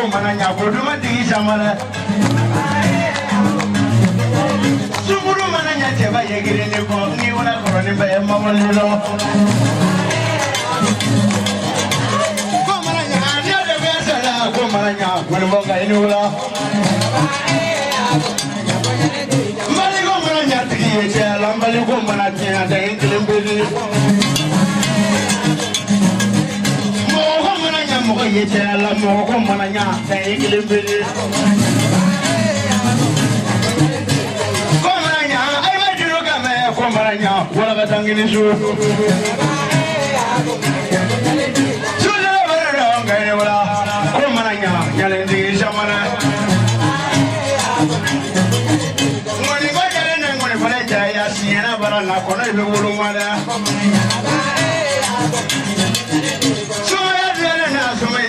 Kumananya Koduma Tishamana Sumuru Mananya Teva Yagiri Niwana Koranimba Mamalo Kumananya Nada Vesala Kumananya Kumananga Inula Maligo Mananya Tia Lambaligo Manatia the Inkilim Yetela moko mananya taigilibili Komanya ai majiruka me komanya wala katangini su Sula bara ngai wala komanya yalendi shamana Ngoni ngojale ngoni fale jaya siena bara na kono ibe wulumada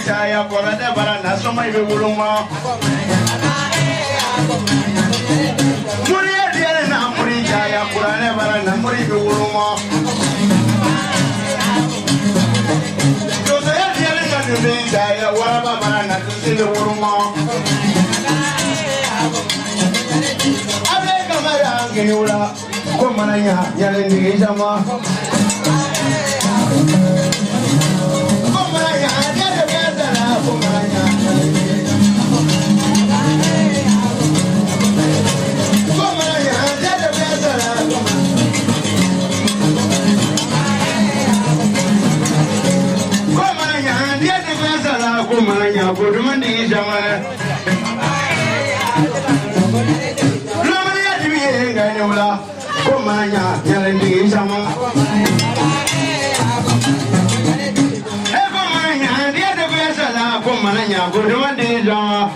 Saya korada barana somai be wuluma Muriya dia na muri jaya kurane barana muri be wuluma Dosa dia na be jaya waraba barana be wuluma Abe kamera ngeniula ko mananya yalendi jama Kumananya Kodumandi Jamana Lamania Diviga Nula Kumananya Yalendi Sama Kumananya Dia de Vesala Kumananya Kodumandi Jama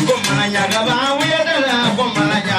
Kumananya Gaba Uyadala Kumananya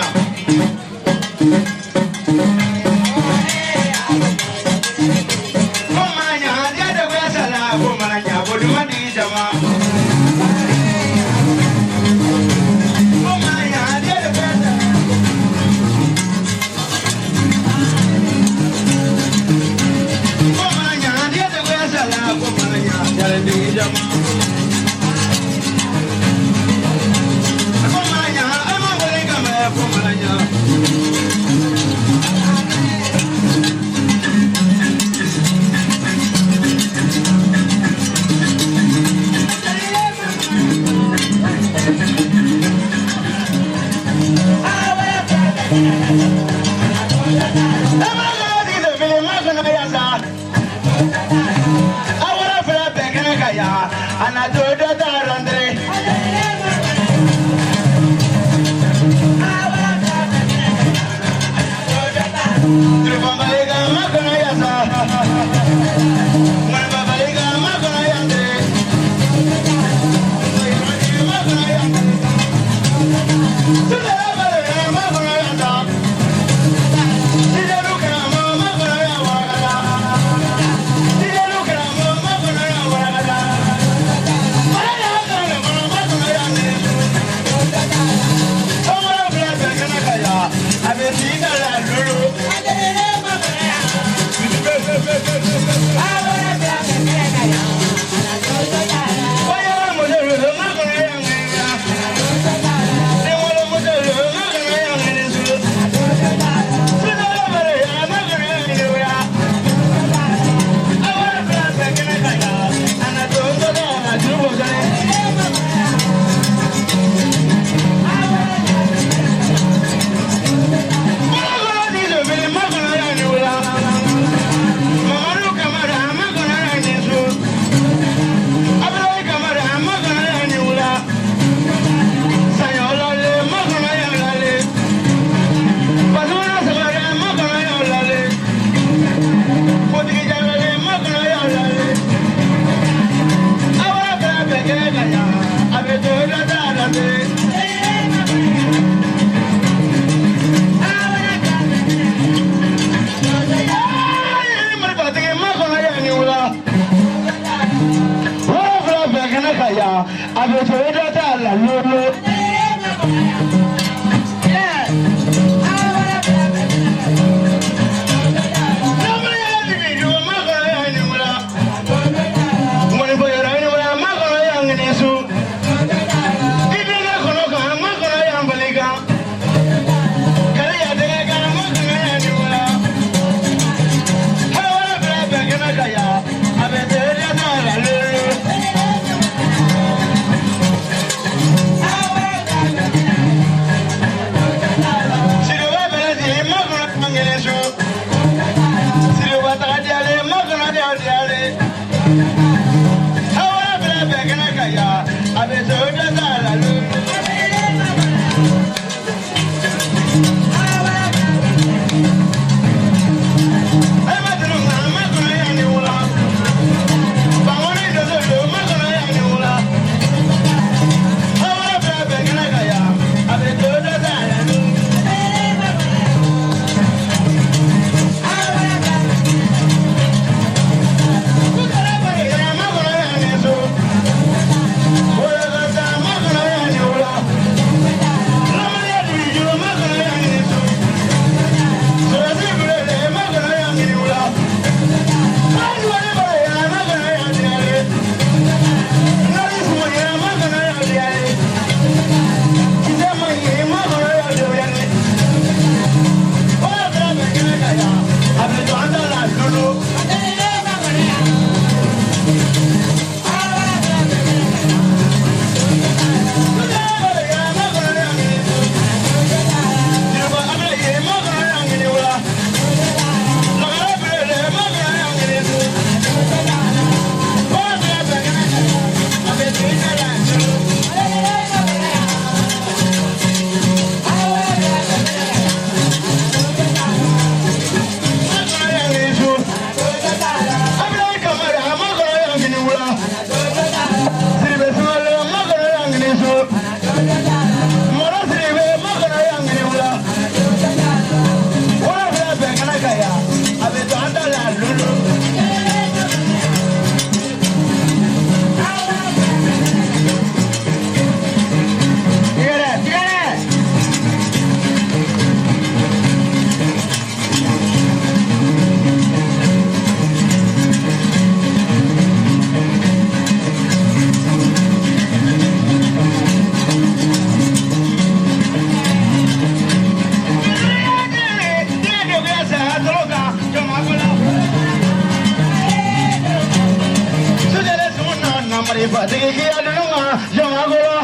namari fatigi ki adunga jamagolo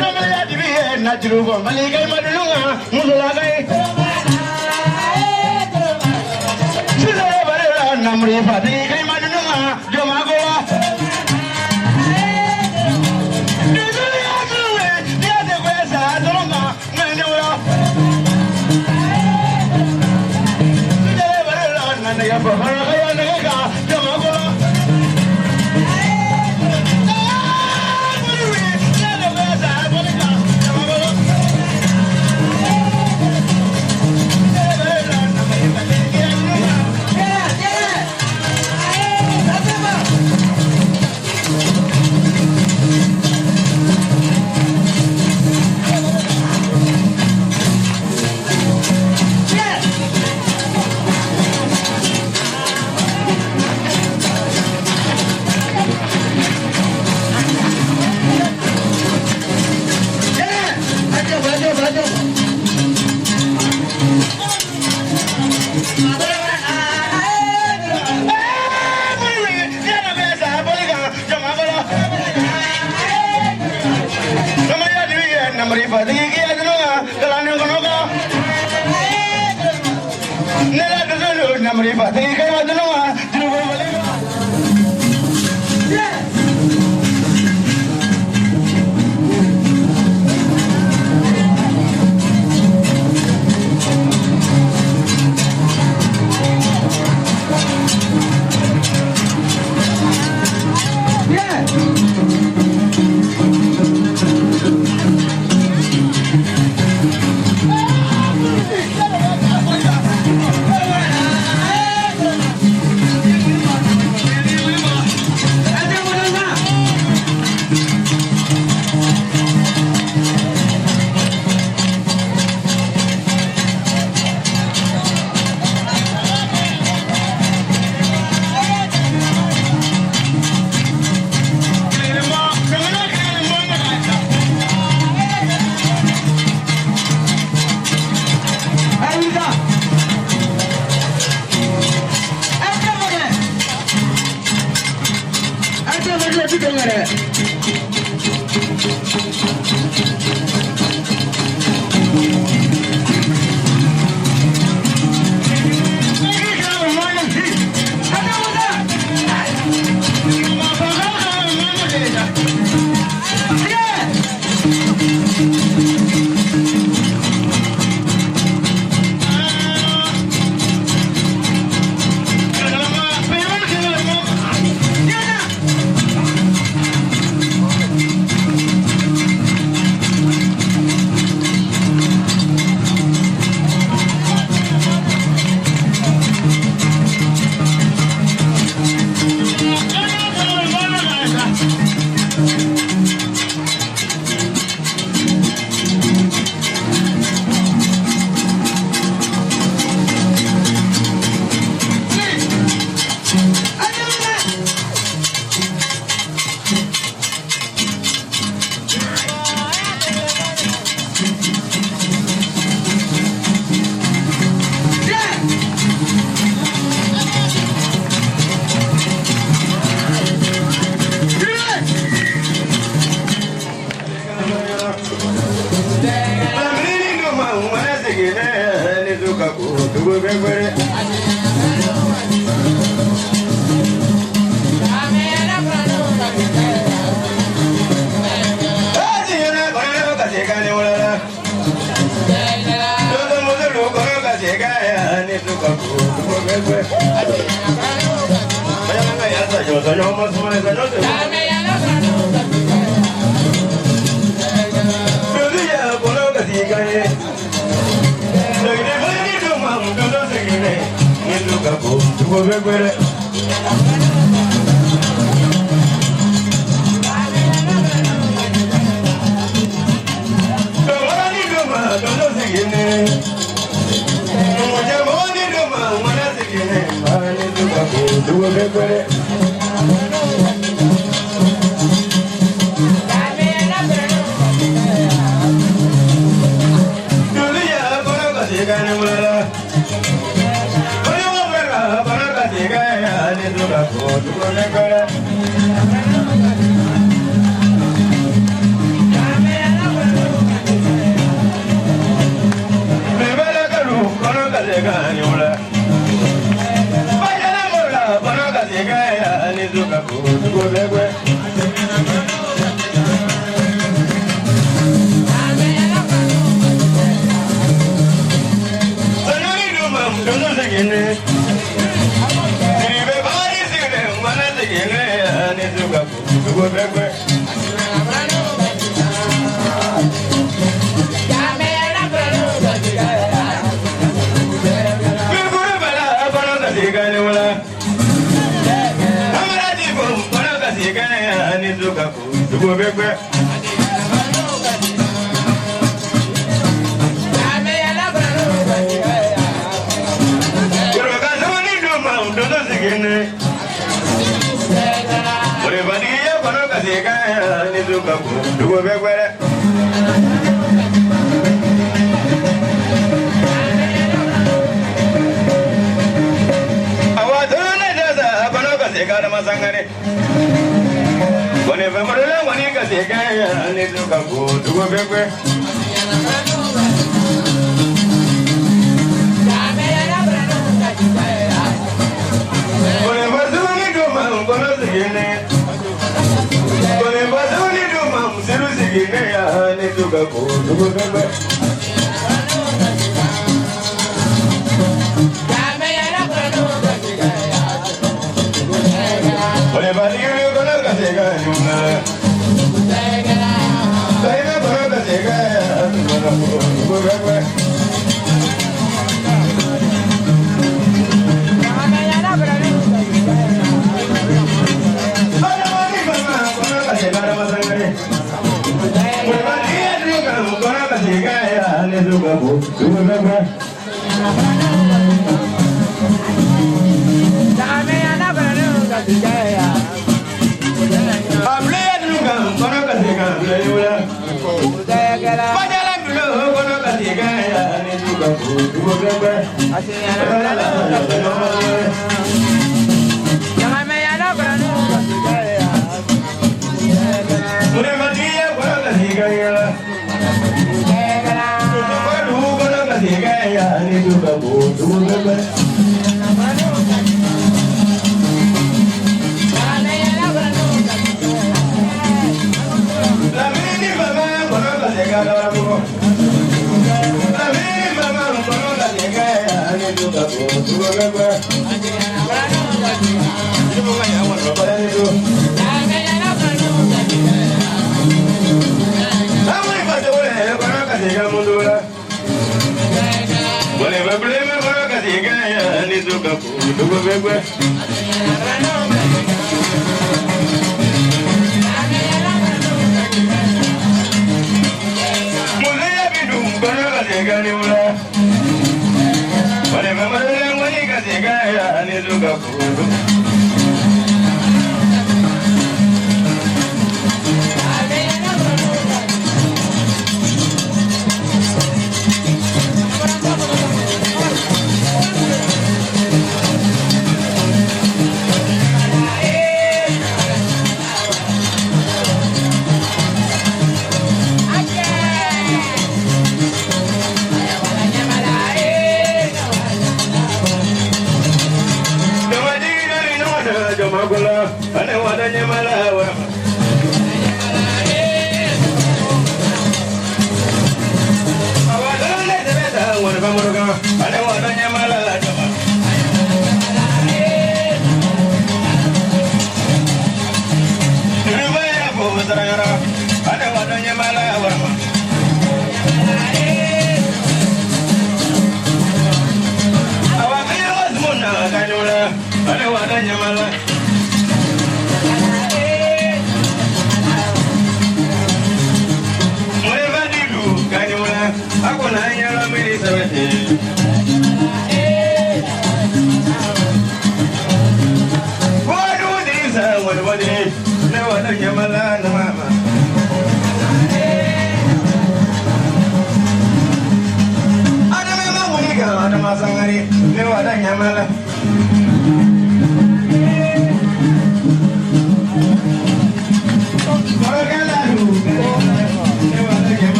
namari adibi najru go malikai madunga musulagai sisare bare namari fatigi ki madunga jamagolo ya bahara kaya nega jamagolo buri ya de besa bolika jamagolo namari fatigi ki adunga kalane konoga nela dulu namari fatigi ki adunga jirugo balega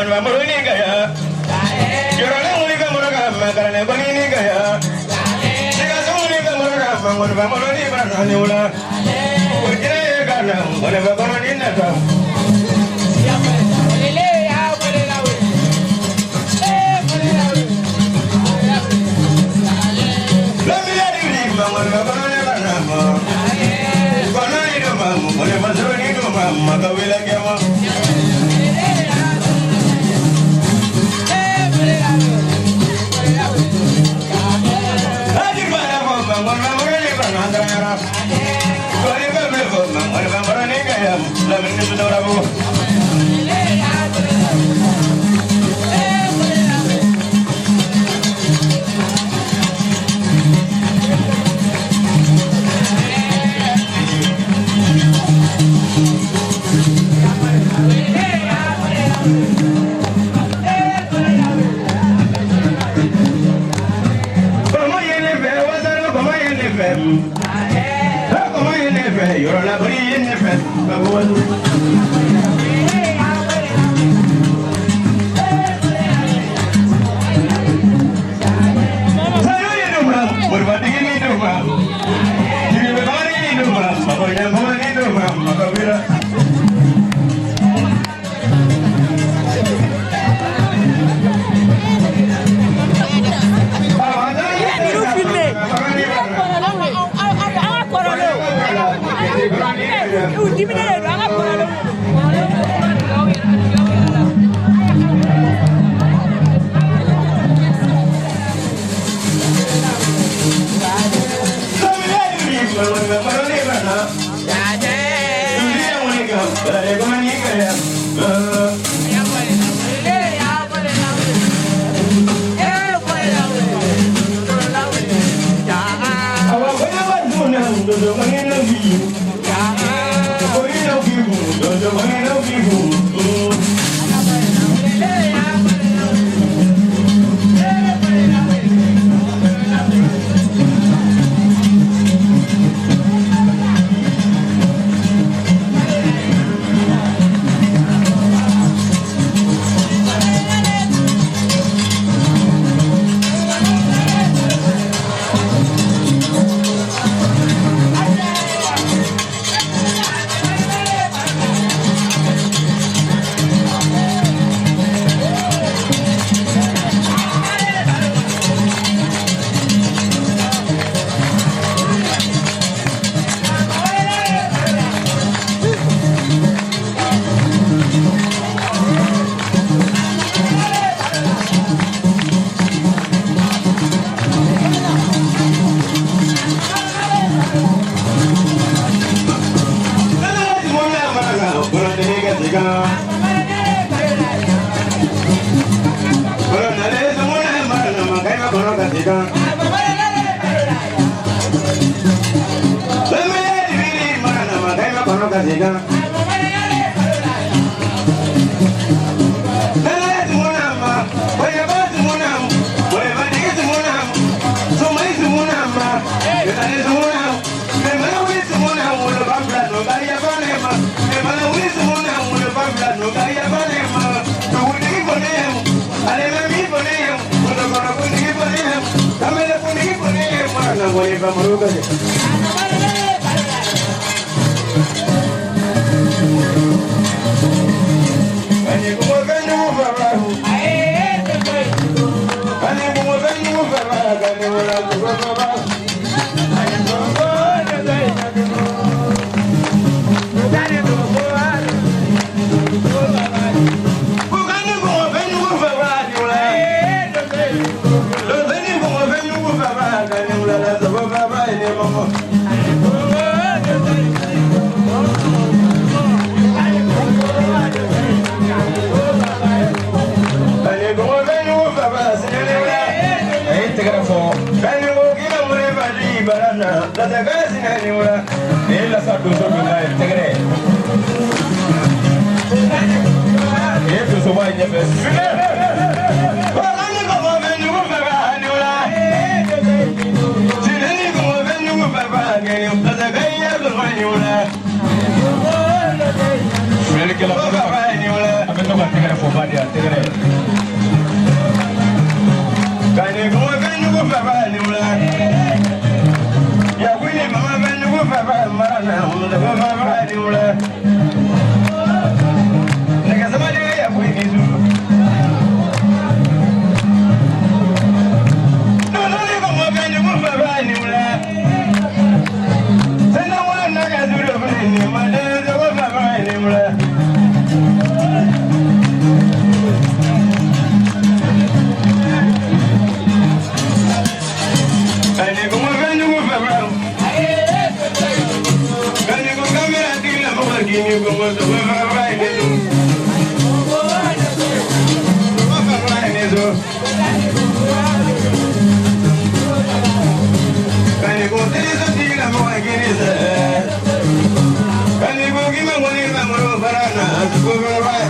manwa muluni gaya. Jorole mulika muraga makarane banini gaya. Sika mulika muraga manwa muluni barani ula. Ujire kana mule bakorani nata. You're not in the fence, ba tigre fo ba dia tigre kani ko kan ko fa ba ni wala ya wili mama ben ko fa ba marana ko fa ba ni wala daga sama de ya ko ni zu no no ni ko mo ben ko fa ba ni wala sana wala na ga zu do ni ma de ko fa ba ni wala Gini como se fue para eso. Kani ko tiri so tira mo agiri se. Kani ko ki mo ni ma mo para na ko para.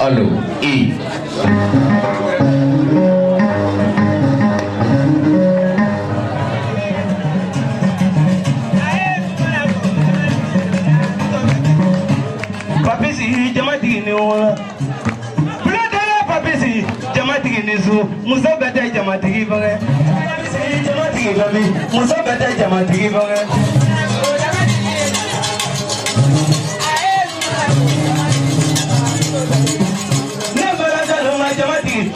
Allo, E. Papi si jama wala Bladala papisi jamatigi nisu muso bete jamatigi bange jamatigi babi muso bete jamatigi bange Nabala jaloma jamatigi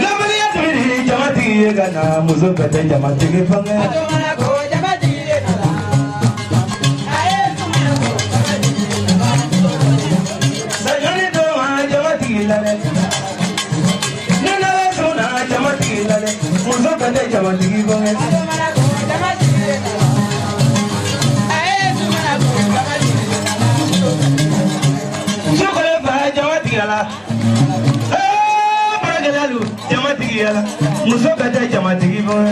Nabala tumi jamatigi gana muso bete jamatigi bange Nana sona jamati lale muso bete jamati bonge Sokole ba jamati ala Baragalalu jamati ala muso bete jamati bonge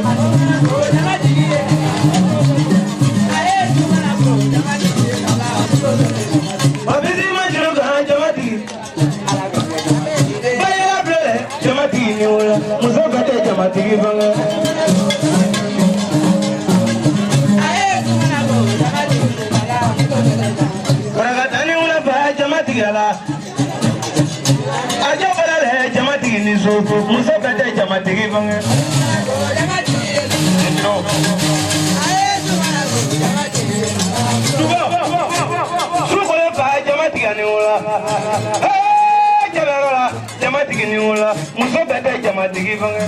Abisi majuro ga jamati muso bete jamati bange Baragatani una ba jamati ala Aja balale jamati ni so muso bete jamati bange Sukole ba jamati ani ula Jamatigi ni wala muso bete jamatigi bange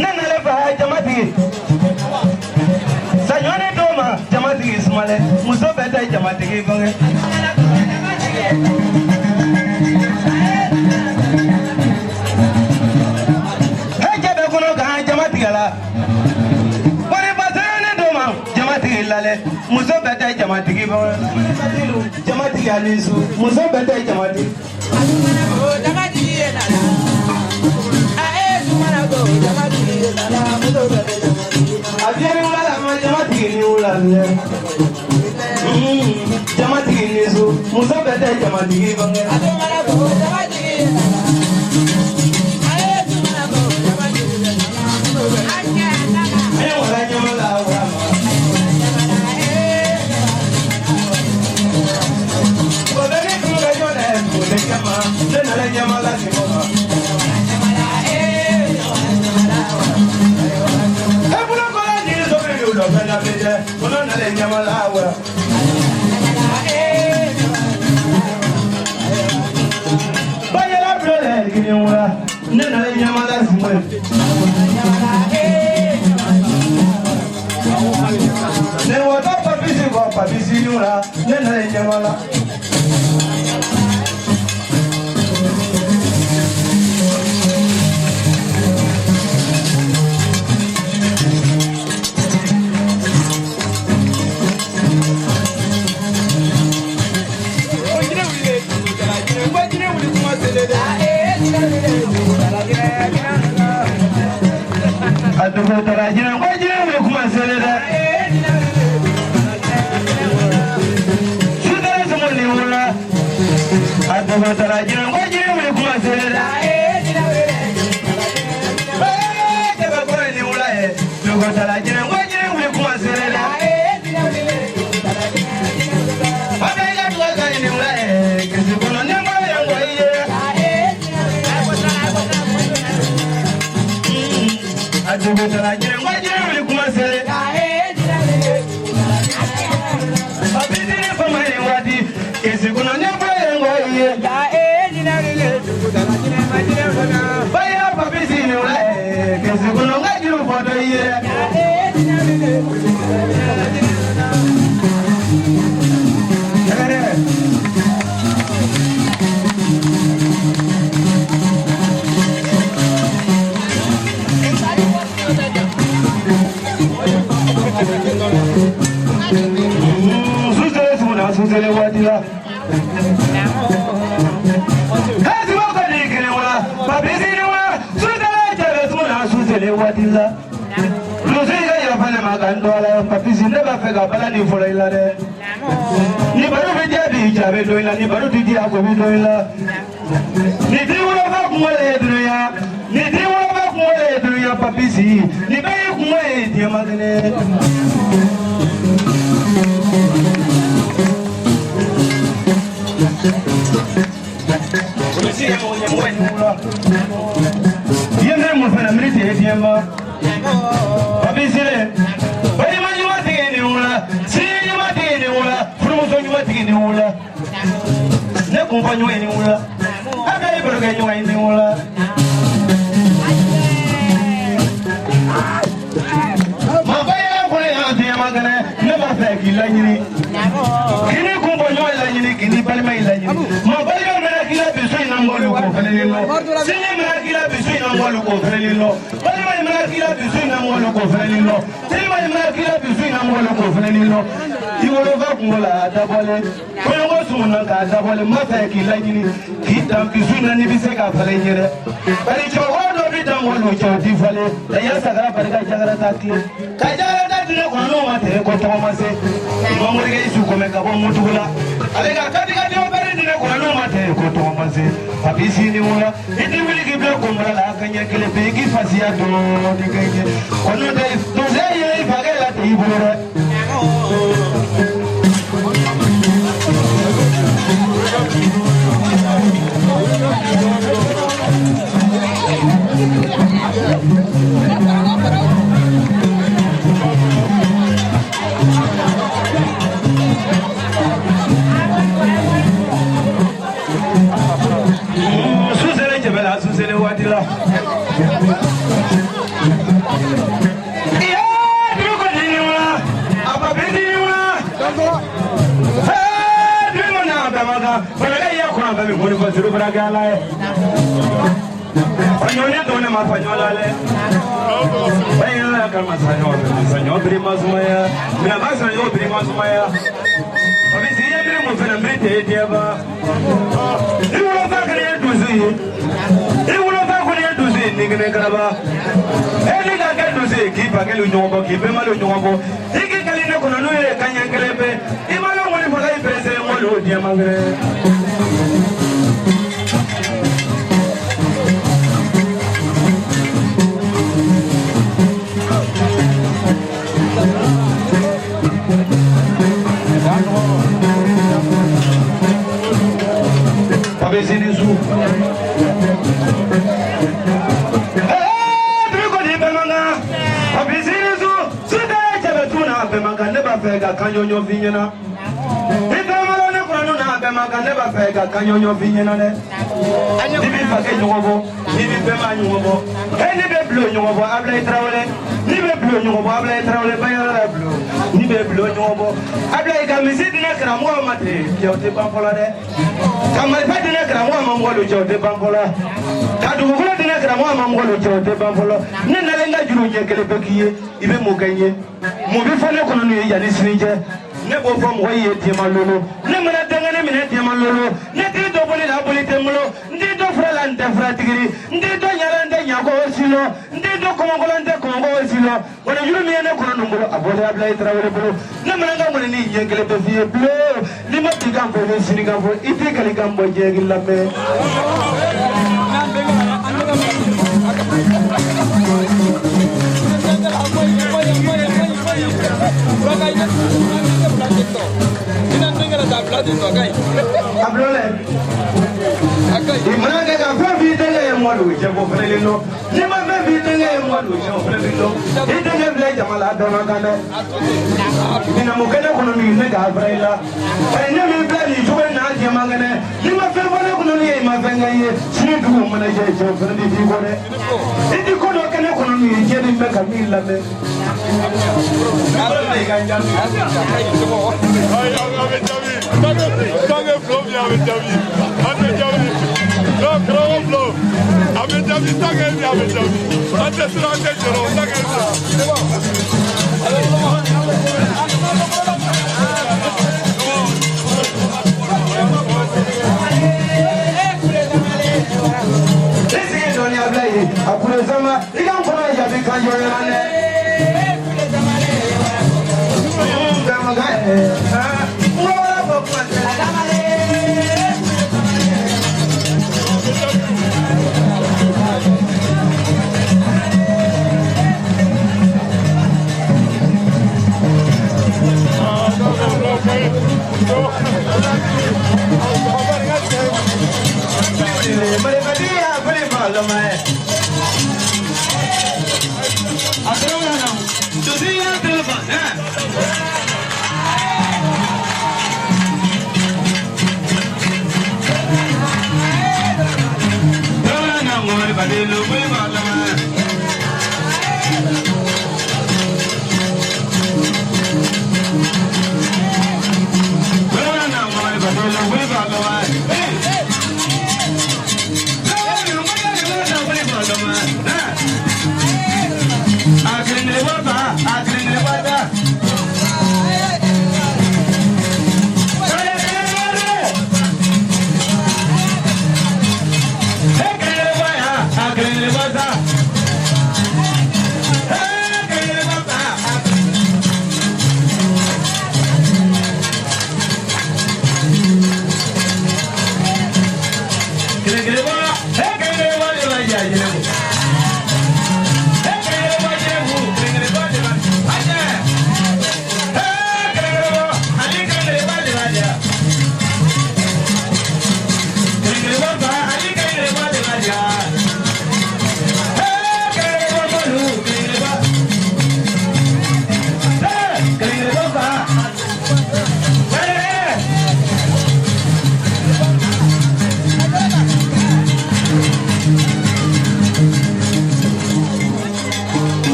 Nanale ba jamatigi Sanyone doma jamatigi smale muso bete jamatigi bange muso bete jamatigi ba jamatigi alisu muso bete jamatigi Ajeri wala ma jamatigi ni wala ne jamatigi alisu muso bete jamatigi ba Ni baru Yende mo fana minute e diema. Abisile. Bari ma nyuma tege ni wala. Si nyuma tege ni wala. Furu mo so nyuma tege ni wala. Ne kumpa nyuma ni wala. Aga ibro ga nyuma ni wala. Ma baya ko ya diema gane. Ne ba fa ki la nyini. Kini kumpa nyuma la nyini kini bali mai la nyini. Ma baya mena kila biso ina ngolu ko fana ni no. Sinye mena kila biso ina ngolu ko fana ni no. Bali mai mena kila biso ina ngolu ko fana ni no. Sinye mai mena kila biso ina ngolu ko fana ni no. Iwolo va kungola dabole. Koyo ngo sumuna ka dabole ma fa ki la nyini. Ki tam biso ina ni bise ka fana nyere. Bali cho hodo bi tam ngolu cho di fale. Da ya sagara bari ka jagara ta ki. Ka jagara ta dine ko no ma te ko to ma se. Mo mo ge isu ko me ka bo mutula. Ale ka ka diga di obere dine ko no ma te ko to ma se. Papisi ni wala. Iti wili ki be ko mala la kanya kele be ki fasia do di kanye. Ono de do ze ye bagela te ibore. Susele jebela susele watila. Kanyo vinyana. Itamalo ne kwanu na bema ka never fega kanyo vinyana ne. Nibi fage nyobo, nibi bema nyobo. Ni be blo nyobo abla trawle. Ni be blo nyobo abla trawle bayala blo. Ni be blo nyobo. Abla ga misidi na kra mo mate, kyote bampola de. Kamal pati na kra mo mamolo kyote bampola. Kadu ko dina kra mo mamolo kyote bampola. Ni na lenga juru je kele bekiye, ibe mo ganye. Mo bi fane kono ni ya ni sinije. Ne bo fam waye tema lolo ne mena dangane mena tema lolo ne ti do boli la boli temlo ndi do frala nte fratigiri ndi do nyala nte nyako silo ndi do komongolo nte komongo silo wona yuru mi ne kono numbolo abole abla itrawele bolo ne mena nga mona ni yengele to fie blo ni ma tigam bo ni siniga bo iti kali gambo jegi lamme Ablole. Imana ke ka fa vi tenge modu je bo frelino. Ni ma fa vi tenge modu je bo frelino. Itenge vle jamala dona kana. Ina mo kana kono ni ne ga frela. Ai ne mi bla ni jobe na je mangane. Ni ma fa bona kono ni ma fa ngai. Sini du mo na je je freli di ko ne. Idi ko do kana kono ni je ni me ka mi la me. Tangue flow bien avec David. Avec David. Non, grand flow. Avec David, tangue bien avec David. Ante sur la tête, tangue bien. Ese doni ablaye akure zama igam kono ya bi kan yo yane.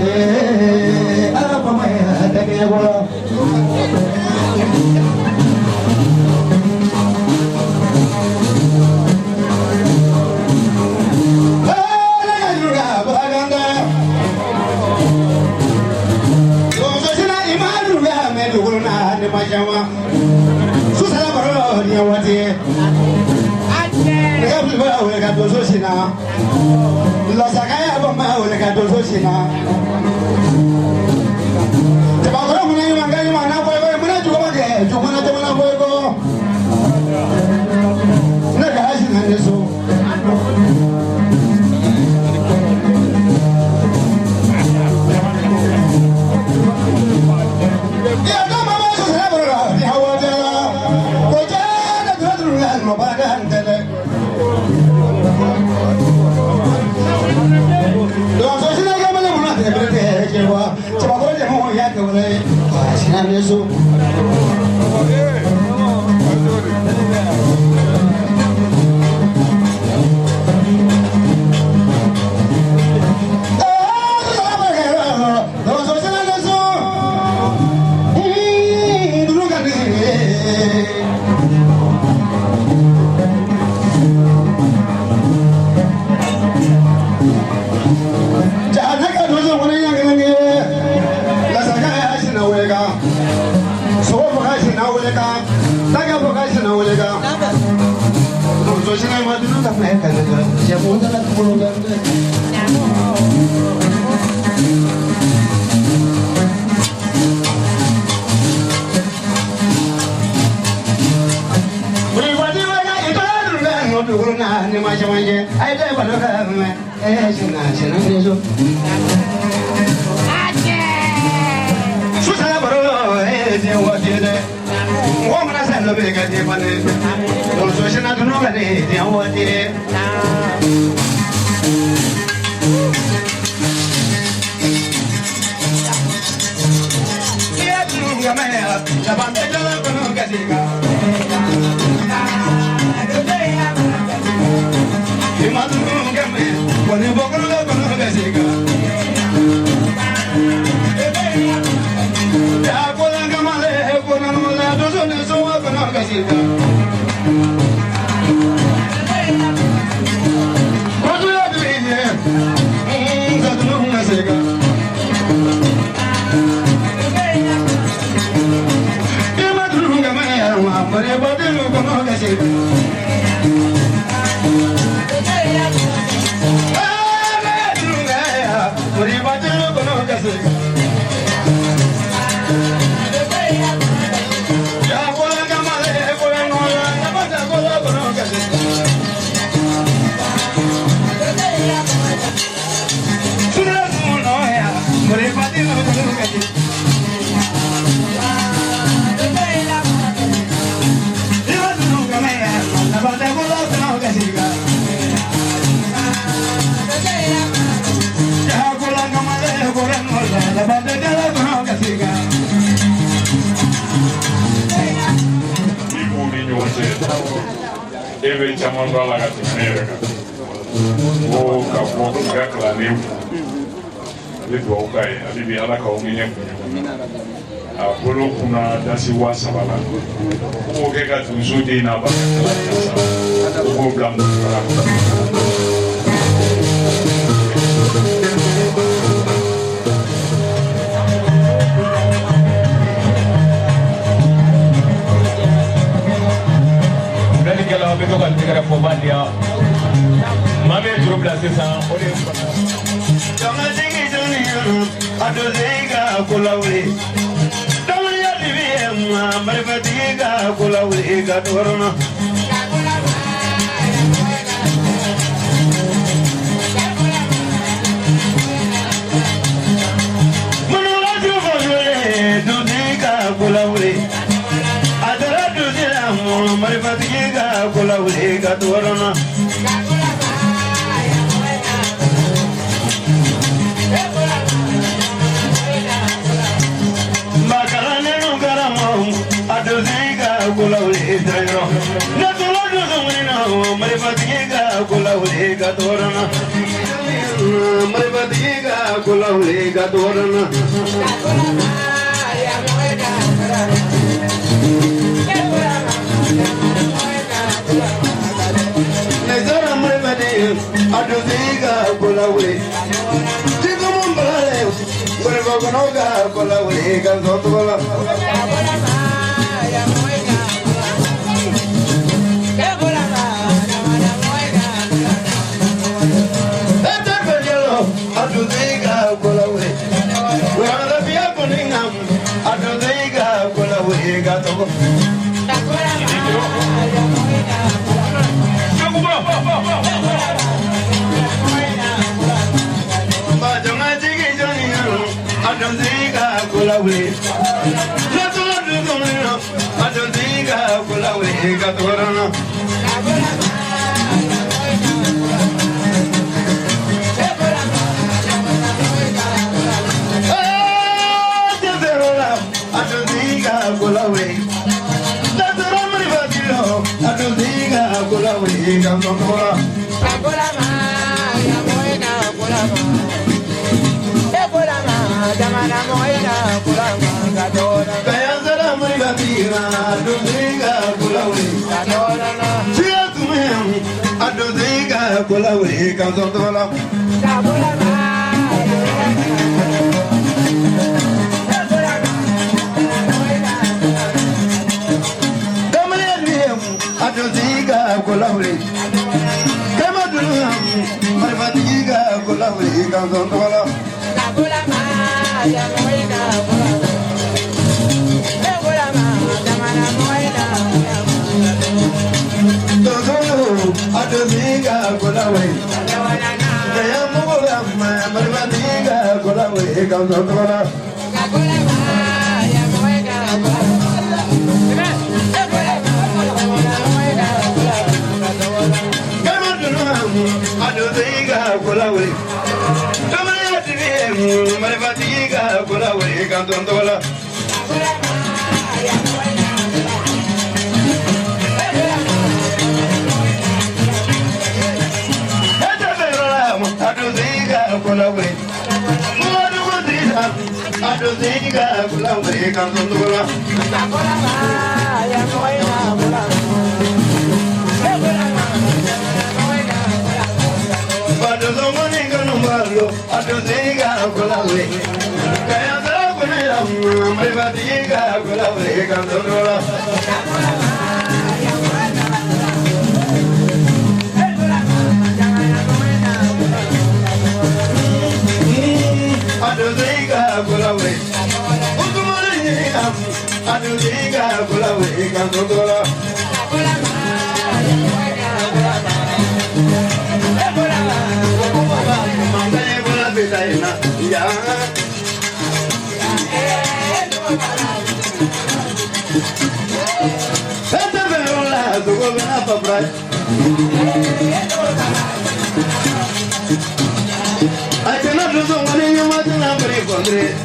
Hey! Ebe chaman bala ka tinere ka. O ka mo ka klane. Le do ka e ali bi ala ka o minye. A bolo kuna dasi wa sabala. O ke ka tuzo de na ba. O blam Dia mame group la sesa ode kama jingi joni adolega kulawe dama ya dibi ma marfatiga kulawe ga dorona manula jofole dodiga kulawe adara dodira mo marfatiga kulawe ga dorona Come kula we kan don tola kula ma ya moi ka kula e kula ma jamana moi ka dodo adu diga kula we ya mo kula ma marwa diga kula we kan don tola kula ma ya moi ka kula Adodiga kulawe, tomaya tivi, marifatiga kulawe, kantondola. Adodiga kulawe, adodiga kulawe, kantondola. Adodiga kulawe, kaya kula marifatiga kulawe, kantondola. Adodiga kulawe, adodiga kulawe, kantondola. Ya, esta verola, tu gobierna para I cannot do so many you want to number it.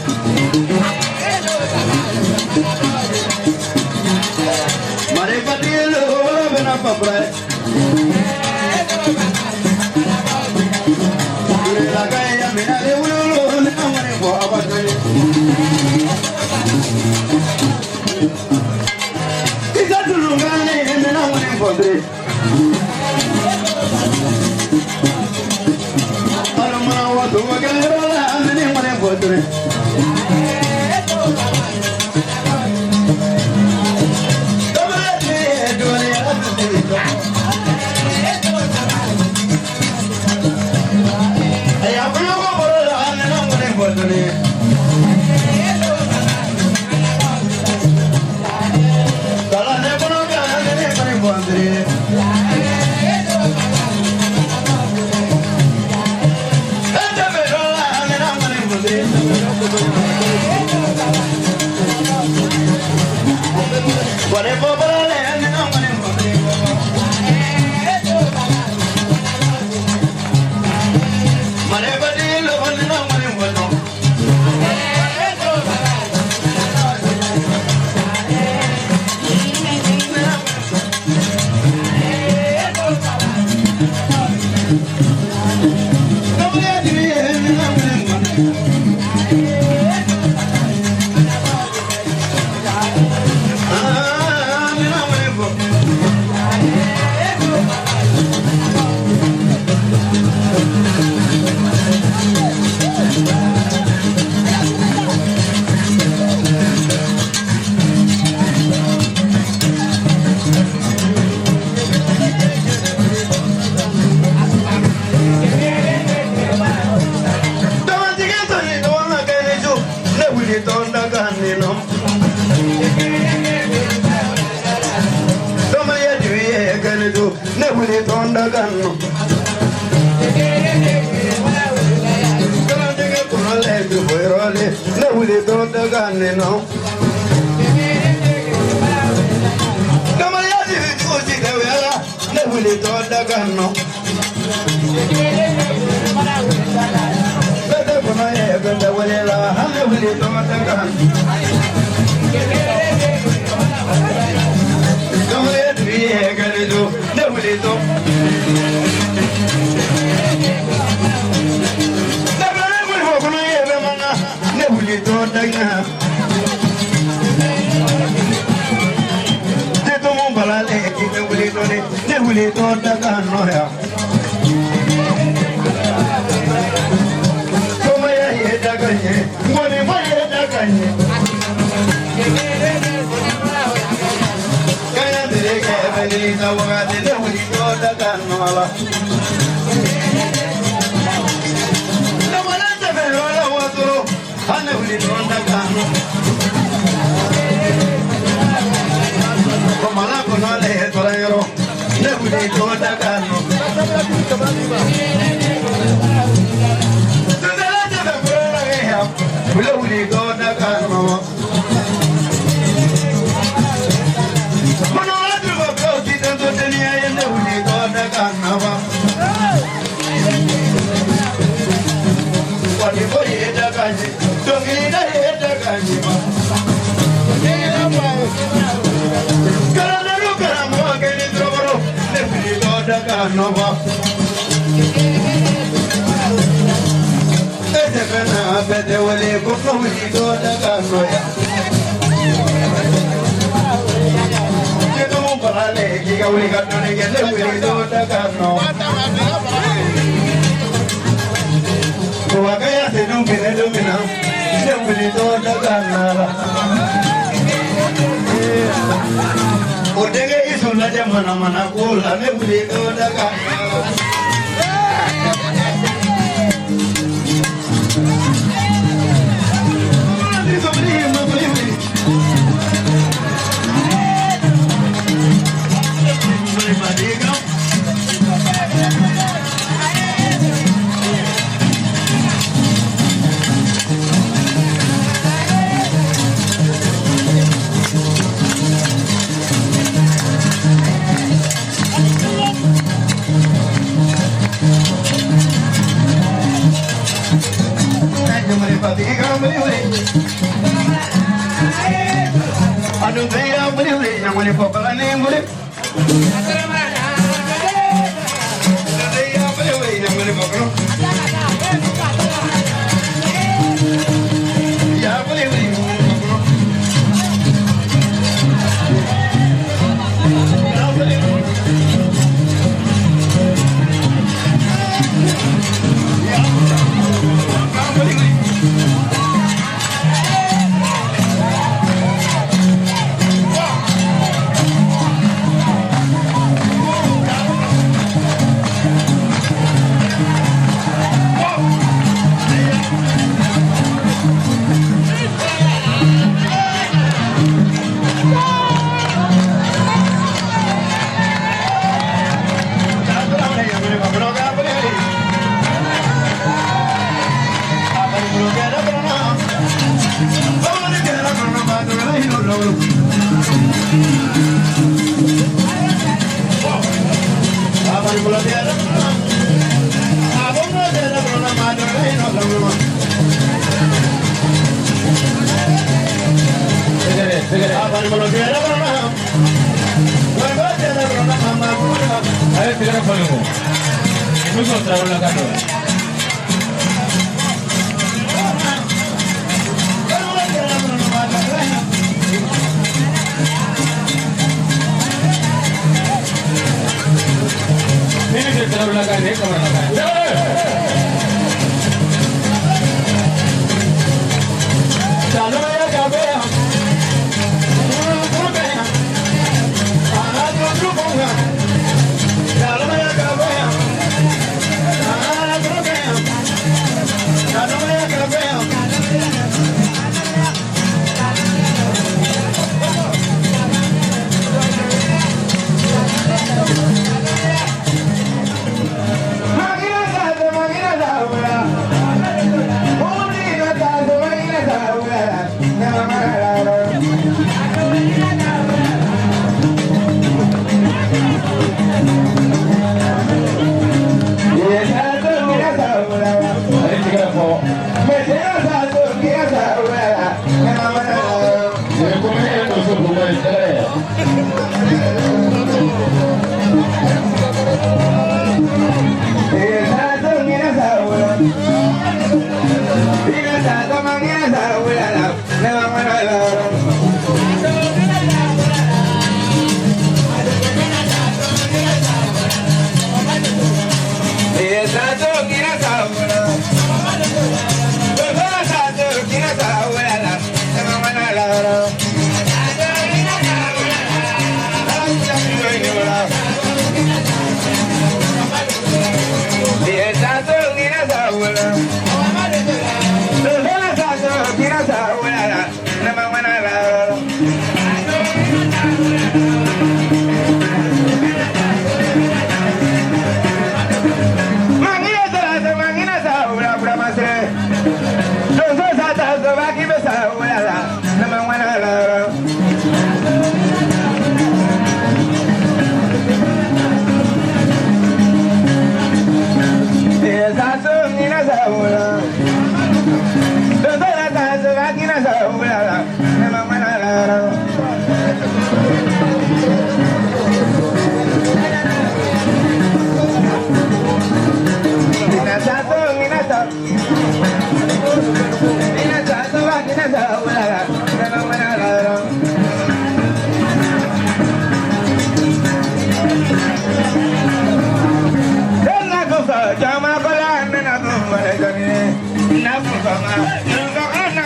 Maripatilo, gobierna para la calle, mira de uno, no me voy a bajar. Quizás tu lugar no me encontré. Para una tu vaquera, no me encontré. nova. Ete pena pete wale kufu hito daga noya. Ketu mumparale kiga wali katone kele hito daga no. Kuwagaya se dumbine dumina, dumbine hito daga nara. Odege isuna jamana mana kula ne hito daga nara. Aduh, saya boleh yang boleh pokoknya ni boleh. Saya boleh yang boleh pokoknya. Ya boleh boleh. Ya boleh. Esa son jama kola nena kumbale jani na kumbama nunga kana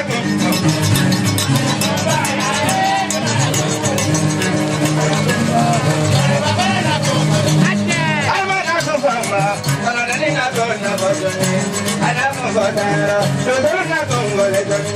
Amana kumbama kana nena kona bojani ana kumbata nunga kumbale jani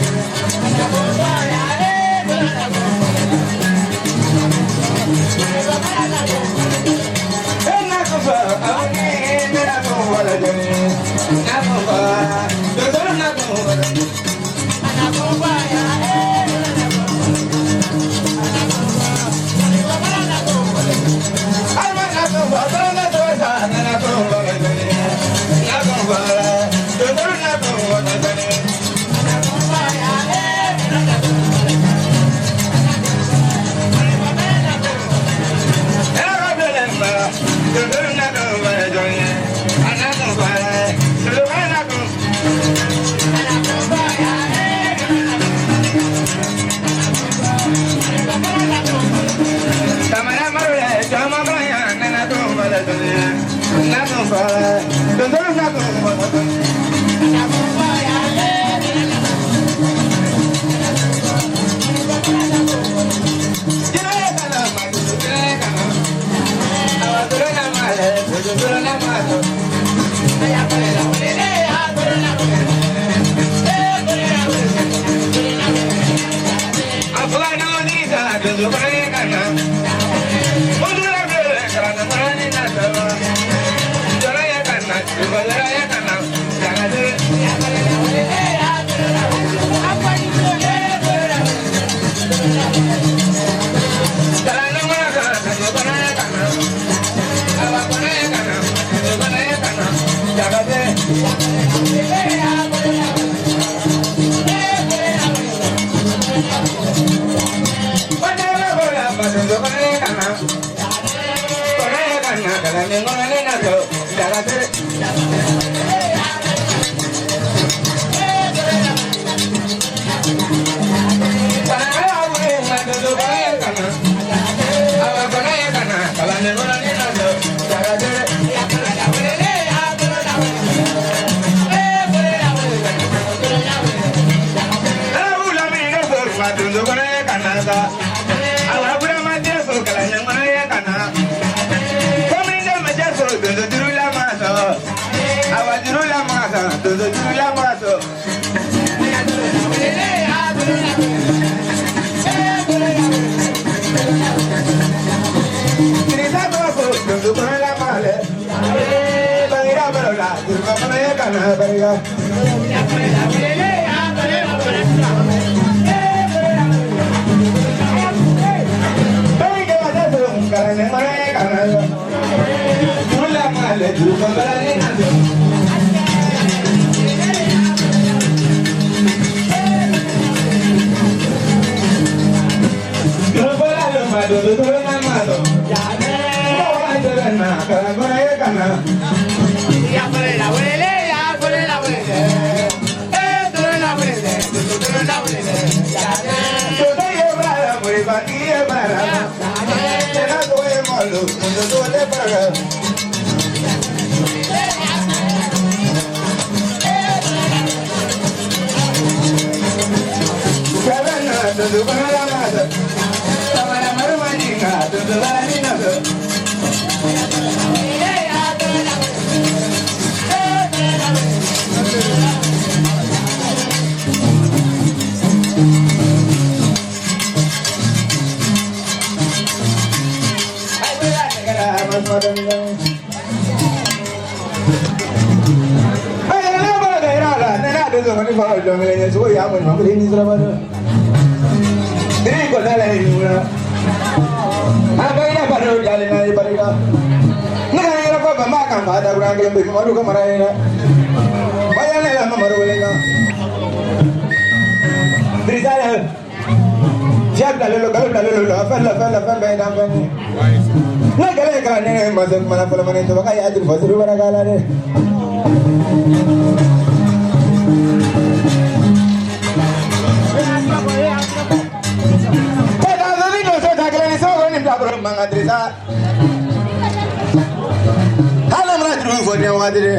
dulu for the water.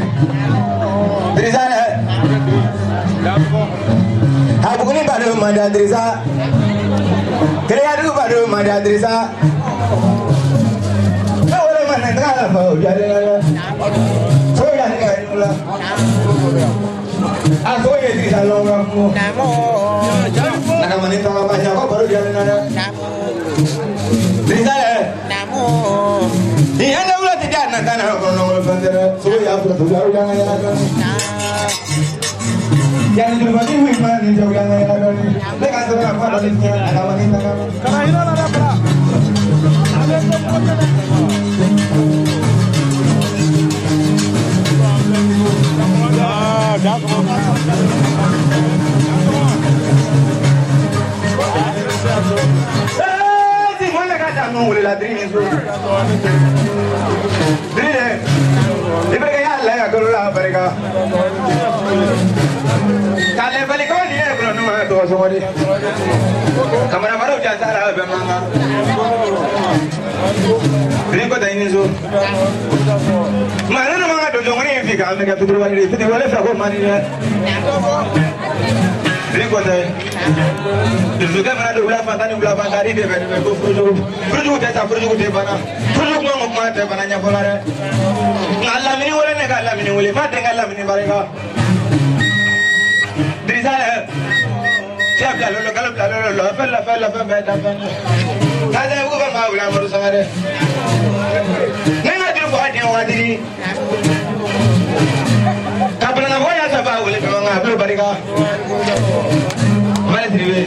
Drizana. Habukuni baru mada Driza. Kaya baru mada Driza. Kalau mana tak apa, jadi so yang ni lah. Aku ye Driza lorang mu. Nak mana tak apa, siapa baru jadi nada. Driza. Iya nak ulah tidak nak tanah kalau bandar. So ya aku tu baru jangan. Jangan lupa di rumah ni jauh yang ada ni. Lekas orang apa dari sini ada wanita kamu. Kalau ini ada apa? Si mana kata mula ladri ni tu. Dile. Ibarat Allah ya kalau lah mereka. Kalau balik kau ni, kalau nama tu semua ni. Kamera baru jasa lah memang. Beri kau dah ini so. Mana nama tu jangan ni fikir. Mereka tu dulu ni, tu boleh fikir mana ni. Beri kau dah. Juga mana tu ulah pantari dia berdu berdu jasa berdu dia mana. Berdu ngomong macam mana nya pola re. Allah mini boleh nak Allah mini boleh. Mati Allah mini mereka. Driza, siap lalu kalau lalu apa. Kada aku bapa ulang baru sangat. Nengat dulu buat dia orang ini. Kapan nak buat apa bapa boleh memang apa mereka. Mana sini?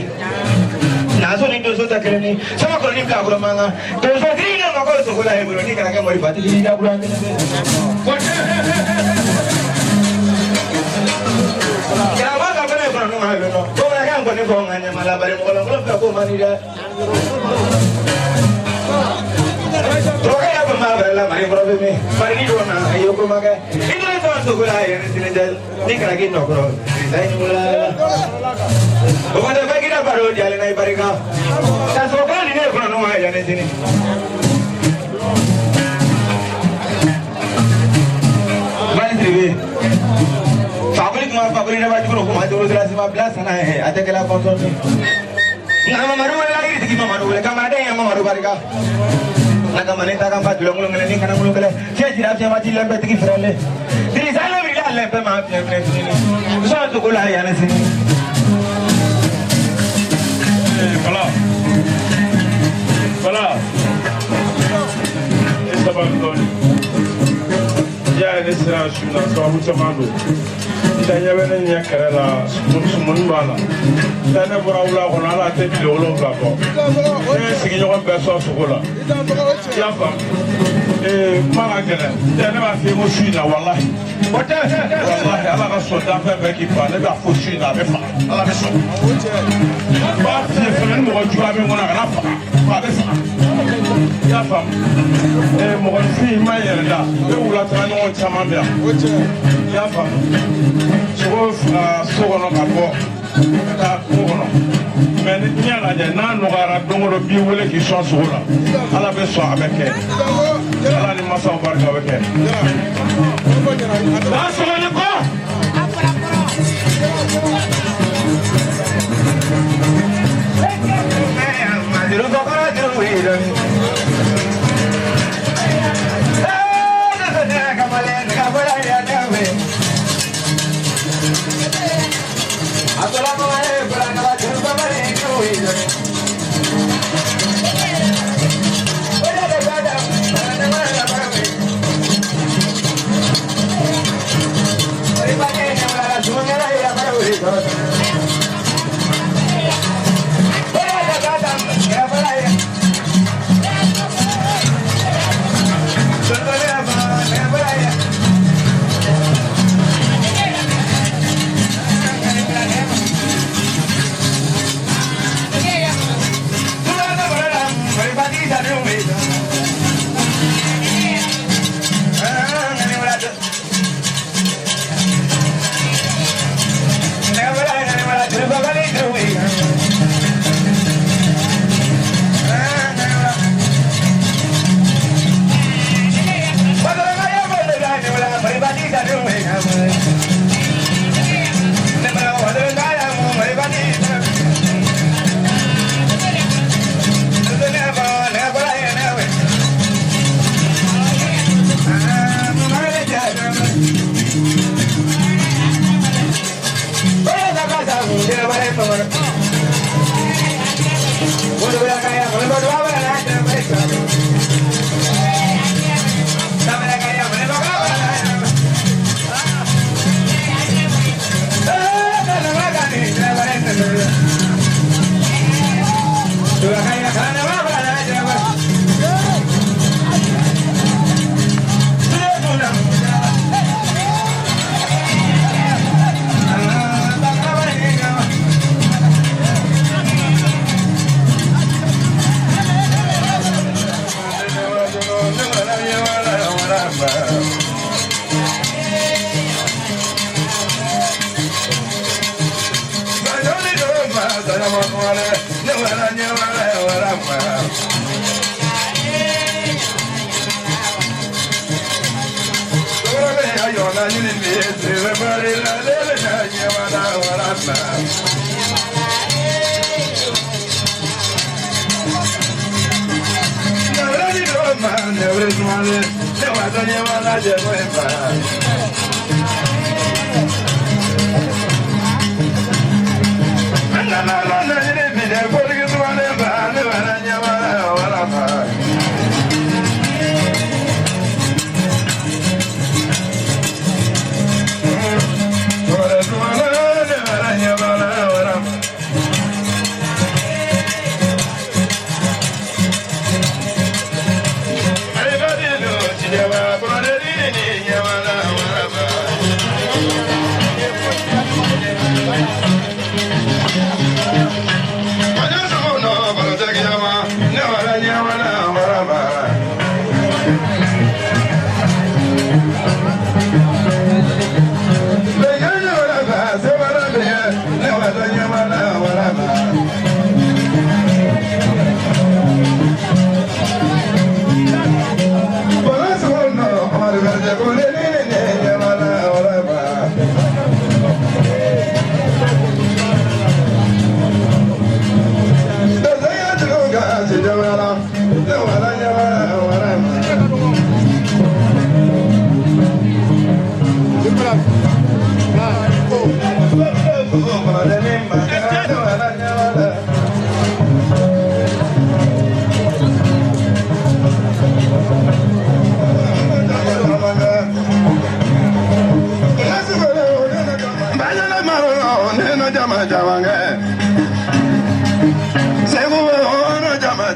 Naso ni dosa tak kena ni. Sama kalau ni pelak kalau mana. Dosa kiri ni nak kalau sekolah yang baru ni kerana mari batu ni dah bulan ni. Kenapa? Kau nak kan kau ni kau nganya malah balik kalau kau mani dah. Kau kaya apa malah balik mari problem ni. Mari ni dua nak ayo kau makan. Itu ni tuan tu gula yang sini jal. Ni kena kita kau. Saya ni mula. Kau ada bagi dah baru jalan naik balik kau. Tak sopan ni kau nak makan yang sini. Mana sini? Fabrik dah baju kau maju terus 15 sana ada kelah konsol ni. Nama maru lagi di mana maru lagi kamada yang maru barika. Nak mana tak kampat ulung ni kana ulung kele. Saya jirap saya mati lempe tiki ferale. Jadi saya beri lempe maaf ni sini. Soal tu kulah yang sini. Kalau. Estaban ya ni sira shuna so abu chamando. Tanya benda ni yang kerana semua bala. Tanya berawal aku nala tapi lolo berapa. Saya segi orang besar sekolah. Ya faham. Mana kena? Tanya masih musuh na wallahi. Wallahi Allah kasut dapat bagi pada dah musuh na befa. Allah kasut. Pasti film muka jual menggunakan kenapa? Pada sah. Ya faham. Muka film mana dah? Ulat tangan orang caman dia. Ya faham. Sogono ka bɔ ka kungo kɔnɔ mais ni diɲɛ lajɛ n'a nɔgɔyara don o don bi wele k'i sɔn sogo la ala bɛ sɔn a bɛ kɛ ala ni masaw barika bɛ kɛ. n'a sɔgɔli kɔ. Jama jama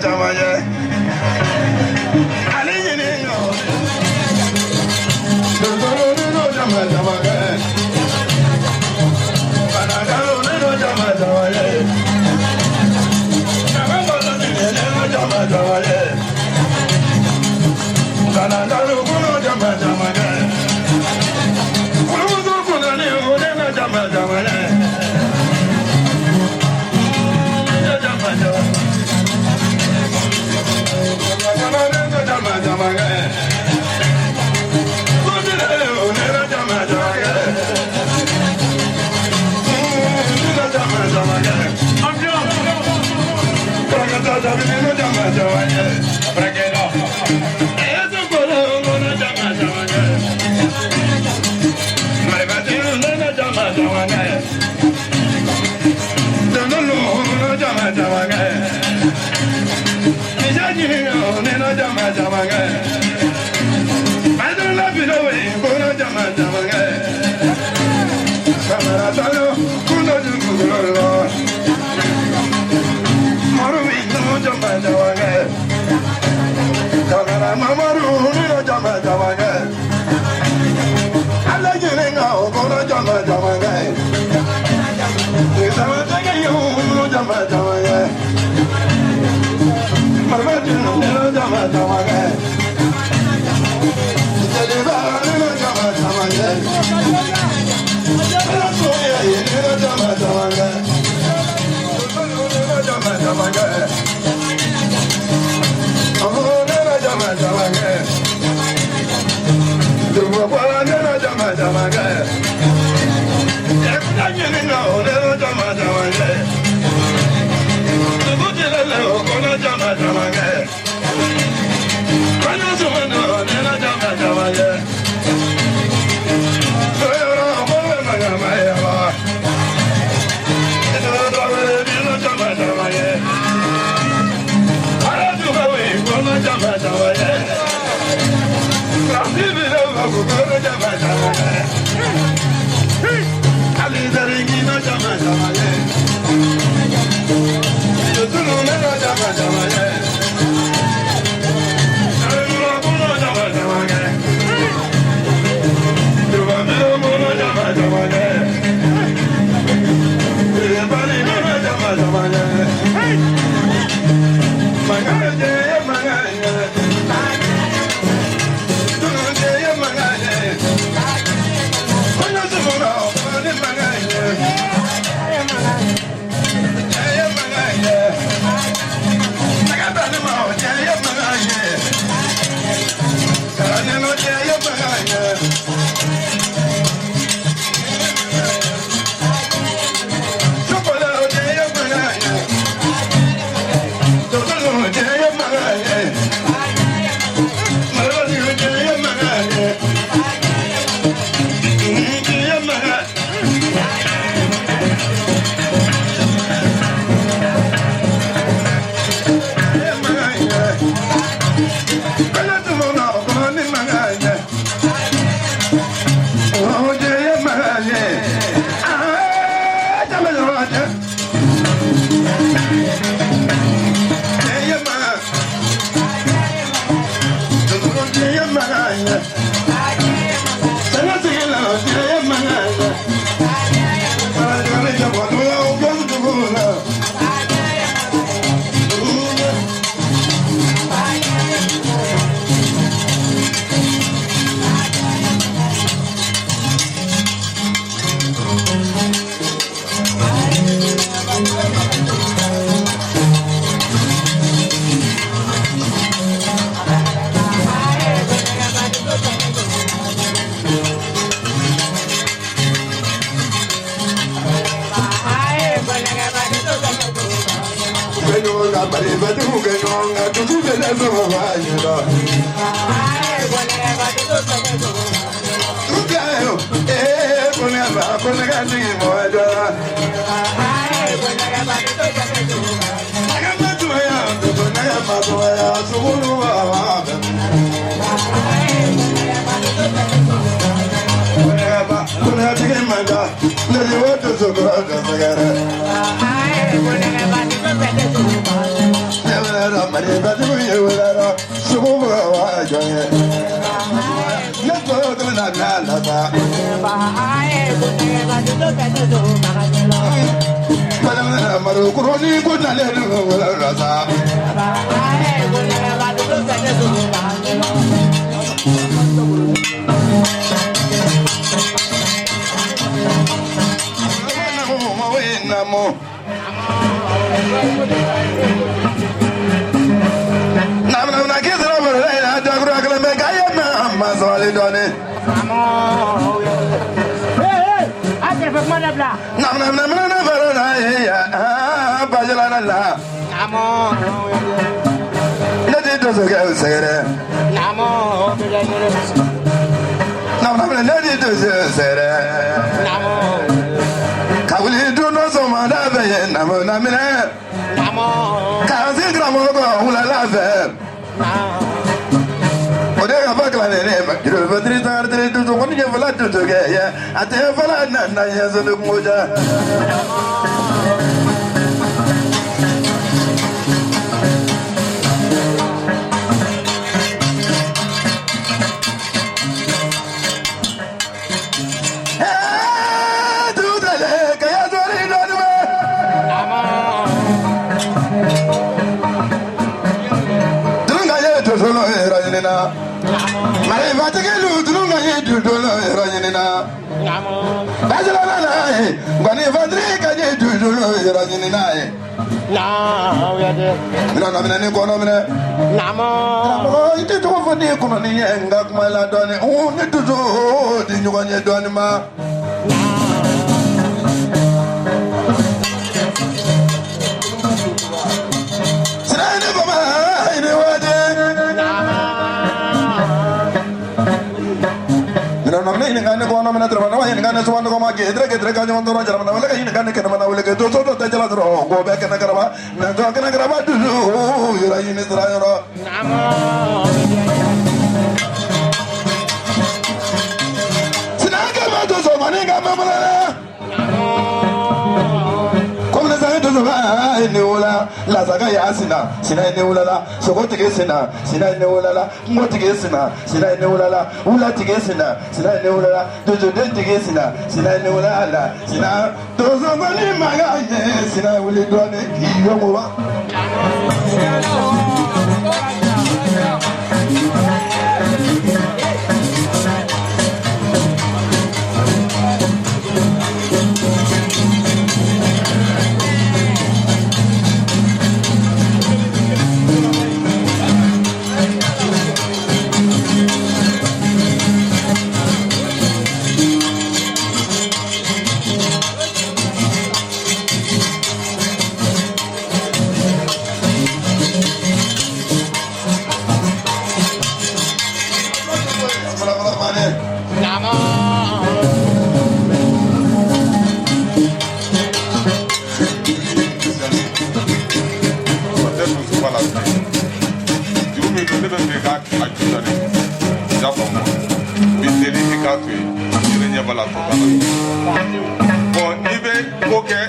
bon n'i bɛ ko kɛ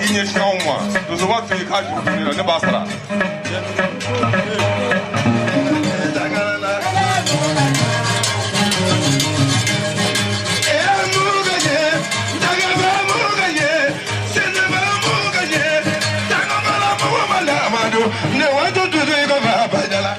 i ɲɛsin anw ma donsoma to yen k'a juru ne la ne b'a sara ne wato tutu ko ba bajala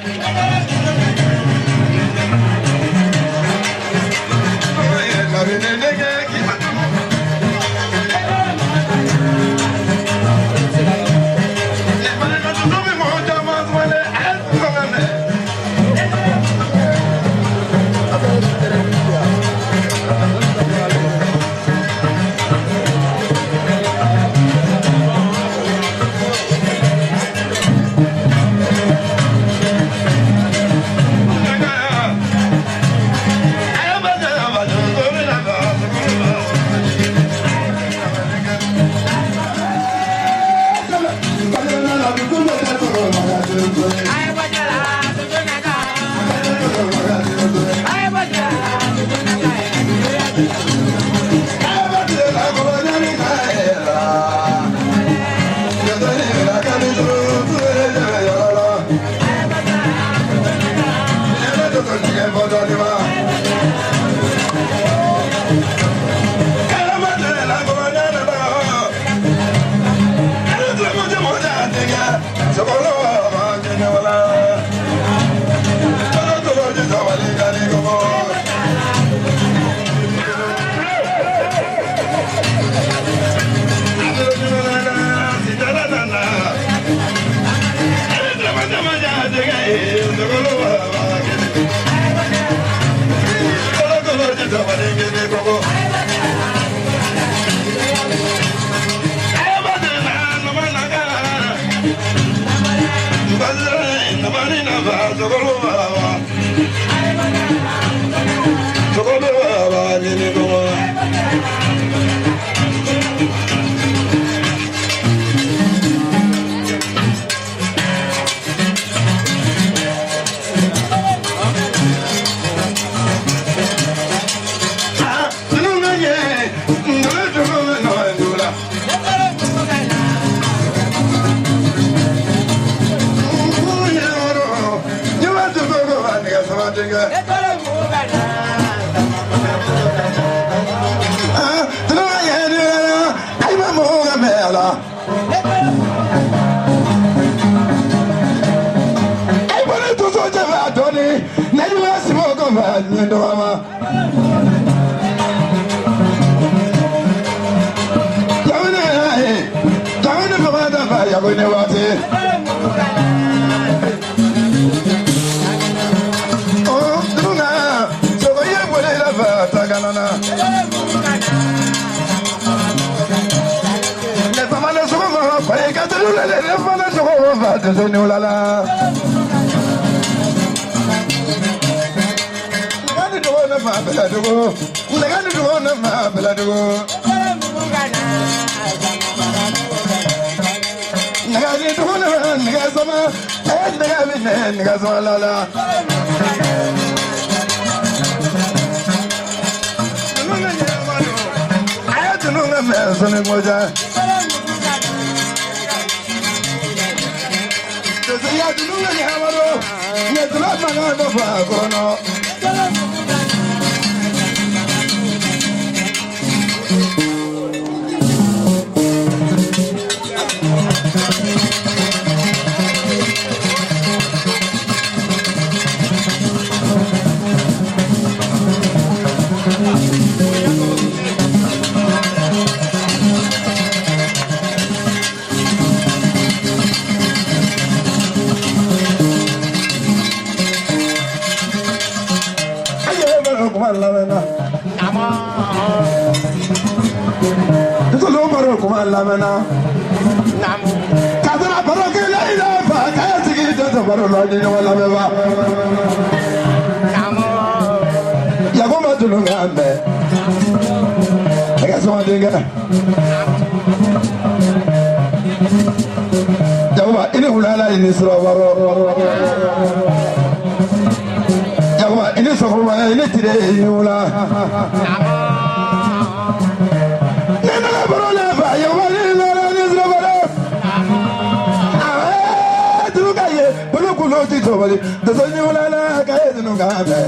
ti tobali da sanyi wala ka yedinu ga be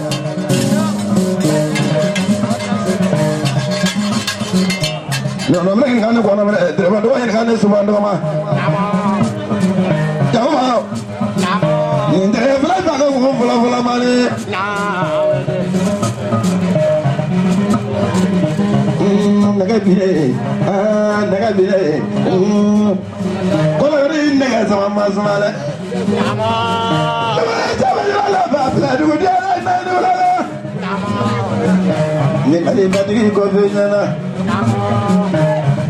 no no mren ngane ko na mren de ba do yen ngane suban do ma jama ni de bla ba ko bla mane naga bire naga bire ko la ri naga sama masma la la ba bla du dia na du la ni mali ba di ko be na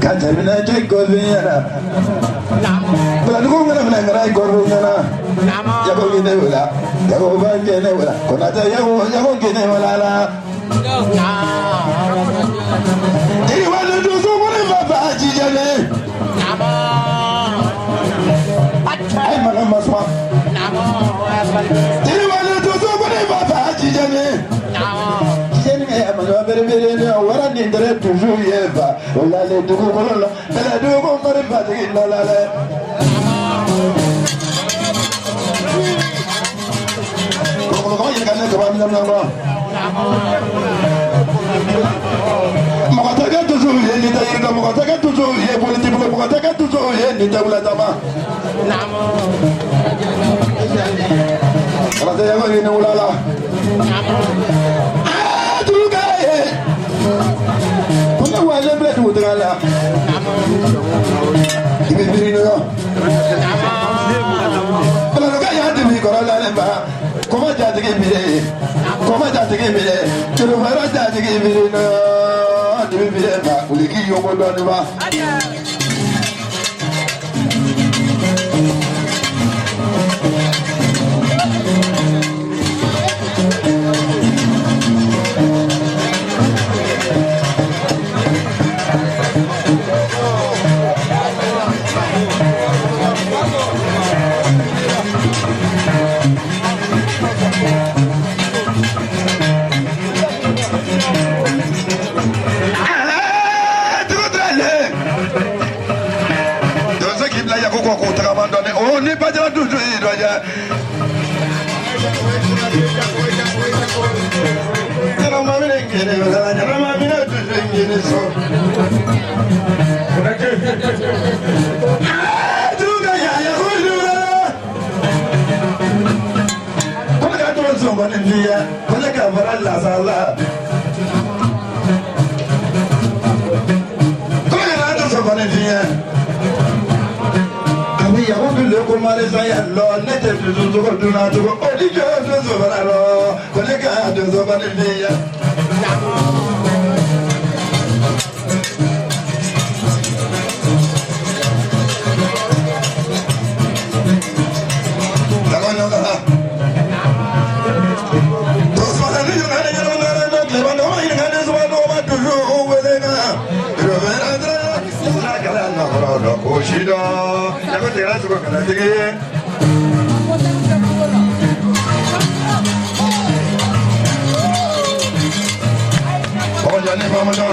ka jabina je ko be na bla du ko ngana ngara ko be na ya ko ni wala ya ko ba je ne wala ko na ta ya ko ke ne wala la Diri wale do so mone baba jijale ay mana maswa Diri wale do so mone baba jijale jijale ay mana bere bere ne wara ni ndere toujours yeba wala le do ko la bela do ko mare ba de la la la ko yekane ko ba mi na Mokataka toujours ye ni tayirga mokataka toujours ye politique mokataka toujours ye ni tabula tama ala te yago ni ulala tuga ye kuna wale ble tu dala ibe biri no ala ga ya de mi korala le ba koma jatigi mire tulu mara jatigi mire no dibi mire ba uliki yogo do ni ba ni pa jara du do ja jara ma mi ngene jara ma mi du ngene so du ga ya ko du ko ga to so ba ni ya ko ga bara la sala ko ga to so ba ni ya yawo bi le ko mare sa ya lo ne te du ko du na du ko odi jo du so bara lo ko le ka du so ba ni ya la ko no ga to so na ni yo na ni no na no le ba no ma ni ga so ba no ma du jo o we le na ro ve na dra na ga la no ro no ko shi do तेरा सुबह करना चाहिए और जाने पामा जाओ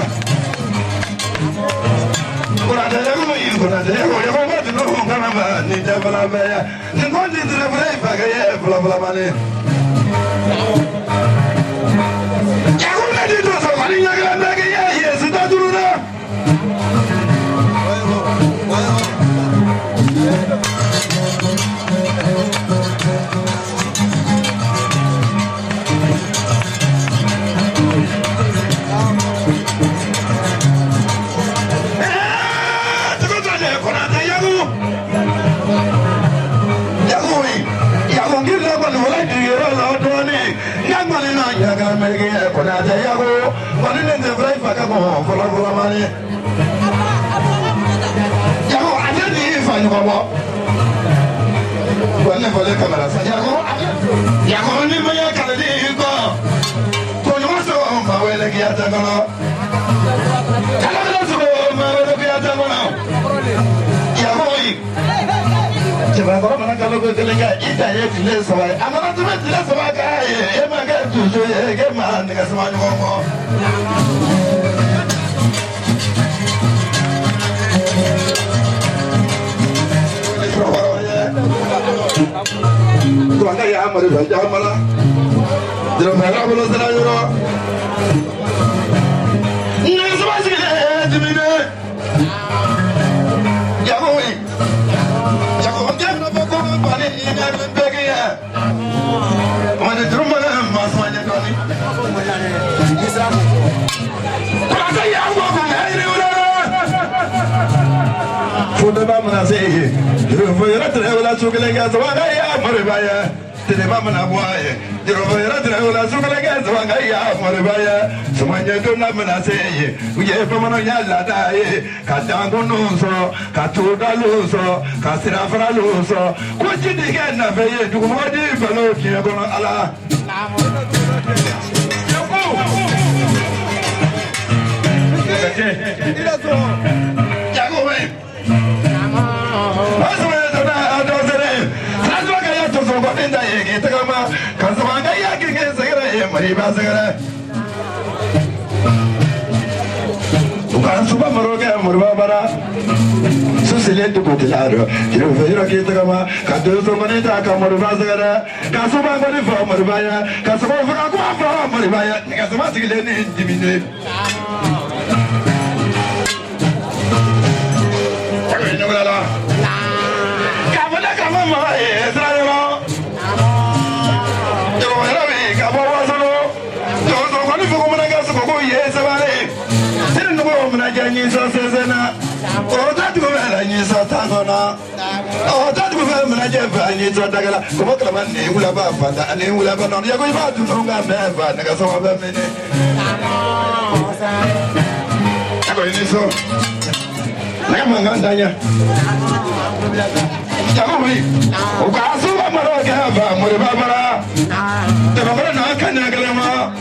कुना तेरे को ये कुना तेरे को ये बात तो होगा ना नीचे बला में या निकोल जी तेरे बड़े पकड़े बला बला माने क्या कुना जी तो समानी जगह में गया ये सीधा दूर ना mari ba jamala dira ba ra bolo sala yoro na sama sigile dimine yaboy jago jamna boko bani ina bege ya mane drumala masmanya doni kula ya go ko hayre wala Fuda ba mana sai Rovoyera tre wala sugale ga zawanga ya maribaya tene ba mana boye rovoyera tre wala sugale ga zawanga ya maribaya sumanya donna mana sai uje pa mana ya la dai ka tango no so ka tuda lo so ka sira fra lo so ko jidi ga na fe ye du mo di balo ki ko ala Bukan suba meroga murba bara susile tu kotilaro kiro vero kita kama kado so manita kama murba segera kasuba ngoni fa murba ya kasuba fa ko fa murba ya kasuba sigile ni dimine ni wala kabala kama ma Israelo yo era be kabo wasolo yo so ngoni fa ko mana gaso ko yesa bare Janji so sezena, o tatu ko mela nyi so tangona, o tatu ko mela nyi fa nyi so dagala, ko bakla man ni wula ba fanda, ani wula ba non ya ko ba tu nonga me fa daga so ba mene. Ako ini so. Naga mangandanya. Jago mi. O ka so ba maro ga ba mo ba bara. Te ba bara na kan na galama.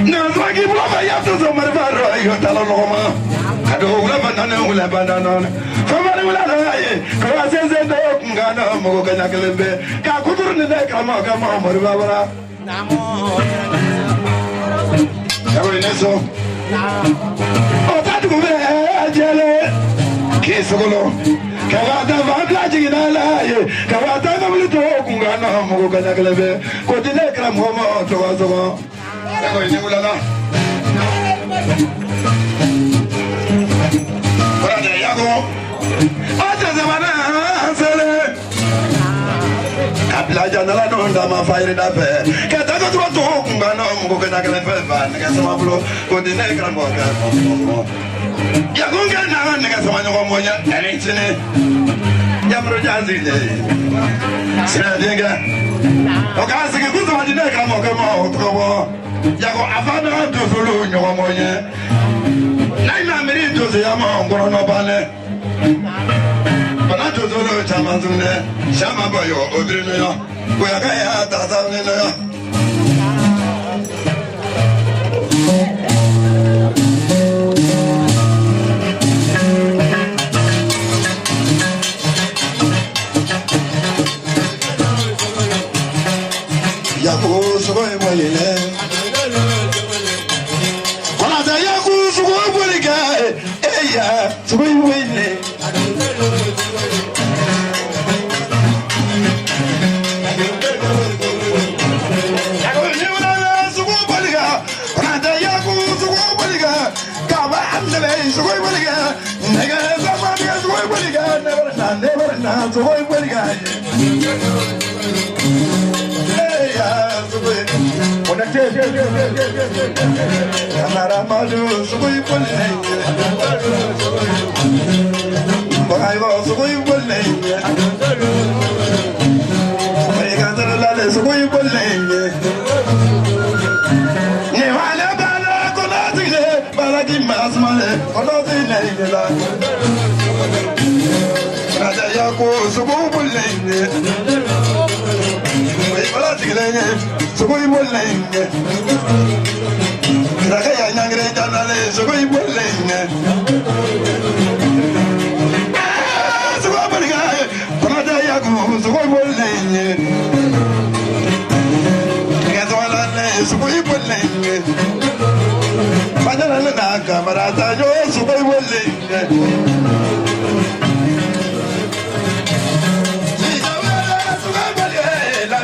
Na zwagi blo ba ya to so mar ba ro yo talo no ma kado wala banana famari wala na ye ko asenze do ngana mo ga na kelembe ka kudur ni ne ka ma mar ba bara namo ya ko ne so o ta du be ajele ke sogolo ka wa da va la jigina la ye ka wa da ga mu to ngana mo ga na kelembe ko dile kra mo mo to wa so ya ko ni wala na Brother Yago Ata zamana sele Kabla janala no ndama fire da fe Kata ko to ngana mo ko na kala fe ba nga sama blo ko de ne kra mo ka Yago ngana nga sama nyo mo nya ene chine Ya bro jazi de Sina denga O ka se ke ku sama de ne kra mo ka mo ko bo Yago afana do solo nyo mo nya Naina meri toze yama ngoro no bale. Bana tozo lo chama zune. Shama boyo obiri no yo. Boya ka ya tata ne no yo. Ya ko so boy moyele. So we win it. I was going to name I got a lot of way for name. Nevada Bala, Conati, Balaki Masmale, Conati name. Rada Yako, so go for name. Balaki name, so go for name. Rakaya Nangre Danale, so go for name. So we will lay so we will lay Banana Camarata, so we will lay La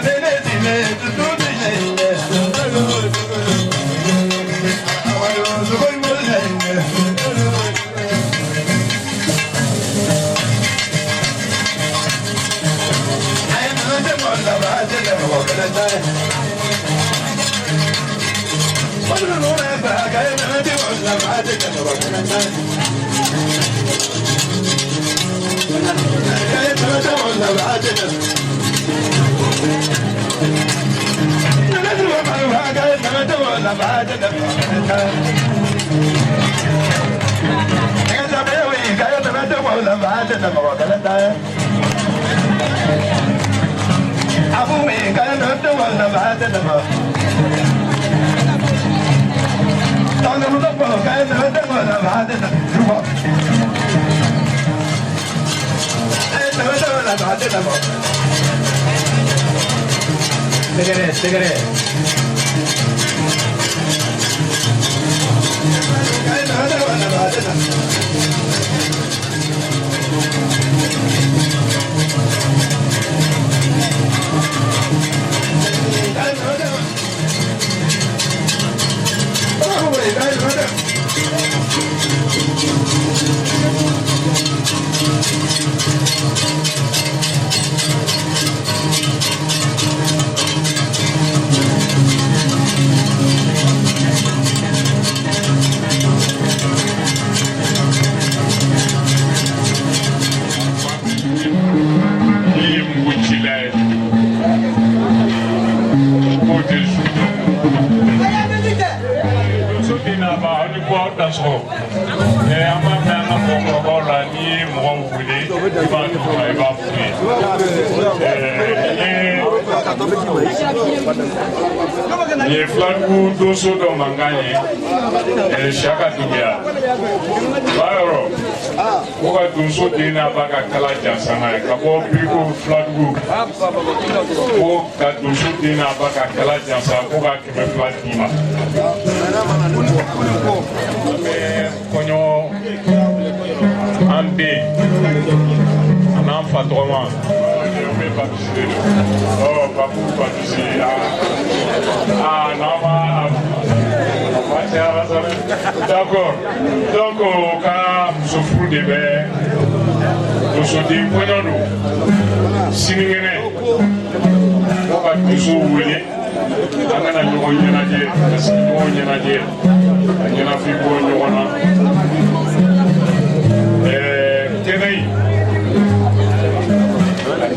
Ye flanku doso do manganye shaka dubia bayoro oka doso dina baka kala jansana ka bo biko flanku o ka doso dina baka kala jansa ko ka kebe flantima konyo ande anan patroma oh papu patisi d'accord donc au cas souffre de bé nous sommes des poignons siningene on va toujours rouler angana nyogo nyenaje parce que nyogo nyenaje anyana fi ko nyona tenay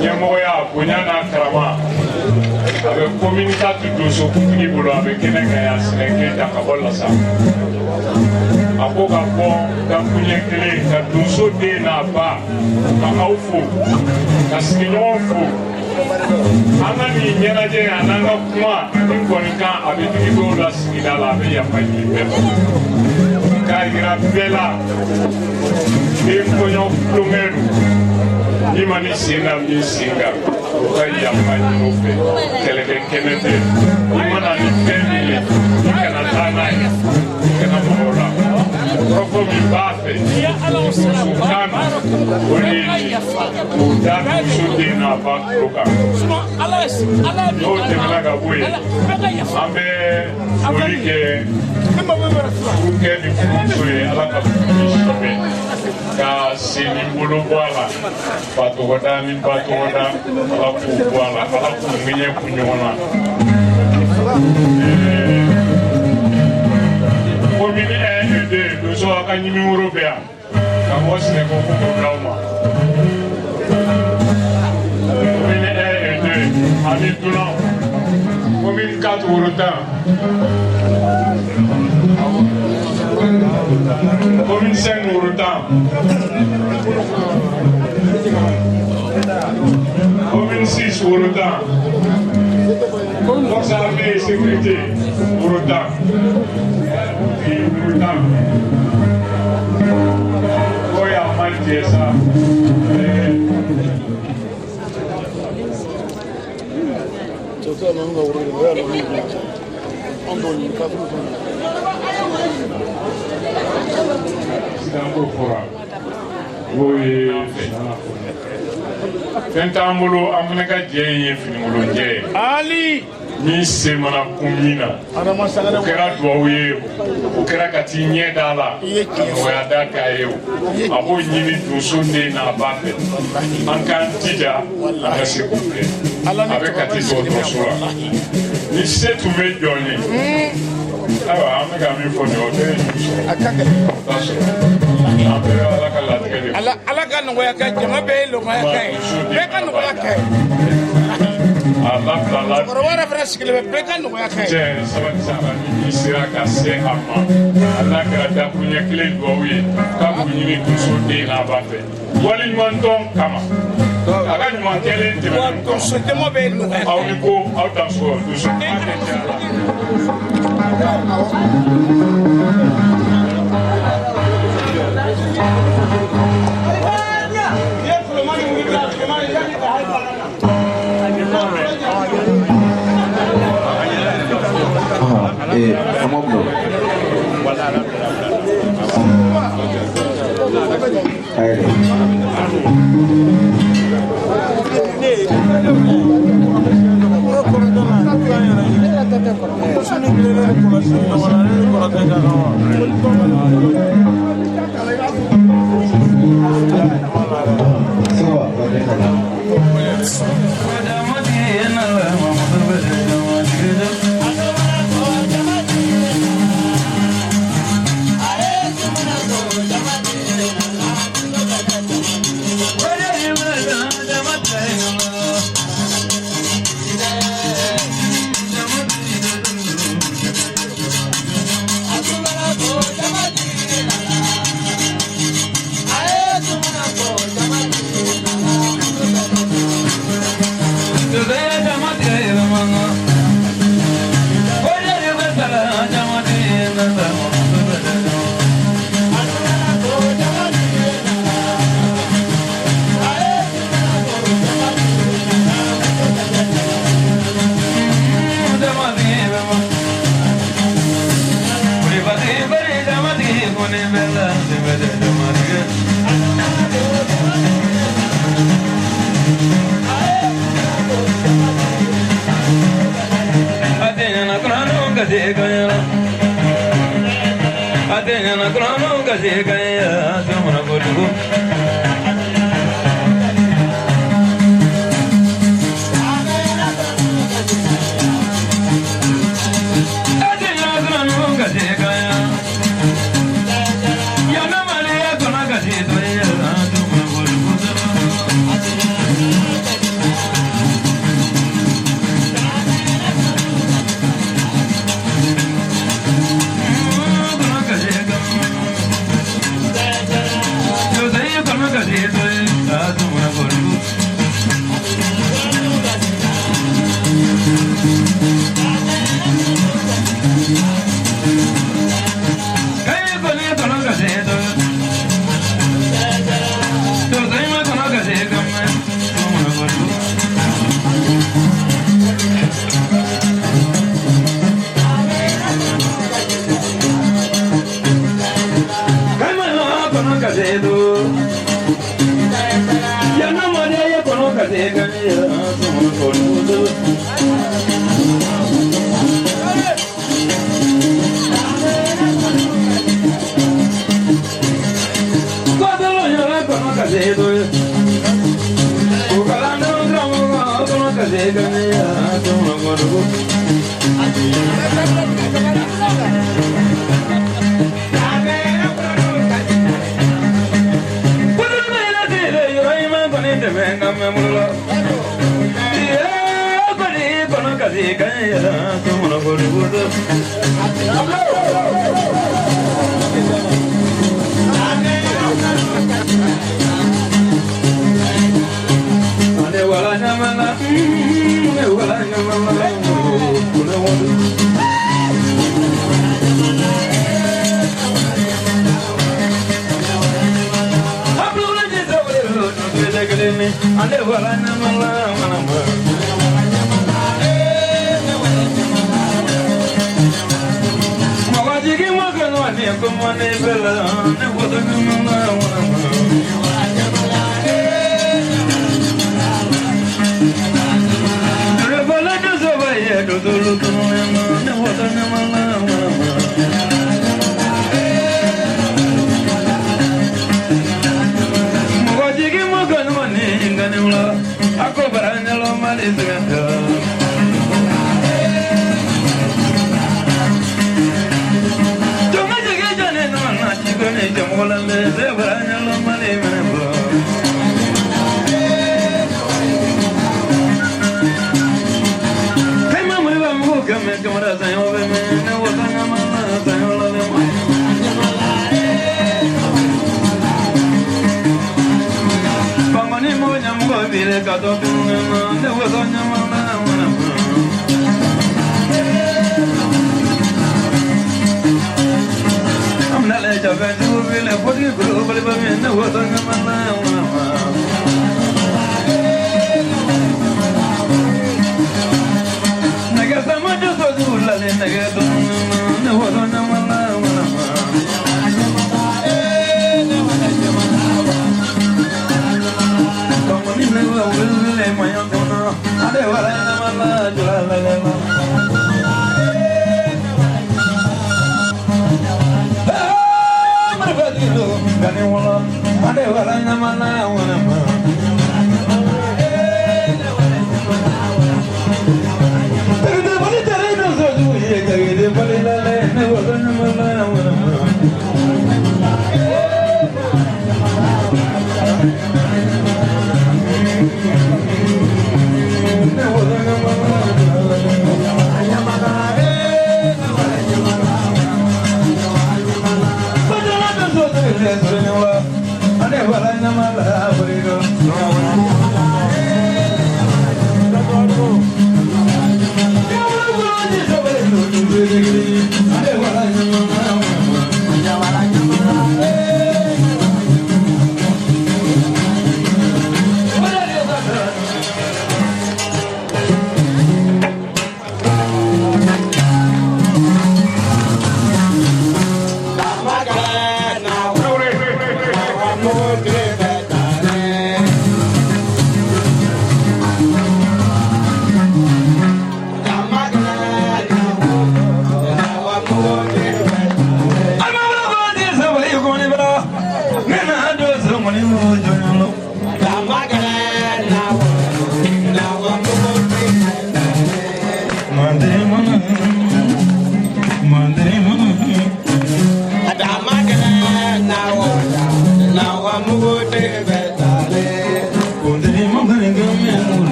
nyamoya bonyana karama avec communicateur de ce qui bolo avec Kenega Sénégal d'Akabola ça akoka bon dans kunyekele ka doso de na ba ka aufu ka sinyo fu anani nyenaje ananga kuma inkonika abitiki do la sinida la be ya fayi be ka ira bela inkonyo plumero imani singa mi singa kai ya fayi no fe keleke kenete imana ni family kana tana kana mora roko mi bafe sukana woni da shudi na bakroka no temela ga boye ambe olike uke ni fusoye ala ka fusoye ka sini bolo bwala patogoda ni patogoda ala ku bwala ala ku minye kunyona commune 1 et 2 nous sommes à Nîmes européen la voix c'est qu'on peut blâmer commune 1 et 2 à Nîmes commune 4 Ourotan commune 5 Ourotan commune 6 Ourotan forces armées et sécurité Ourotan Oya mantie ça Fentambolo amneka jeye finimolo jeye Ali ni semana kumina o kɛra duwawu ye o kɛra ka t'i ɲɛ da la nɔgɔya da k'a ye o a b'o ɲini donso den n'a ba fɛ an k'an jija an ka se k'o kɛ a bɛ ka t'i dɔgɔtɔrɔso la ni se tun bɛ jɔn ye I'm going for your day. ala kan no ya kan jama be lo ma kai be kan no ya kai Allah korowara fresh kile be kan no ya kai je sama ni sira ka se amma Allah ka da kunya kile do wi ka kunyi ni kuso de na ba fe wali man don kama aga ni man kele te ba ko so te mo be no ya au ni ko au tan so du so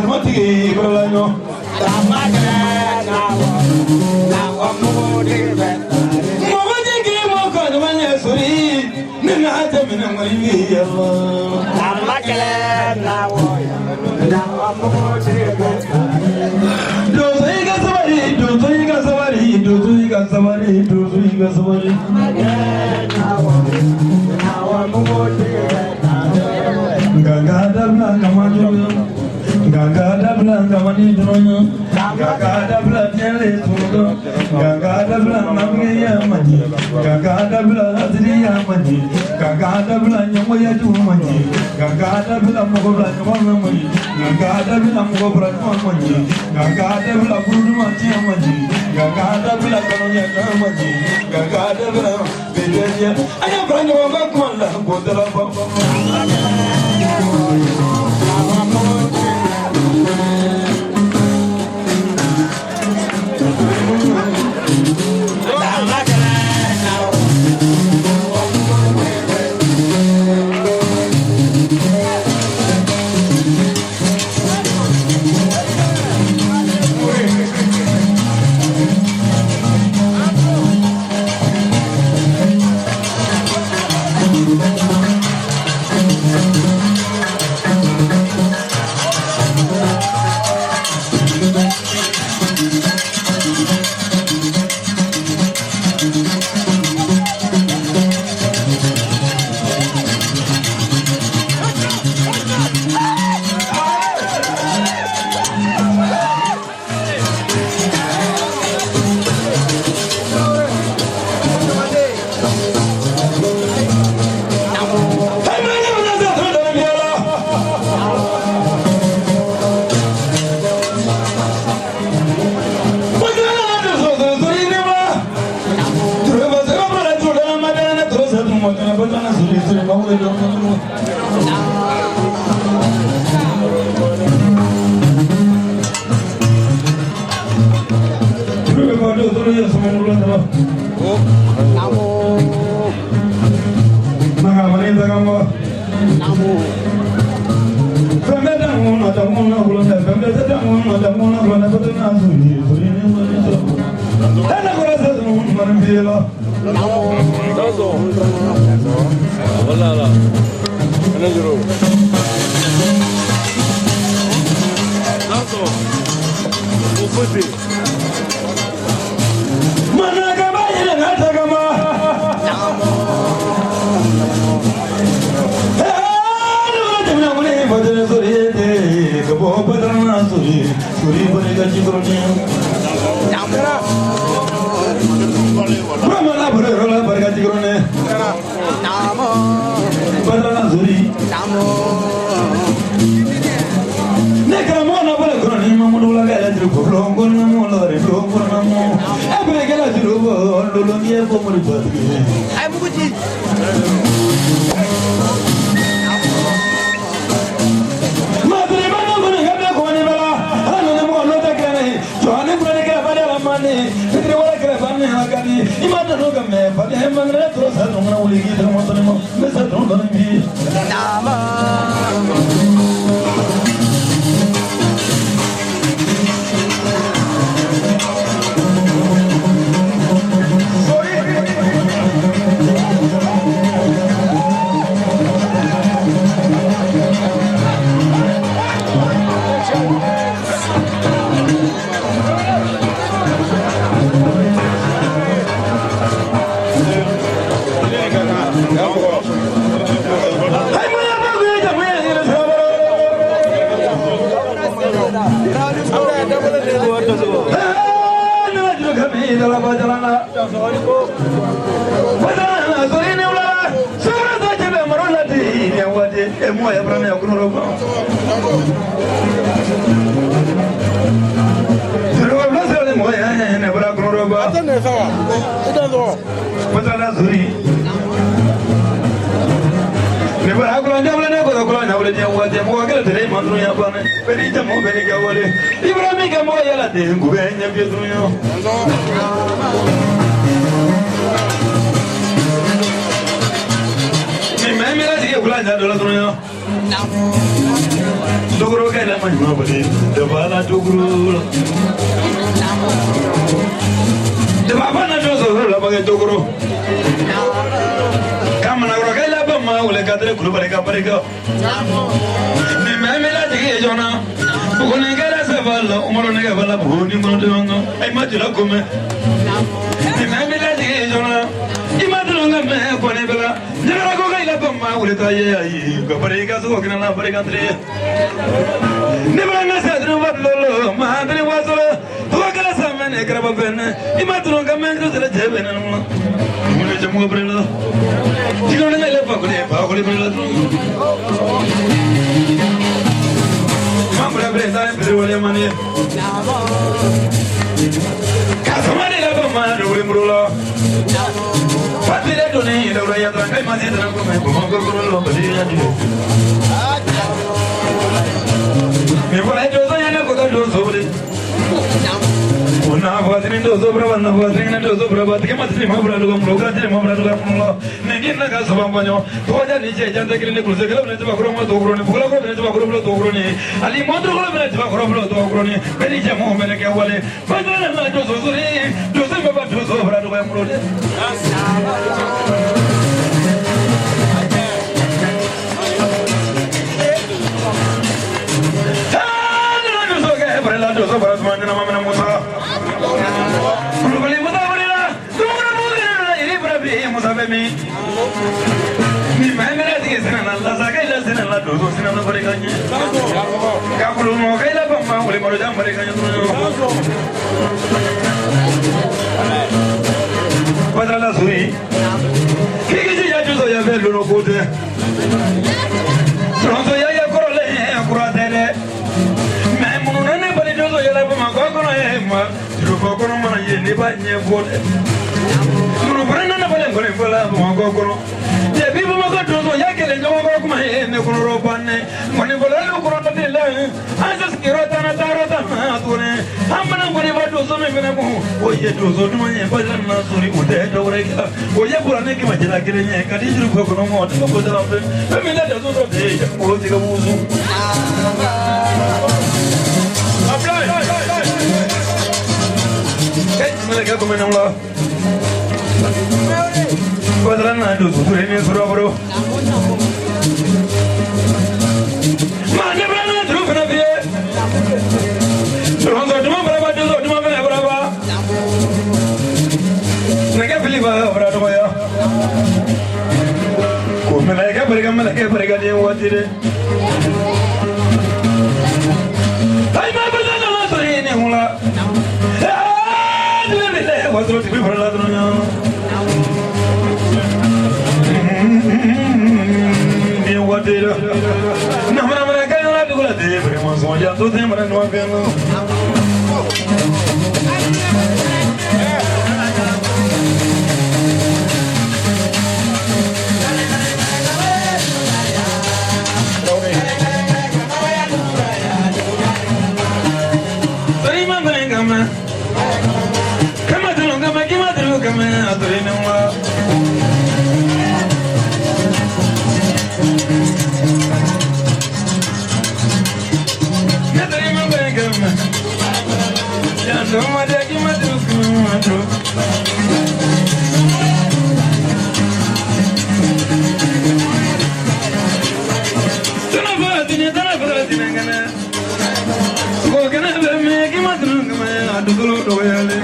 Ma Mugudi Brolano. Gagada blanca mani drono, gagada blanca le tudo, gagada blanca mani mani, gagada blanca adriya mani, gagada blanca moya tu mani, gagada blanca mogo blanca mani, gagada blanca mogo blanca mani, gagada blanca buru mani mani, gagada blanca moya mani, gagada blanca beja, ayam blanca mogo kola kodala baba. Dogro ke la man ma bale de bala dogro de baba na dozo la ba dogro kamana gro ke la ba ma wala ka dre kulu bare ka ni me la dige jona ko ne ga la sa bala umro ne ga bala bu ni mo de ngo ay ma jula ko me ni me la dige jona imadulunga me ko ne bala jara ko ga la ba ma wala ta ye ay ko bare ka so ko na bare ka dre ne bala na sa dre ba lo ma dre wa so to ga la sa me ne kra ba ben imadulunga me ko dre je ben no mo ne jamu bare lo dino ne le ba ko le bare lo Mambra presa per vole mani. Kasumari la bama duri mrulo. Fatile doni la uraya trankai masi tranko me bongo kurulo badiya ni. Me vole dozo yana koda dozo bole. Una fadrin dozo brava na fadrin dozo brava ke matri mambra do mroga te mambra do mrulo. Negin na kasubam banyo. Toja niche janta kile kulse kala ne ba kroma do krone bula ko ne ba kroma do krone. Ali modro ko ne ba kroma do krone. Beni jamo mene ke wale. Fadana na dozo zuri. Dozo me ba dozo bra do mrulo. Dozo bra do mane na mama na musa. Kulubali muda barila. Tumra muda iri bra bi musa be mi. Ni mamela dige sena Allah sa kai la sena la dozo sena na bare kanye. Ka kulu mo kai la bamma wale mo jam bare kanye tu. Padala suri. Kiki ya juzo ya be lo ko de. Tronzo ya korole akura dele. Ma tiro ko kono mana ye ne ba nye vole tiro brana na bale ngore vola mo ko kono ye bi mo ko dozo ya kele ngo ko kuma ye ne kono ro banne mone vola no kono de la asas kiro tana taro tana tune amana ngore ba dozo me mena mo o ye dozo duma ye ba na suri o de do re ka o ye bura ne ki ma jela kire nye ka di tiro ko kono mo to ko dala be me na dozo do de ya ko ti ga muzu Mereka komen Allah. Kuadran nado sudah ini surah bro. Mana berana terus kenapa? Terus cuma berapa juta cuma berapa? Mereka pilih berapa ya? Kau mereka dia buat ini. Hai mana berana lah ini mula. Waduh, tipe berlalu dunia. Dia wadah. Nama mereka yang lalu gula deh, berempat saja tu deh mereka dua piano. Terima mereka mah. Kami aturin Allah. Terima mereka. Jangan ada kimat terus. Tanah Fatin kena. Kau kena bermain kimat terus kami adu dulu doa le.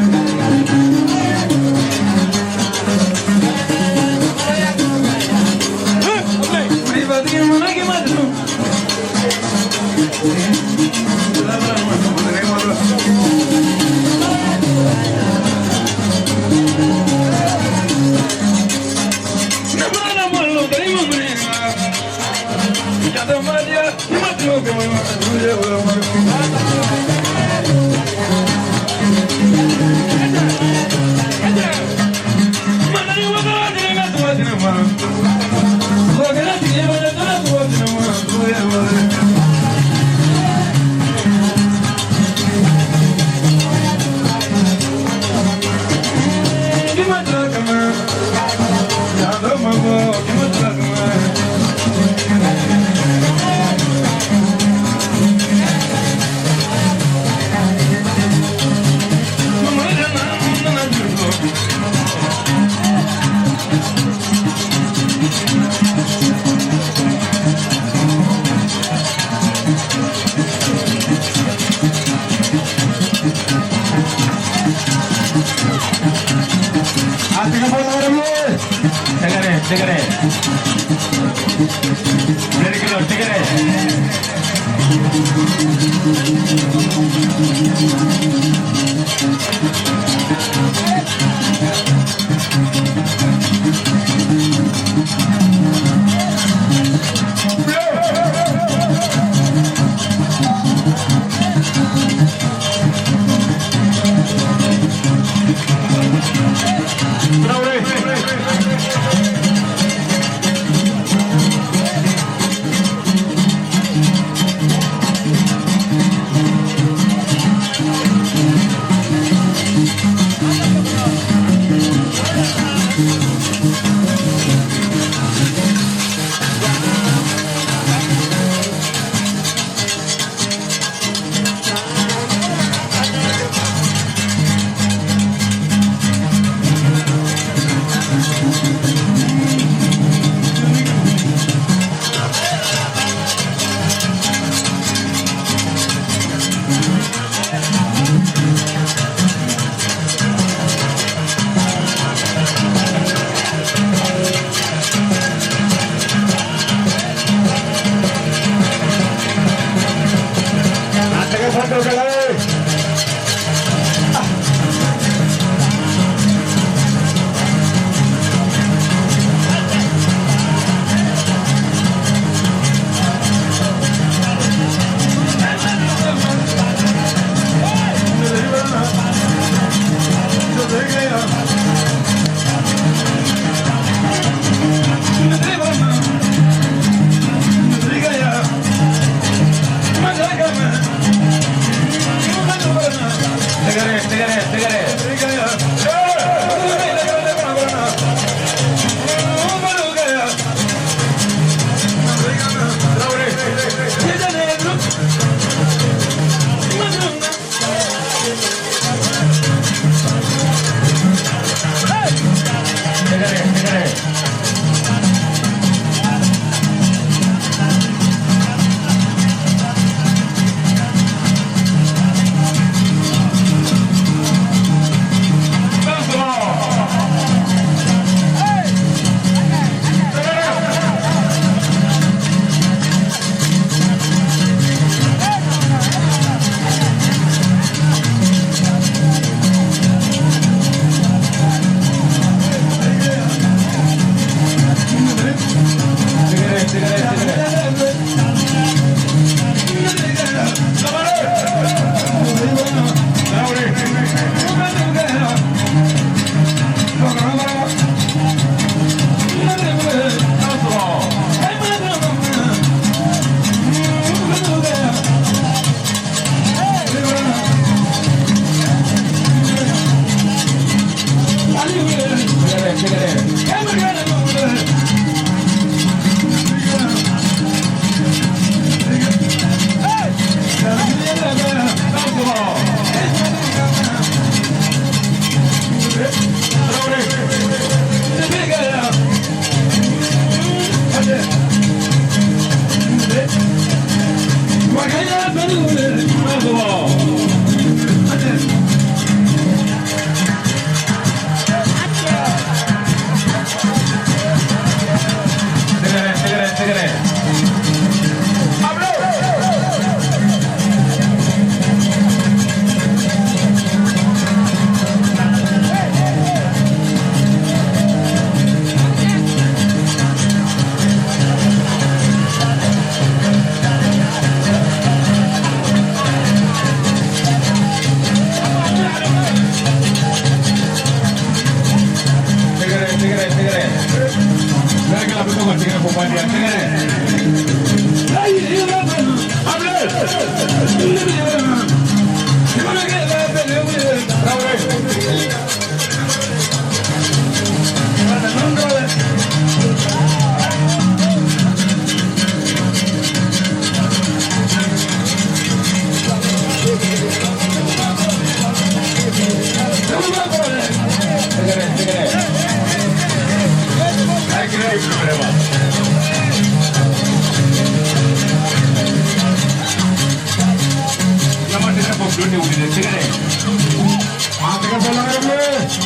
cigarette. Very good, cigarette.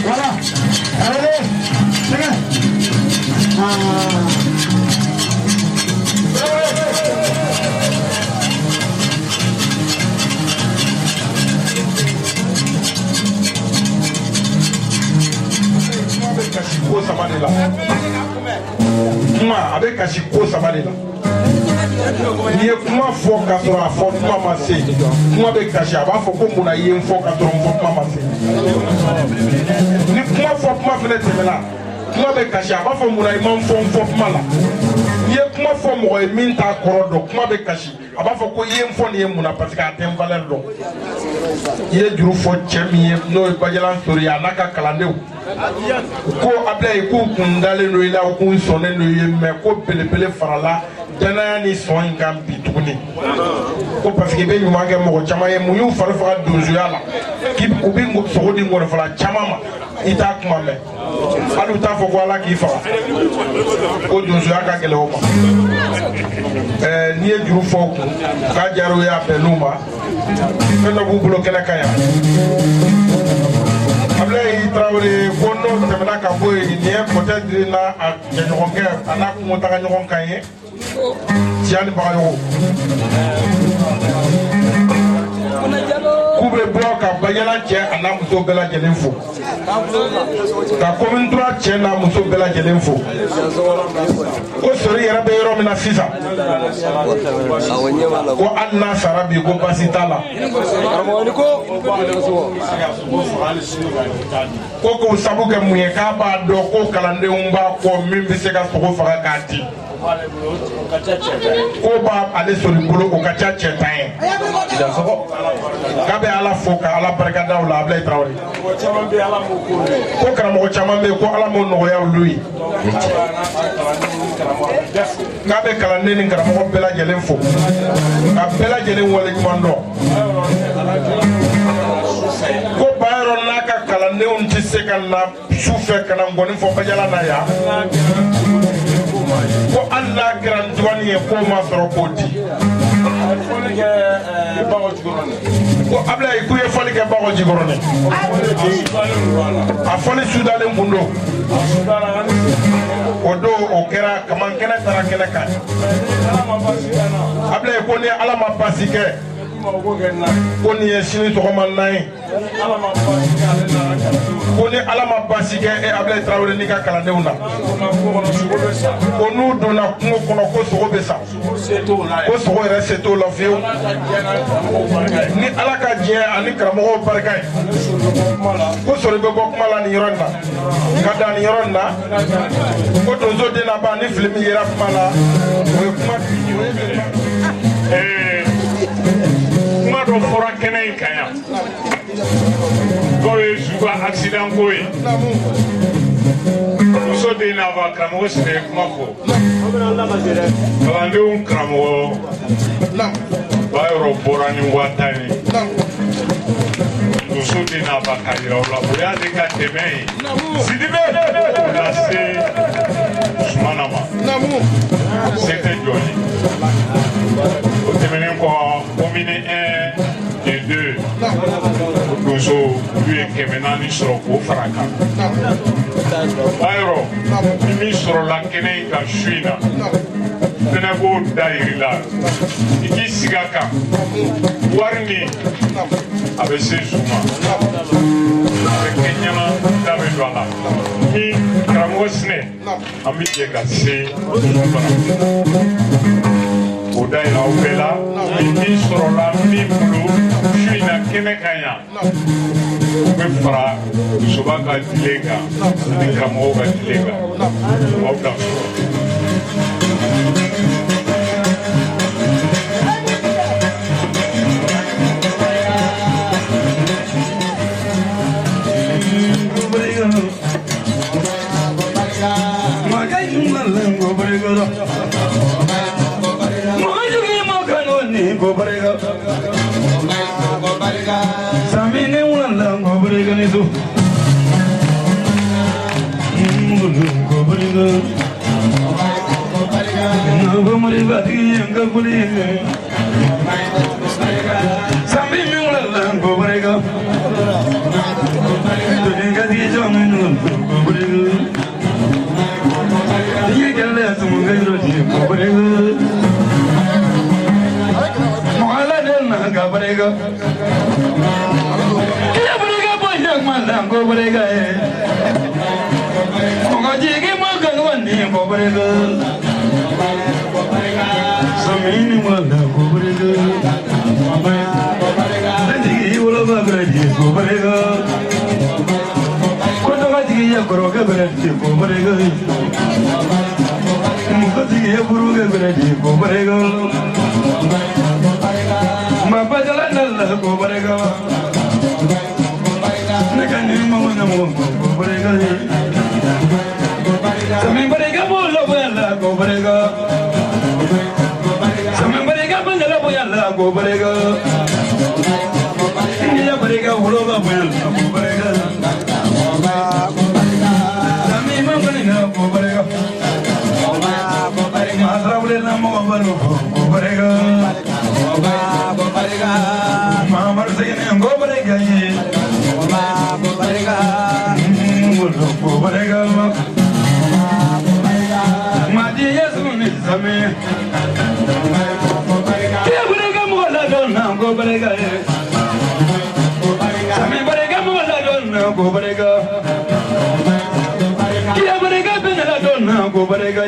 Voilà. Allez, Kuma a bɛ kasi ko saba de la. N'i ye kuma fɔ ka sɔrɔ a fɔ kuma ma se, kuma bɛ kasi a b'a fɔ ko munna i ye n fɔ ka sɔrɔ n fɔ kuma ma se. Ni kuma fɔ kuma fɛnɛ tɛmɛna, kuma bɛ kasi a b'a fɔ munna i ma n fɔ kuma la. N'i ye kuma fɔ mɔgɔ ye min t'a kɔrɔ dɔn, kuma bɛ kasi a b'a fɔ ko i ye n fɔ nin ye munna parce que a tɛ n valeur dɔn. I ye juru fɔ cɛ min ye n'o ye Badialan Tori ye a n'a ka kalandenw. Ko Ablaye k'u kun dalen do i la u kun sɔnnen do i ye mais ko belebele farala danaya ni sɔn in kan bi tuguni ko parce que i bɛ ɲuman kɛ mɔgɔ caman ye mun y'u fari faga donsoya la u bɛ sogo di ngɔnifɔla caman ma i t'a kuma mɛn hali u t'a fɔ ko Ala k'i faga ko donsoya ka gɛlɛn o ma n'i ye juru fɔ u kun k'a diyara u ye a bɛnn'u ma fɛn dɔ b'u bolo kɛnɛ kan yan. Ablaye Traoré ko n'o tɛmɛna ka bɔ yen nin ye peut-être n'a a jɛɲɔgɔnkɛ a n'a kungotaga ɲɔgɔn kan ye Tiɲani Bagayogo k'u bɛ bɔ ka Badialan cɛ a n'a muso bɛɛ lajɛlen fo ka commune 3 cɛ n'a muso bɛɛ lajɛlen fo ko Sori yɛrɛ bɛ yɔrɔ min na sisan ko hali n'a sara bi ko baasi t'a la ko k'o sabu kɛ mun ye k'a b'a dɔn ko kalandenw b'a kɔ min bɛ se ka sogo faga k'a di ko b'a ale Sori bolo o ka ca cɛtan ye k'a bɛ Ala fo ka Ala barikada o la Ablaye Traoré ko karamɔgɔ caman bɛ yen ko Ala m'o nɔgɔya olu ye k'a bɛ kalanden ni karamɔgɔ bɛɛ lajɛlen fo ka bɛɛ lajɛlen waleɲuman dɔn ko Bayero n'a ka kalandenw tɛ se ka na sufɛ ka na ngɔni fɔ Badialan na yan ko hali n'a kɛra Ntuwani ye k'o ma sɔrɔ k'o di ko Ablaye k'u ye fɔli kɛ Bakɔ Jikɔrɔni a fɔli sudalen kun don o don o kɛra kamankɛnɛ taara kɛnɛ kan Ablaye ko ni Ala ma baasi kɛ ko nin ye sini sɔgɔma 9 ye ko ni Ala ma baasi kɛ Ablaye Traoré n'i ka kalandenw na ko n'u donna kungo kɔnɔ ko sogo bɛ sa ko sogo yɛrɛ se t'o la fiyewu ni Ala ka diɲɛ ani karamɔgɔw barika ye ko Sori bɛ bɔ kuma la nin yɔrɔ in na ka dan nin yɔrɔ in na ko donso den na ba ni fili min yera kuma la o ye kuma kuma dɔ fɔra kɛnɛ in kan yan dɔw ye Zuba accident ko ye muso den n'a ba karamɔgɔ Sina ye kuma fɔ kalandenw karamɔgɔ Bayero bɔra ni 1000 ye muso den n'a ba ka yira o la o y'ale ka dɛmɛ ye Sidibe lase Usumana ma se tɛ jɔ ye o tɛmɛnen kɔ commune 1 et 2 donso olu ye 400 sɔrɔ k'o fara kan Bayero ni min sɔrɔla kɛnɛ in kan su in na fɛnɛ b'o dayiri la i k'i sigi a kan wari min a bɛ se Zuma a bɛ kɛ ɲɛna da bɛ don a la ni karamɔgɔ Sinɛ an bɛ jɛ ka se Zuma o dayira aw bɛɛ la ni min sɔrɔla min bolo su in na kɛnɛ kan yan o bɛ fara musoba ka dile kan ani karamɔgɔw ka dile kan aw dan sɔrɔ. Samine wala ngobrega nizo ngobrega ngobrega tiyenga kuliga Samine wala ngobrega Tuninga di jamin ngobrega Gobrega. Gobrega, boy, young man, Gobrega. Mogajigi, Morgan, one name, Gobrega. Some meaning, Gobrega. You will have a great Gobrega. Kotogatiya Koroga Bereti Gobrega. Mukatiya Kuruga Bereti Gobrega. Mapajalana Gobrega. Nakanima Gobrega. Samimbarega Bola Gobrega. Samimbarega Bola Gobrega. Gobrega, Uloga, Gobrega. Samima Gobrega. Matraulena Gobrega. Mamma Zane Gobrega. Gobrega. Madia Sami. Gobrega Mola Donna Gobrega. Gobrega Mola Donna Gobrega. Gobrega Benala Donna Gobrega.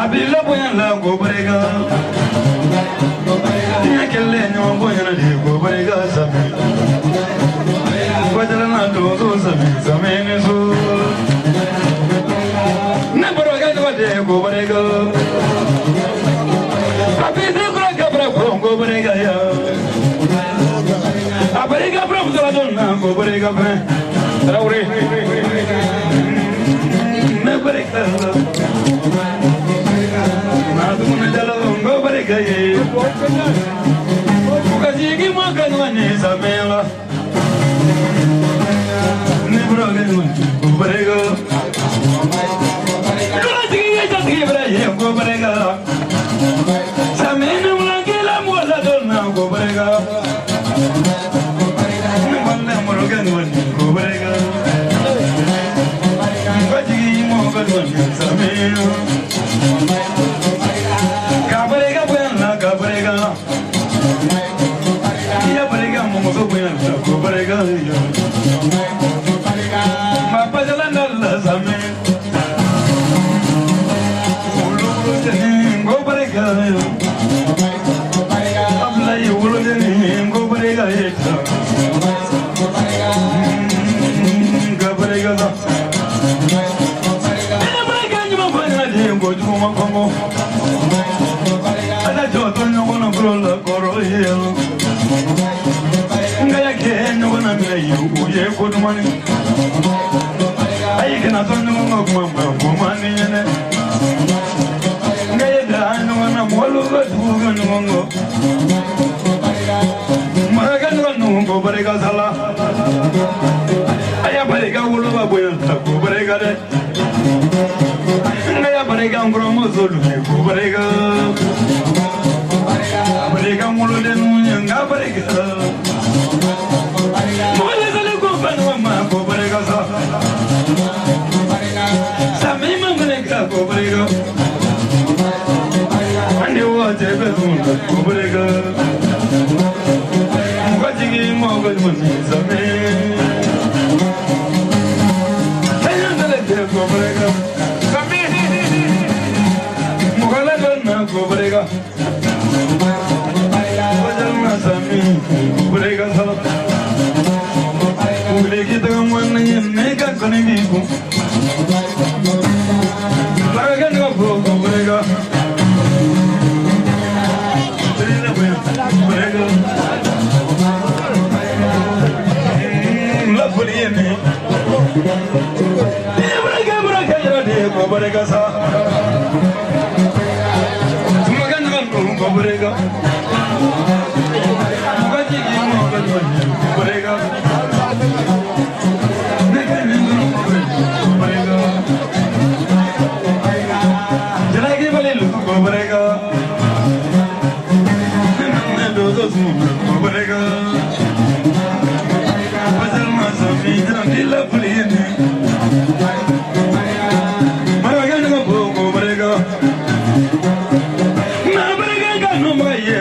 Abila Boyana Gobrega. Yakeleno Boyana Gobrega Sami. Guajalana Dozo Sami Saminesu. Nabraga Gobrega. Abida Gobrega Gobrega. Abrega from the Donna Gobrega. Rauri. Nabrega. Madumala Gobrega. Mukajigi Makanwane Samela. Nebraga Gobrega. Gobrega. Samena Mulangela Mola Donna Gobrega. Gobrega. Gobrega Buena Gobrega. Yabrega Mozo Buena Gobrega. Mapajalana Lazame. Gobrega. Abla Yulani Gobrega. Good money. I can not only money. I know I'm all over Mongo. Maragan Gobrega Sala. I have a Gulova Gobrega. I have a Gambromozul Gobrega. Gobrega Muludan Gabrega. Samima Gobrega. And you want to Gobrega. Watching him over Samim. Gobrega. Mugaladona Gobrega. Wajalna Samim Gobrega. Nega Konibu Paragan Gobrega.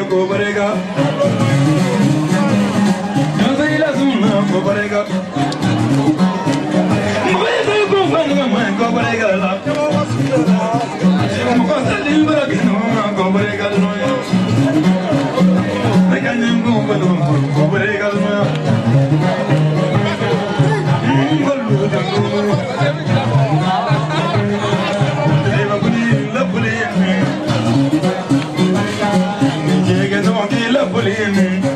Go, Cobrega. Mueve com fã, mãe, cobrega lá. Não gosta de lembrar que não, cobrega não é. Não ganha com fã, cobrega não é. Leva bonito, la polícia. Chega no aqui la polícia.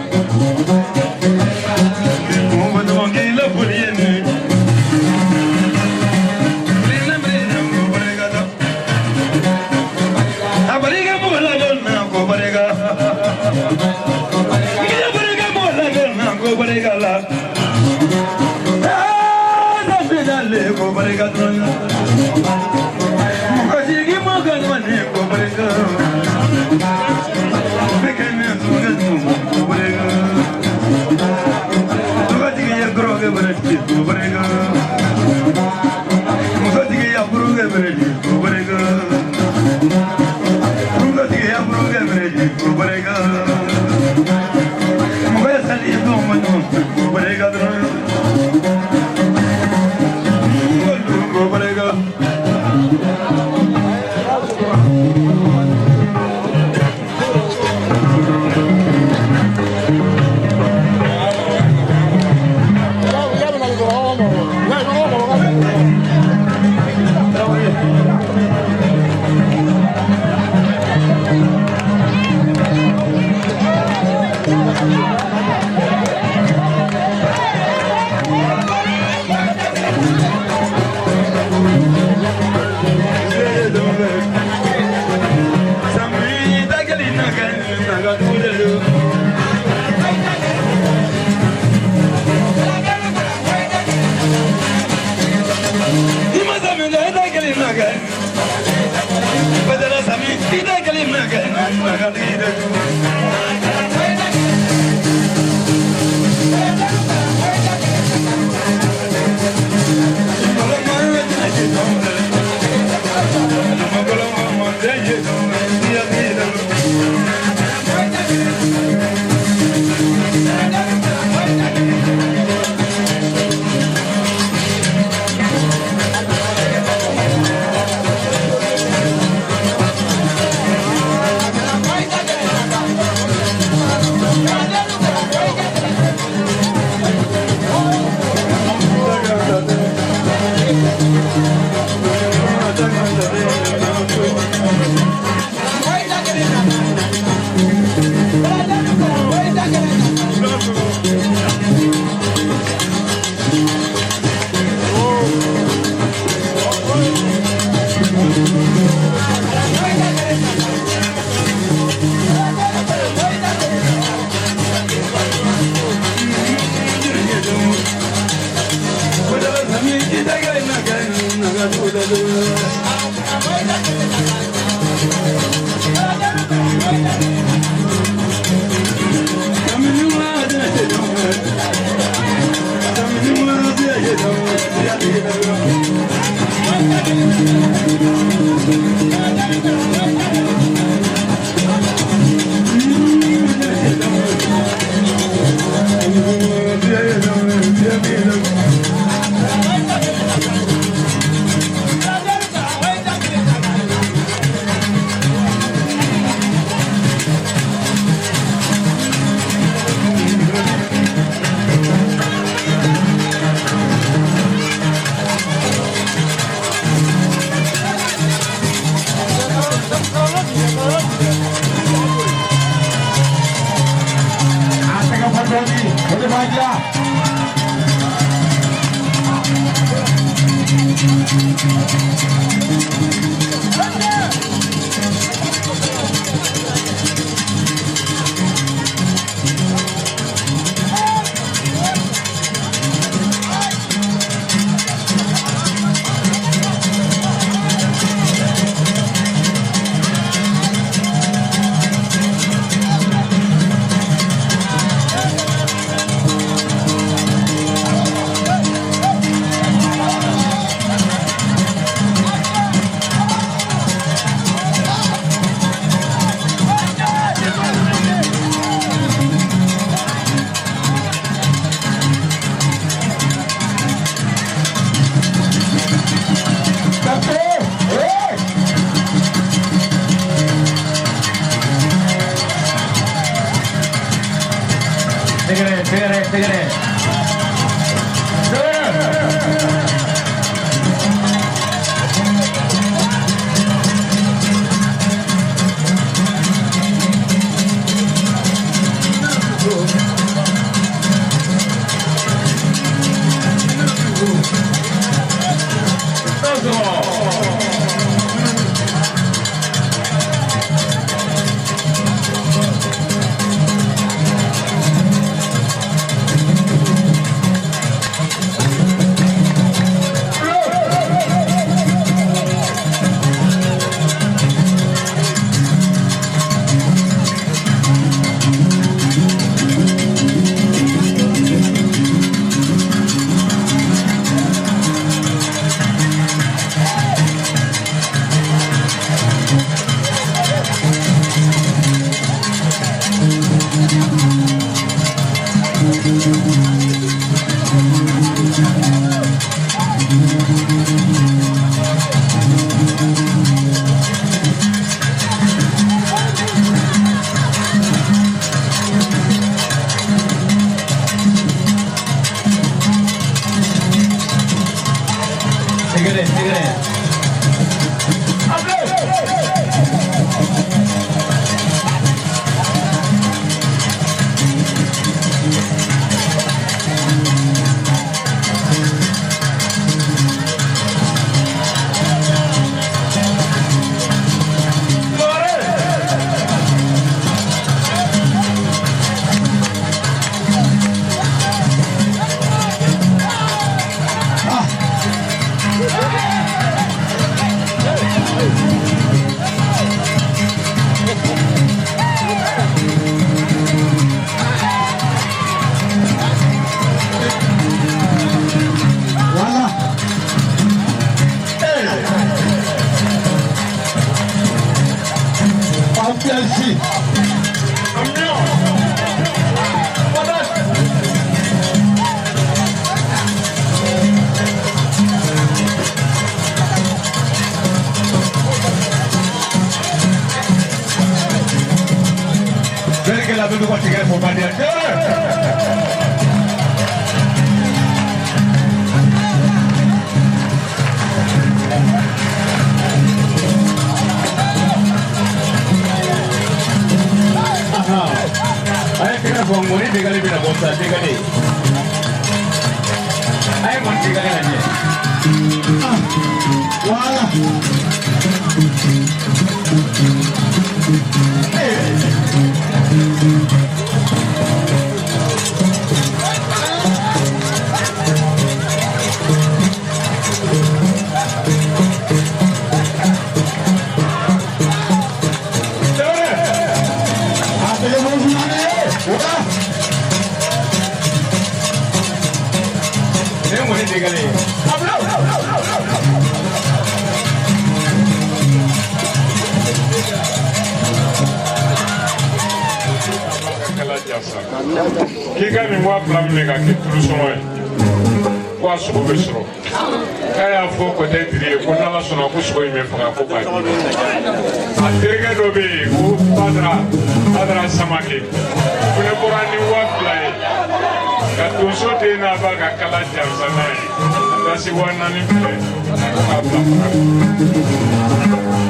Kika ni mwa plamne ka kitulu sono kwa suko besro kaya fo ko tetri ko nala sono ko suko me fa ko ba aterga dobe ko padra samake ko ne borani wa play ka to so de na ba ka kala jam sanai dasi wana ni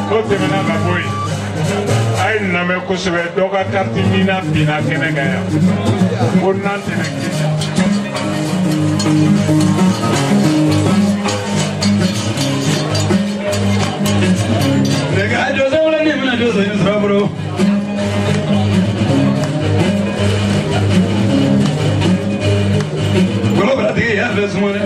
ko te mena ba boy ay na me ko se doga kartimina pina kene gaya Bornan tenekti. Lega joza wala ni mna joza yusra bro. Golo brati ya besmone.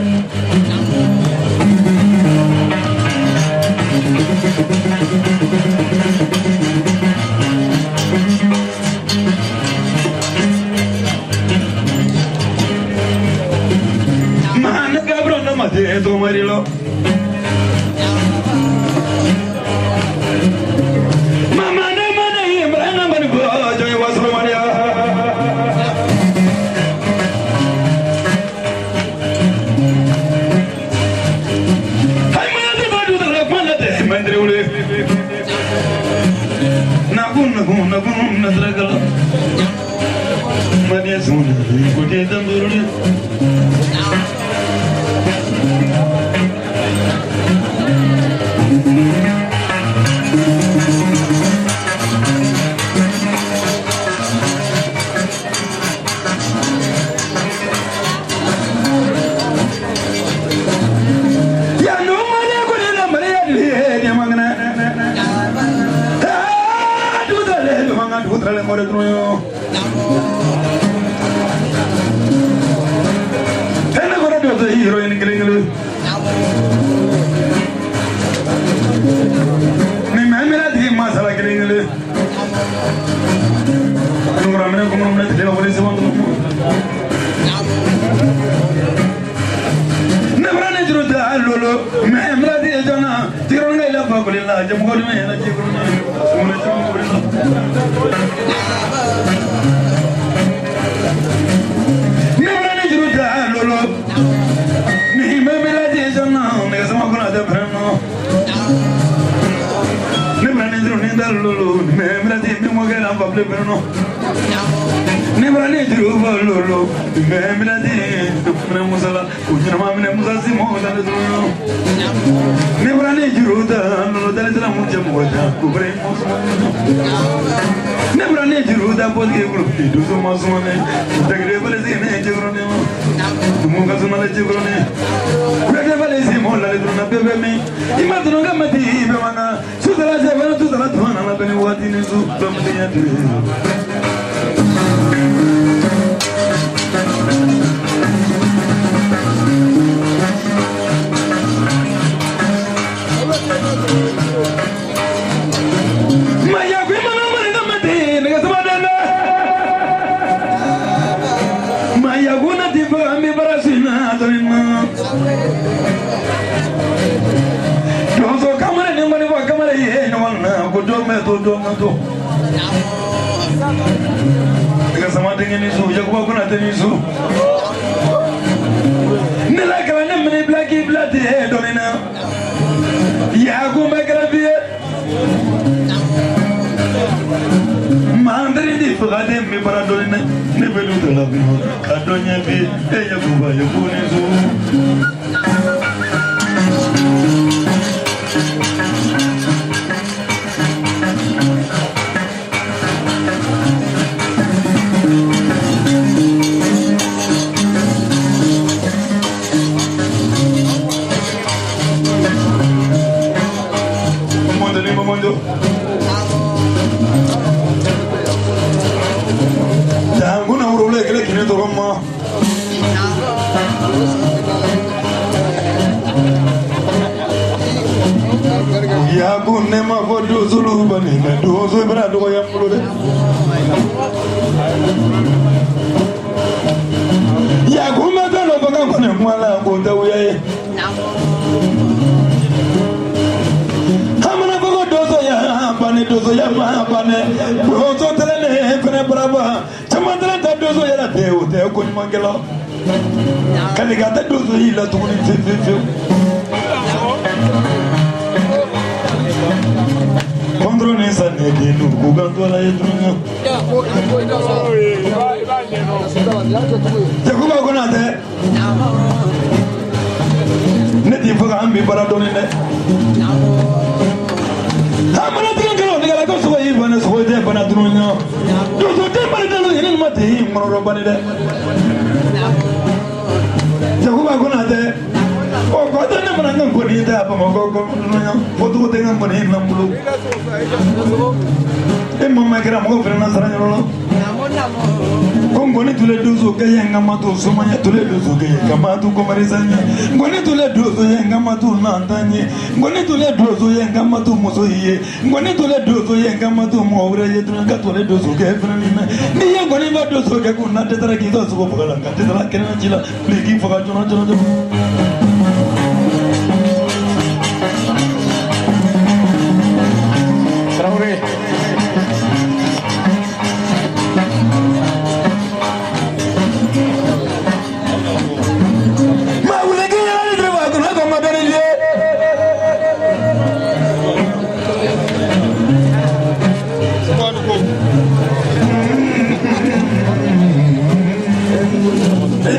Mate to marilo mama ne mana imrana man go joy wasro maria hay mana de badu de mana de mandre ule nagun nadragal manias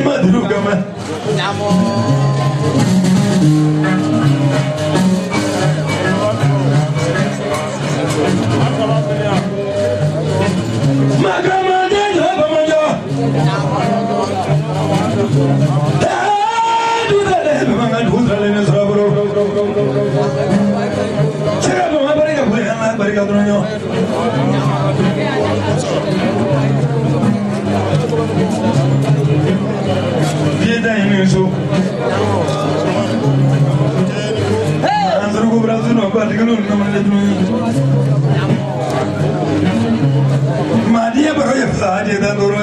Madru kama. Magama de laba majo. Du da le mangan hudra le nasra bro. Chega no barika bhai na barika dronyo. Vida imenso. Anzuru ko brazu no patikalo no mane dronyo. Madia baro ya fadi da doro.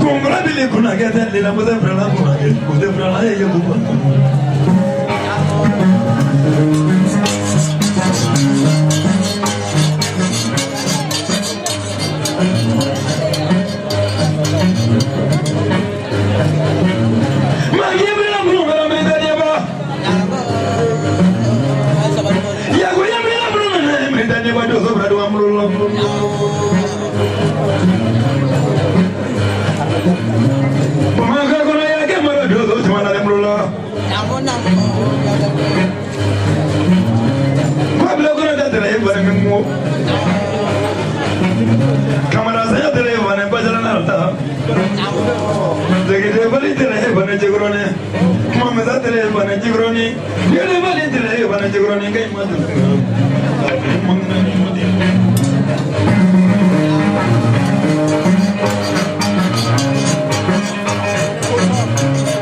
Kongra bile kuna ke de la boda brala kuna ke boda brala ya buba. Magia bela bunu bela meda dia ba. Ya go ya bela bunu meda dia ba do sobra do amrulo. Maga ko ya ke mara do do semana amrulo. Pablo ko da tere ba mu. Kamera saya tere ba ne bajaran alta. Dege bali tere ba ne jogrone. Mama da tere ba ne jogrone. Ye bali tere ba ne jogrone kai ma do.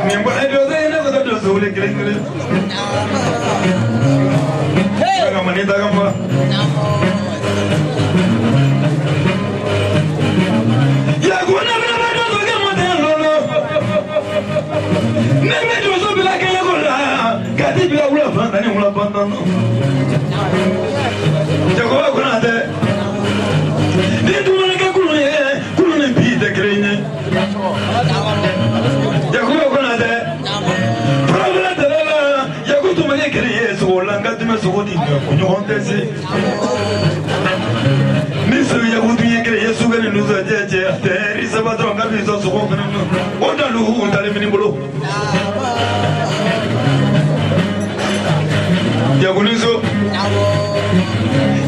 Nimba ai do zai na da do zule kire kire. Daga mani daga ma. Ya gona bela do zo ke mo de lolo. Ne me do zo bela ke ko la. Gadi bela ula banda ni ula banda no. Jago ko na de. Ni du na ke kulu ne bi de krene. Jago ko na de. Problem de la ya ko tu me kreye so la ngati me so di ko nyo hontesi. Misu ya ko tu ye kreye so ga ni no za je je teri sabato ngabi so so ko no. Onda lu undale mini bolo. Ya kunizo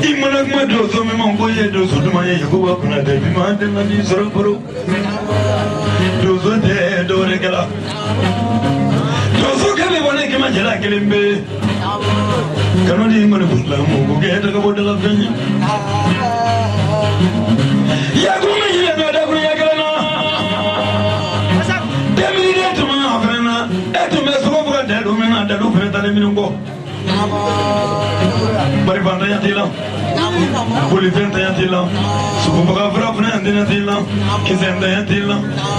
imana kuma dozo me mango ye dozo duma ye ko ba kuna de bi ma de na ni zoro bro dozo de do re kala dozo ke be bone ke ma jela kelembe kanu di ngone butla mo ko ge ta ko bodala fenyi ya ko me ye no da ko ya kala no demi de to ma afrena e to me so ko de do me na da do fere ta le mi ngo bari banda ya tila boli venta ya tila suko baga fra fna andena tila kizenda ya tila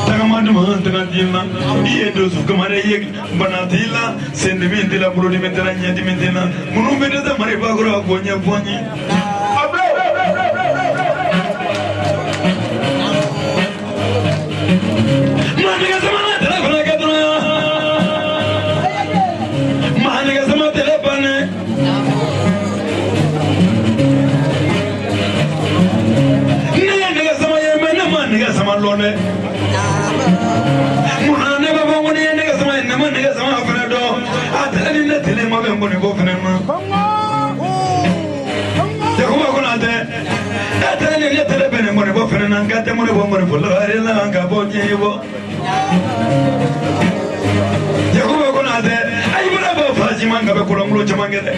tagamadu ma andena tila iye do suko mare ye bana tila sende mi tila bro di mentera nya di mentena munu be da mare ba gro akonya bonye maniga samana tela bana kadro maniga samana tela bana nigga sama lone muna ne baba ngoni nigga sama nama nigga sama afana do atani na tele ma be ngoni go fana ma te ko ko na te atani ne tele be ngoni go fana na ngate mo bo ngoni fulo are la nga bo jibo te ko ko na te ay mura bo faji manga be ko ngolo chamangere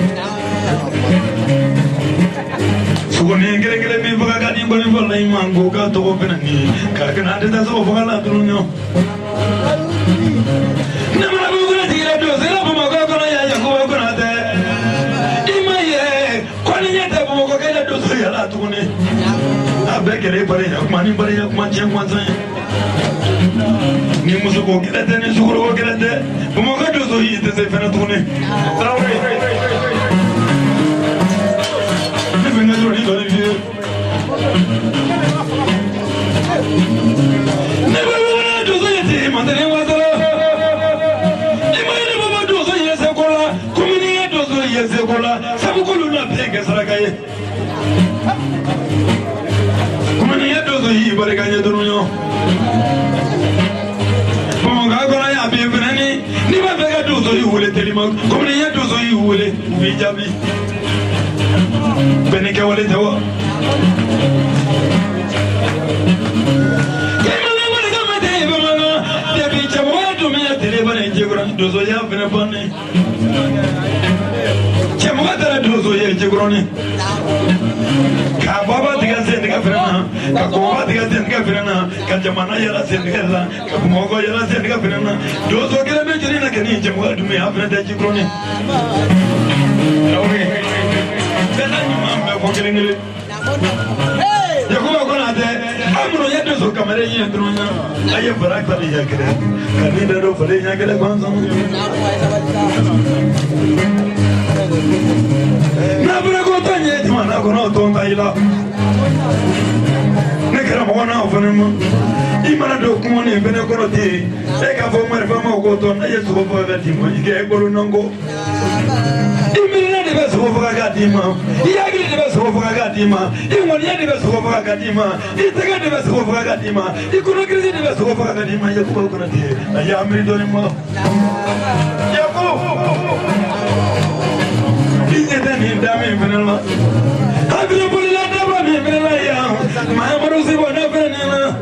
sugoni ngere ngere bi buga ga ni boni bolla imango ga to ko benani ka kana de da so buga la dunyo na mara bu ga ti la do zela bu ma ga ko na ya ko ko na de imaye ko ni ya ta bu ko ga la do so ya la to ne abe kere bare ya kuma ni bare ya kuma chen kwa zan ni musu ko kila de ni sugoro ko kila de bu ma ga do so yi de se fena to ne trawe Come dozo yule telima komne ya dozo yule bijabi beneke wale tawa kemala wale kama deba manga debi chamo to me teleba ne jegura dozo ya fene bane chamo dara dozo ya jegurone ka baba diga sen diga frena ka baba diga sen diga frena ka jamana yala sen diga la ka mogo yala sen diga frena dozo kila me jini na kani jamo dume afna da jigrone nawi tena ni mambe ko kelengele ya ko na de amro ya dozo kamere yin dronya aye barakta li ya kede kani da do fale nya kede kwanza na brego tanye mana ko no to ndayila ne kera mo na ofanema imana do ko ne bene ko no ti e ka fo mare fama ko to na yesu ko fa ti mo ige ko nango imina de beso ko fa ga ti ma iya gidi de beso ko fa ga ti ma ingoni de beso ko fa ga ti ma itega de beso ko fa ga ti ma ikuno gidi de beso ko fa ga ti ma ya ko ko na ti ya amri do ni mo ya ko Ini dami benela, habis bolehlah dami benela ya, mana manusia boleh benela.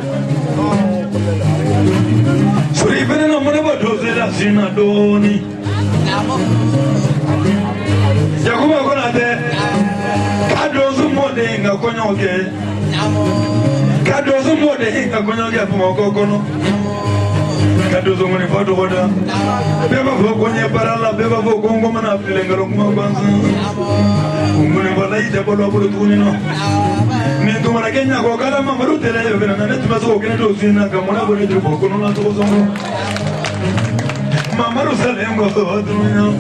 Suri benela mana bodoh zeda sina doni. Jago aku nade, kado semua deh enggak konyoke, kado semua deh enggak konyoke pemoko kono. Kado semua ni foto koda, beba fokonya parala, beba fokongo mana filengalo kuma bansa, umune balai jabolo abulu tuni no. Ni tu mana Kenya ko kala mamaru tele bena na tu maso kene do sina kamona bole tu fokono na to somo. Mamaru salengo to dunya.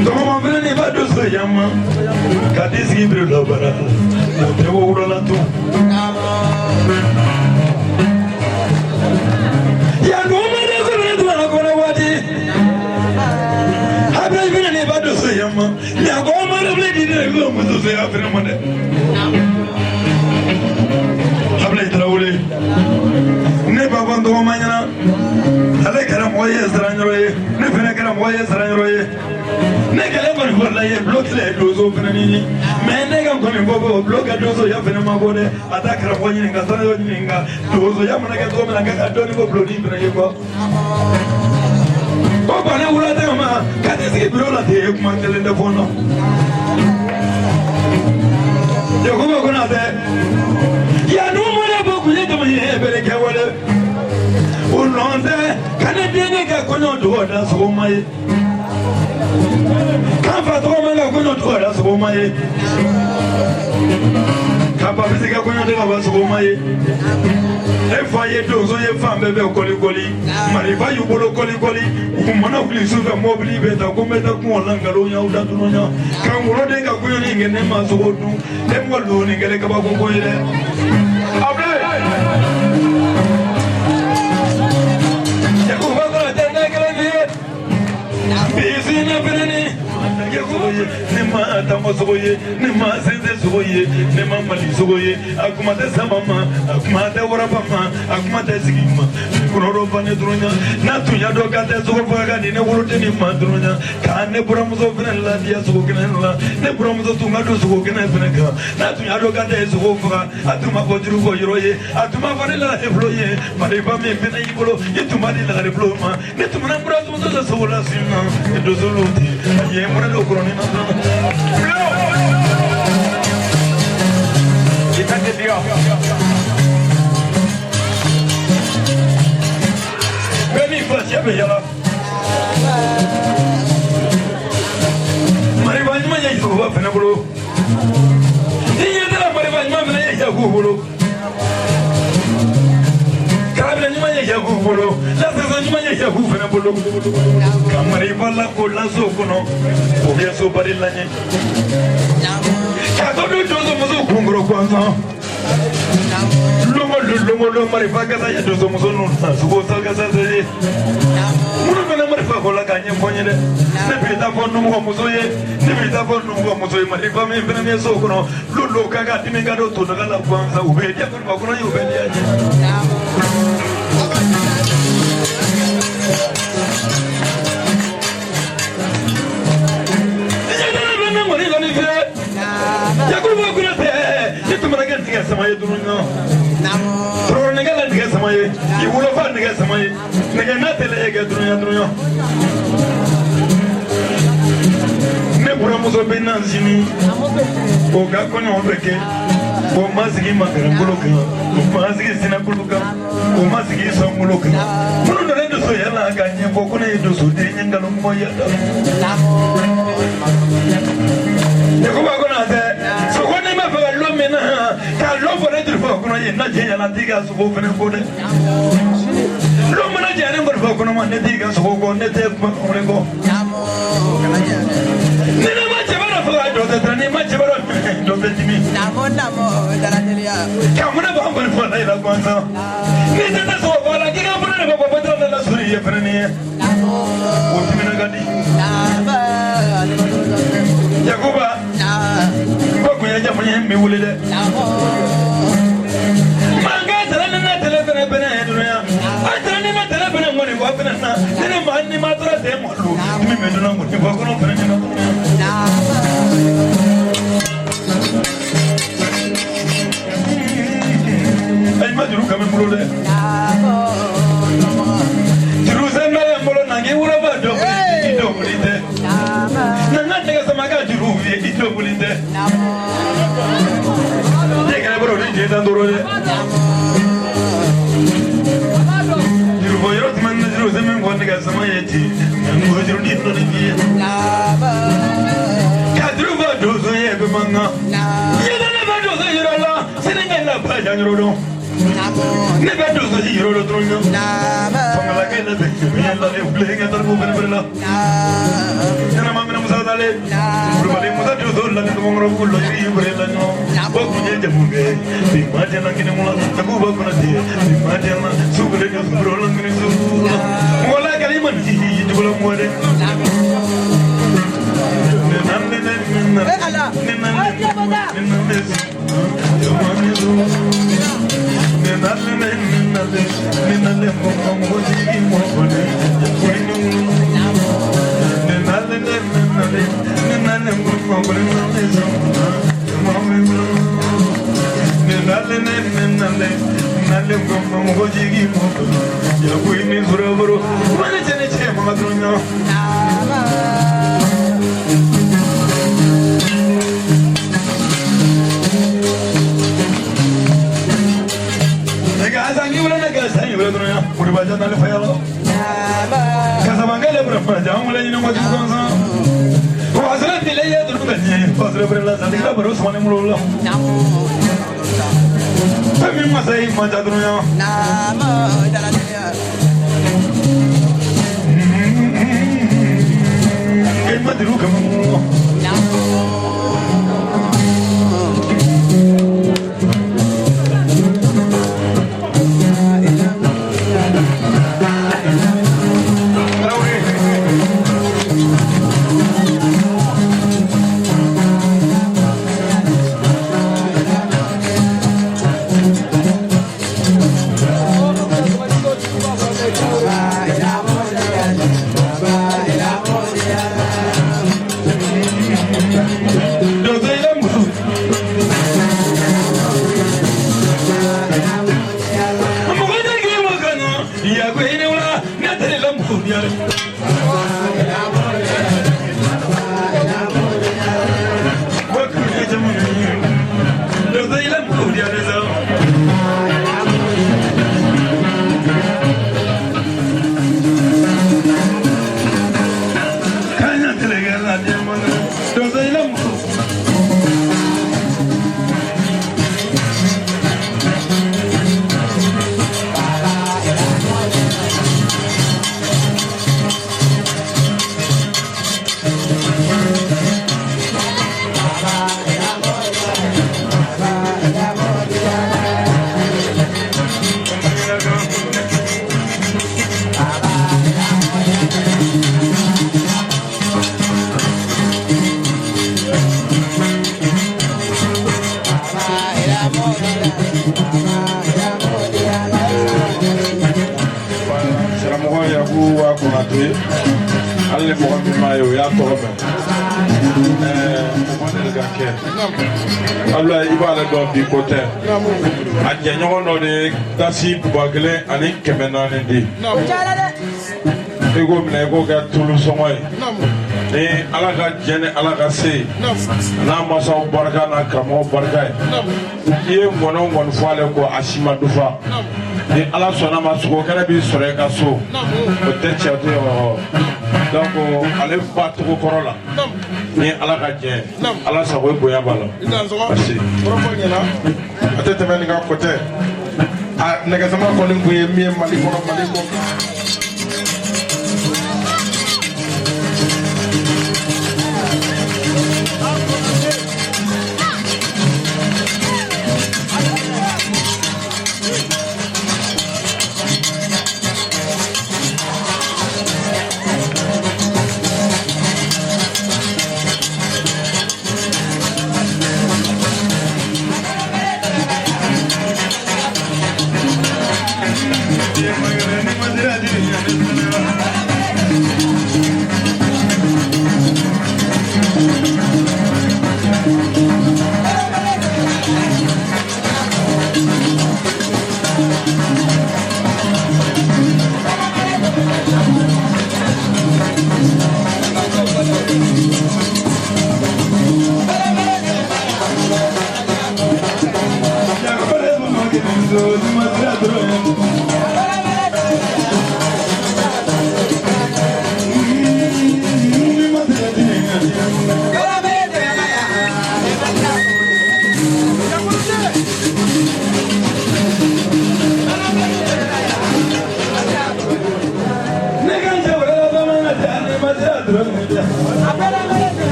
Ndomo mambele ni bado so yama, kadisi ibro labara, motewo urola tu. Ya no me ko ne tu na ko na wati habra ibina ne bado so yama ya ko ma le ble di ne ko mo so ya fere mo de habla itrawule ne baba ndo manyana ale kara mo ye sranyo ye ne fere kara mo ye sranyo ye ne kala ko ko la ye block le dozo fere ni me ne ga ko ne bobo block dozo ya fere ma bode ata kara mo ni nga sranyo ni nga dozo ya mo na ga zo me na ga do ni ko block ni fere ye ko Papa na wula te ma kati si biro la te kuma kelende fono yo kuma kuna te ya no mona boku ne to me bere ke wale unonde kana denge ka kono do da so mai kan fa to ma ga kono do da so mai kan pa bisi ka kono do da so mai e fa ye dozo ye fa bebe koli koli mari fa yu bolo koli koli umana kuli suva mobili beta kometa ko langalo nya uda dunya kan woro de ga kuyo ni ngene ma so du dem wallo ni ngele ka ba ko ko ile able ya ko ba ko de na kala ni bisi na benani ya ko ni ma tamo soye ni ma sense soye ni ma mali soye akuma de samama akuma de warapama akuma de sigima kuno ro bane drunya na tunya do ka de so faga ni ne worote ni ma drunya ka ne buramu so fene la dia so gene la ne buramu so tunga do so gene fene ka na tunya do ka de so faga atuma ko juru ko yoroye atuma fane la ebloye mari ba me fene ibolo ituma di la diploma ne tuma na buramu so so la sinna do so loti ye mo do ko ni na kita ke dia beni flasha be yala mari ba ni ma ye so ba fena bolo ni ye dala mari ba ni ma fena ye ku bolo kabla ni ma ye ku bolo la sa ni ma ye ku fena bolo kamari ba la ko la so kono o be so bari la ni ka to do zo mo zo kungro kwanza Lumo mari fa ka ya do zo mo zo no so ko sa ka sa se muno bena mari fa ko la ka nye fonye de ne bi ta fon no mo mo zo ye ne bi ta fon no mo zo ye mari fa me bena me so ko no lolo ka ga ti me ga do to na la kwanza u be ya ko ko no yu be ya dunya tro ne gala dige samaye I wulo fa dige samaye ne ga na tele ga dunya ne bura muso bena zini o ga ko no beke o masigi magara buluka o masigi sina buluka o masigi so buluka muno ne do so yala ga nye ko ko ne do so de nyangalo mo ya ne ko ba ko na te so ko ne ma fa lo mena ka lo fo ne dir fo ko no ye na je yala diga so ko fene ko de lo mena je ne ngor fo ko no ma ne diga so ko ne te ko ne ko ne na ma je bara fo do te ne ma je bara do te timi namo dara delia ka mo na ba ko fo na ila ko sa ne te ta so ko la ki ka mo na ba ba to na suri ye fene ne o timi na gadi Yakuba ko ko ya jamu mi wule de manga tala na tala bene bene dunya atala ni ma tala bene ngoni ko bene na ne ma ni ma tala de mo lu mi me do na mo ko ko no bene na ay ma duru kam mo de duru se na ya mo na ngi wura ba do do bulite na nega sama ga duru vi do bulite ye kana bro ni je dan duro de duru bo yoro man na duru se men ko nega sama ye ti ngo duru ni no ni ka duru ba do so ye be manga ye na ba do so yoro la sinenga la ba ja yoro do ne ba do so yoro do tronyo fanga la ke na be ye la le ble nga tar ko ben ben la na ma mena musa dale bro bale musa do so la ko ngoro ko lo yi bre la no ba ku je je munge bi ma je na kine mula ta ku ba ko na ti bi ma je na su bre ko bro la ngini su mo la ka li man ji ji bolo mo de Konate, alle mɔgɔ min ma ye o y'a tɔgɔ mɛn Allah ibala do bi kote a janyo no de dasi bugale ani kemenane di ego mna ego ga tulu somoy ni ala ga jene ala ga se na masa barka na kamo barka ye mono mon fale ko ashima dufa ni ala sona masuko kala bi sore ka so o te chato donc ale ba to korola ni ala ka je ala sa ko boya balo merci propos nyana atete men ga côté a nega sama ko lim boye mi mali ko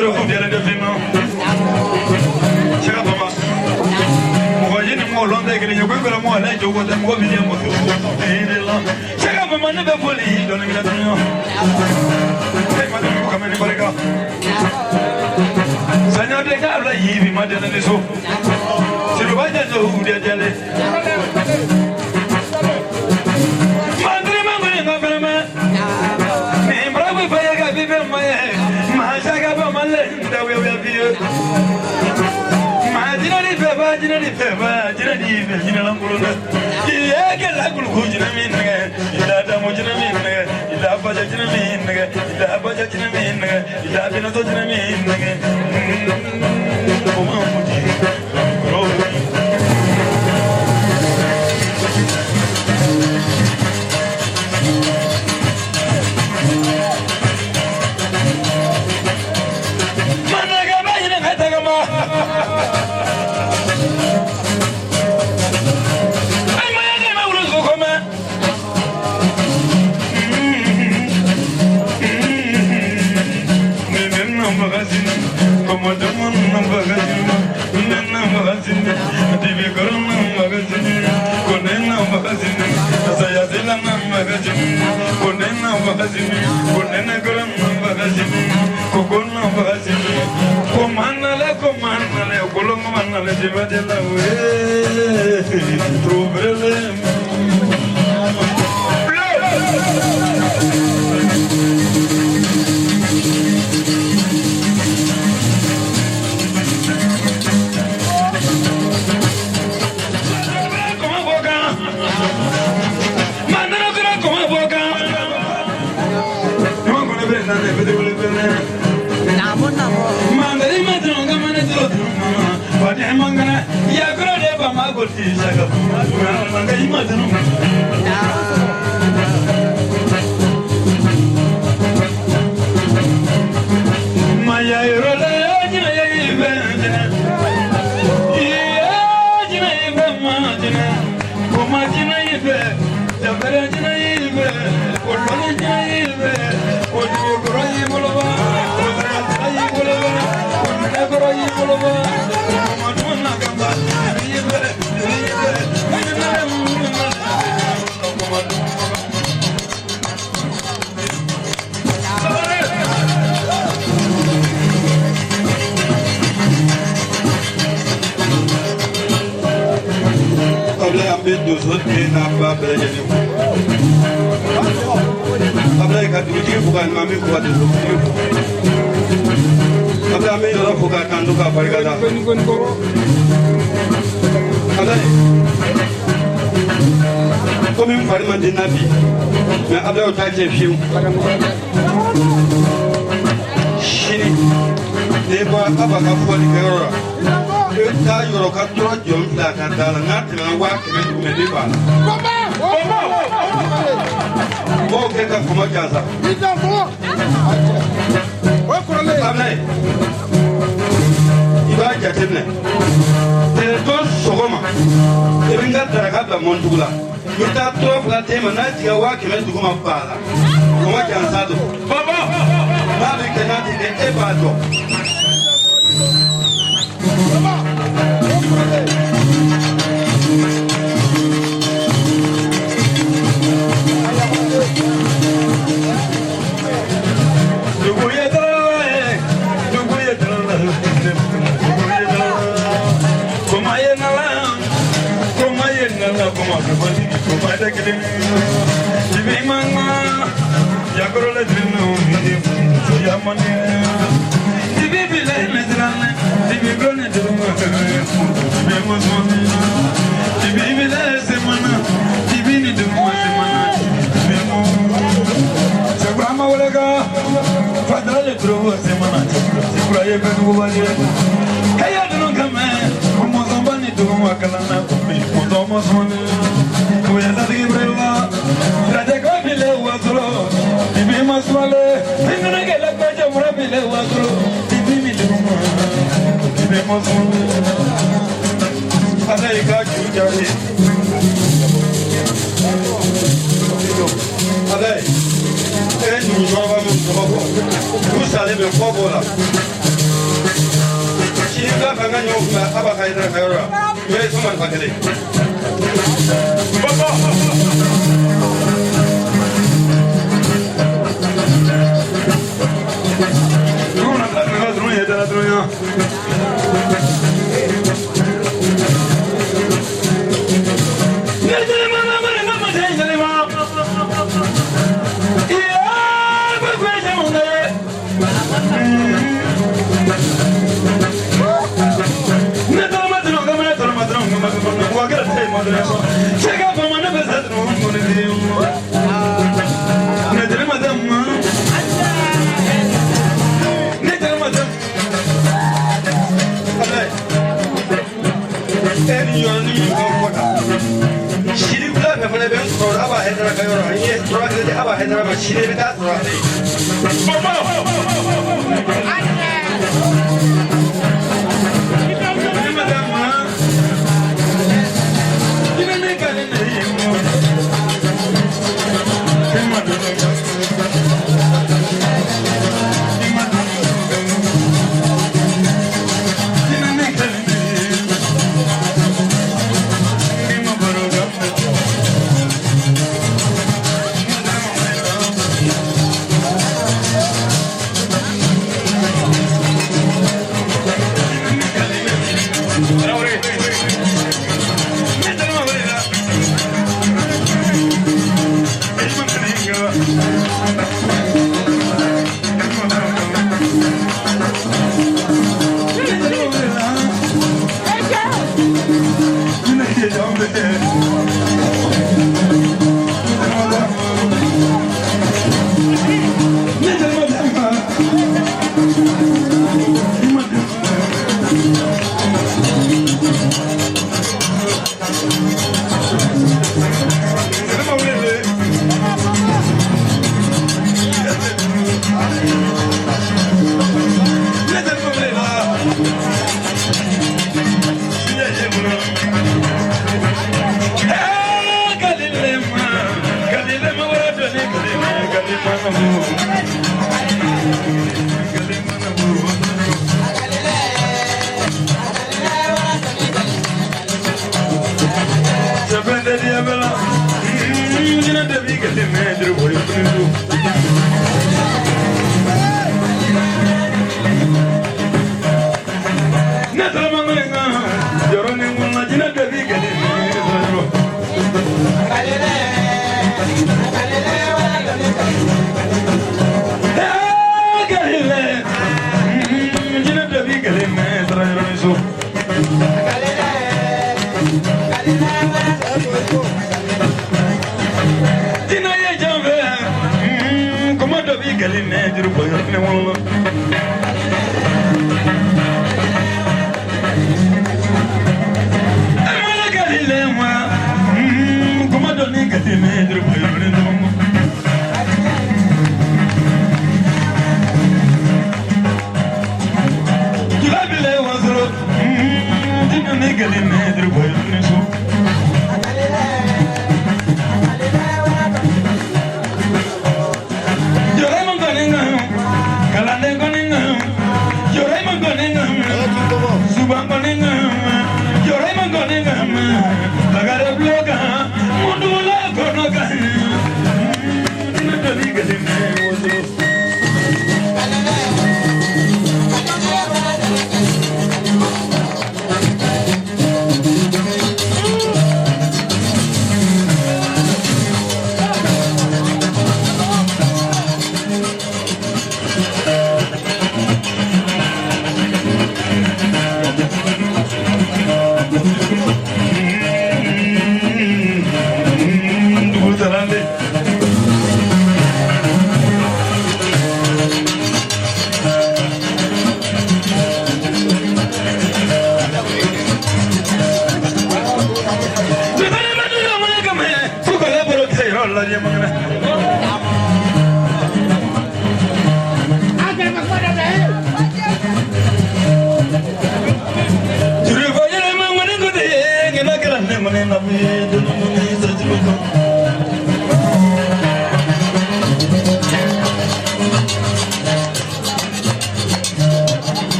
yoro ku diale de fino chega papa mo yini mo londe ke ni ko ko mo la jogo de mo bi mo to ene la chega papa ne be poli do ne la tino e ma de ko me ni bareka sanya de ka la yi ma de ne so si lo vaya zo u de jale mandri ma ngene ngabele ma ni bravo fa ya ga bibe ma ma shaga ba malle da we we biye ma jina ni fe ba jina ni fe ba jina ni fe jina la ngulu na ye ke la ngulu ku jina min ne ila da mo jina min ne ila ba jina min ne ila ba jina min ne ila bi na to jina min ne o ma mo ji ro Allez, vous allez me voir, Shiva Banganyo, Abahai, where is someone Bakali?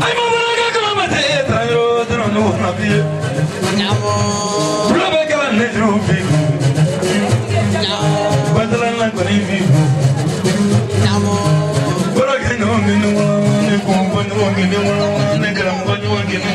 Ay mamulaga kama mate tayo trono na biye. Bula bekala netro biku. Badala na koni biku. Bora keno minu ne kumpa no ngene ne gram ko no ngene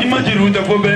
Imagine the bobe.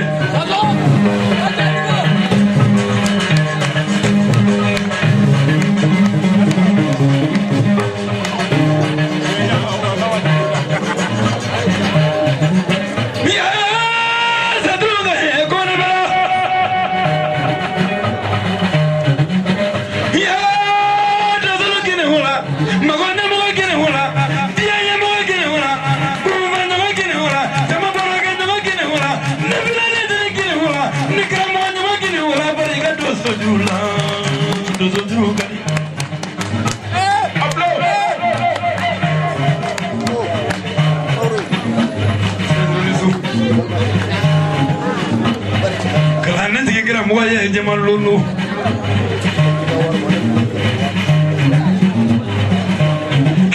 Moya jaman lulu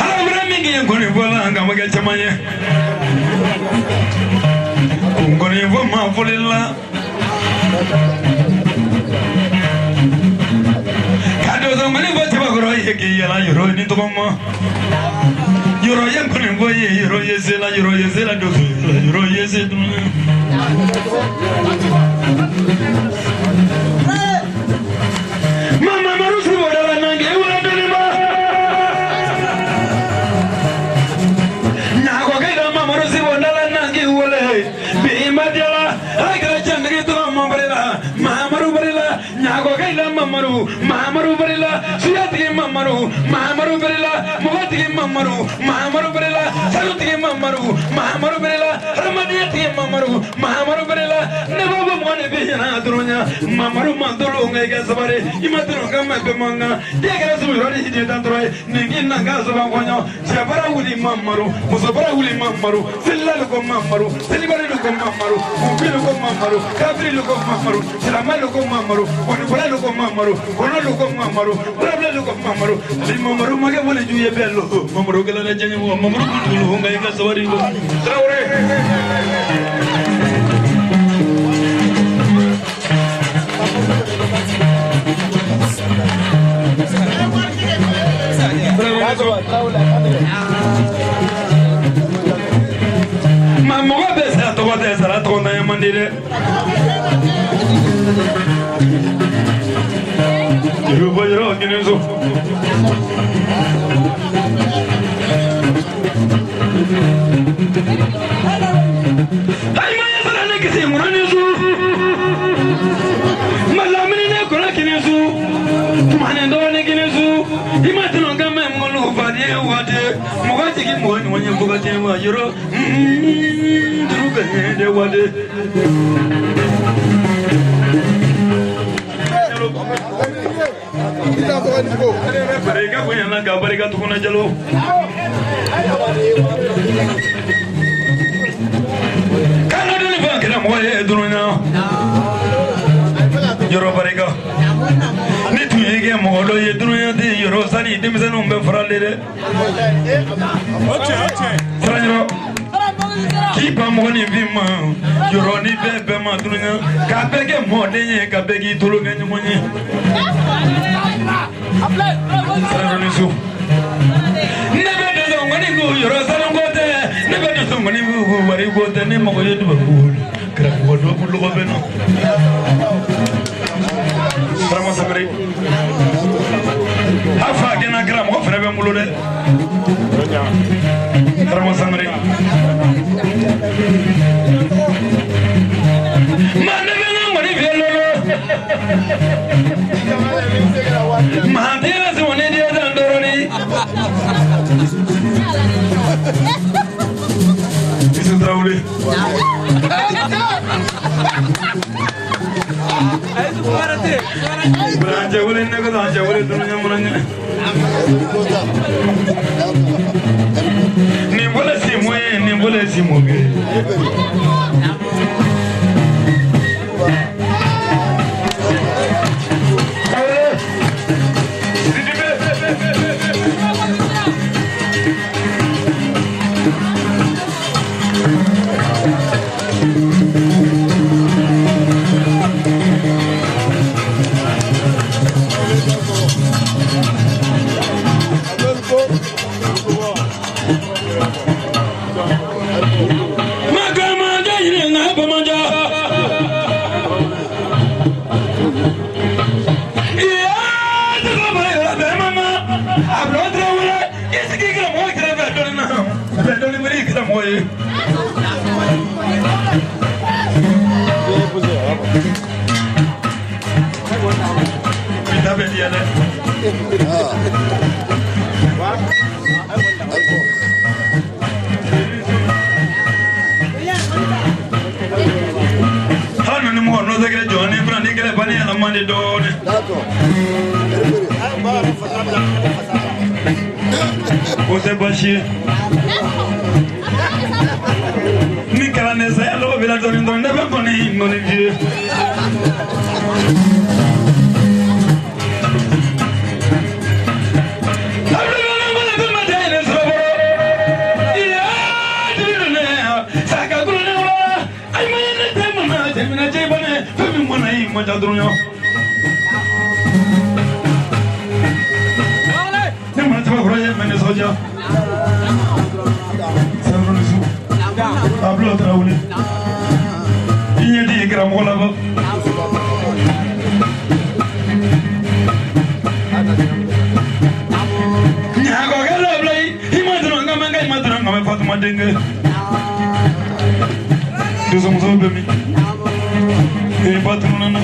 hala brami ngi ngone bola ngam ga chamanye ngone bo ma folilla kado do mali bo tiba goro yeki yala yoro ni to mama yoro yan ngone bo ye yoro yesela do yoro yesedu Mama marusi wala nange wala dolima Nyago kaida mama marusi wala nange wala bi imadela aga jangri to mambarela mamaru barela nyago kaida mamaru barela suyati mamaru barela mugati mamaru barela saluti mamaru barela ramadiyati mamaru barela nebo mone bihina dunya mamaru mandolo ngega sabare imatro kama bemanga degara subirori hidi tantroy ningi nanga subangonyo jabara wuli mamaru musabara wuli mamaru sillalu ko mamaru silibari ko mamaru mubilu ko mamaru kabrilu ko mamaru silamalu ko mamaru onibulalu ko mamaru onalu ko mamaru blablalu ko mamaru mamaru mage wole juye bello mamaru gala na janyu mamaru kulu ngega sabari ko trawre Mamma va besa to va desara to na yamandire Rubo yoro kinezo Ay ma yasara ne kisi muranezu Malamini ne kola kinezu Tumane ndo ne kinezu Imatino ngame molo vadie wade Mogati ki mo ni wanye bogati ma yoro Duruga de wade Barega kunyana ga barega tukuna jalo Kana dole ba kila moye durunya Yoro barega Ni tuyege modo ye durunya de yoro sani dimsanu be fralere Franyro Kipa moni vima yoro ni bebe ma durunya ka bege mode ye ka begi tolo ganyu monye Franyro Nebe de ngoni go yoro salongote nebe de ngoni go wari gote ne mo ye duba ko kra ko do ko lo beno Framo sabri Afa gena gram ho frebe bolo de Karamo Sangare Mane bena mari velo Mahatira sone dia dandoroni Isu trauli Beranja boleh nak kau beranja boleh tu yang beranja. Ni boleh simu ni boleh simu ke. Você baixinho. Me cala nessa, ela vai lá dentro, não vai para nem no dia. Hablo otra vez. Y ya dije que era mola. Ya coge la play y madrunga me falta más dengue. Yo somos un bebé. Y patrona no.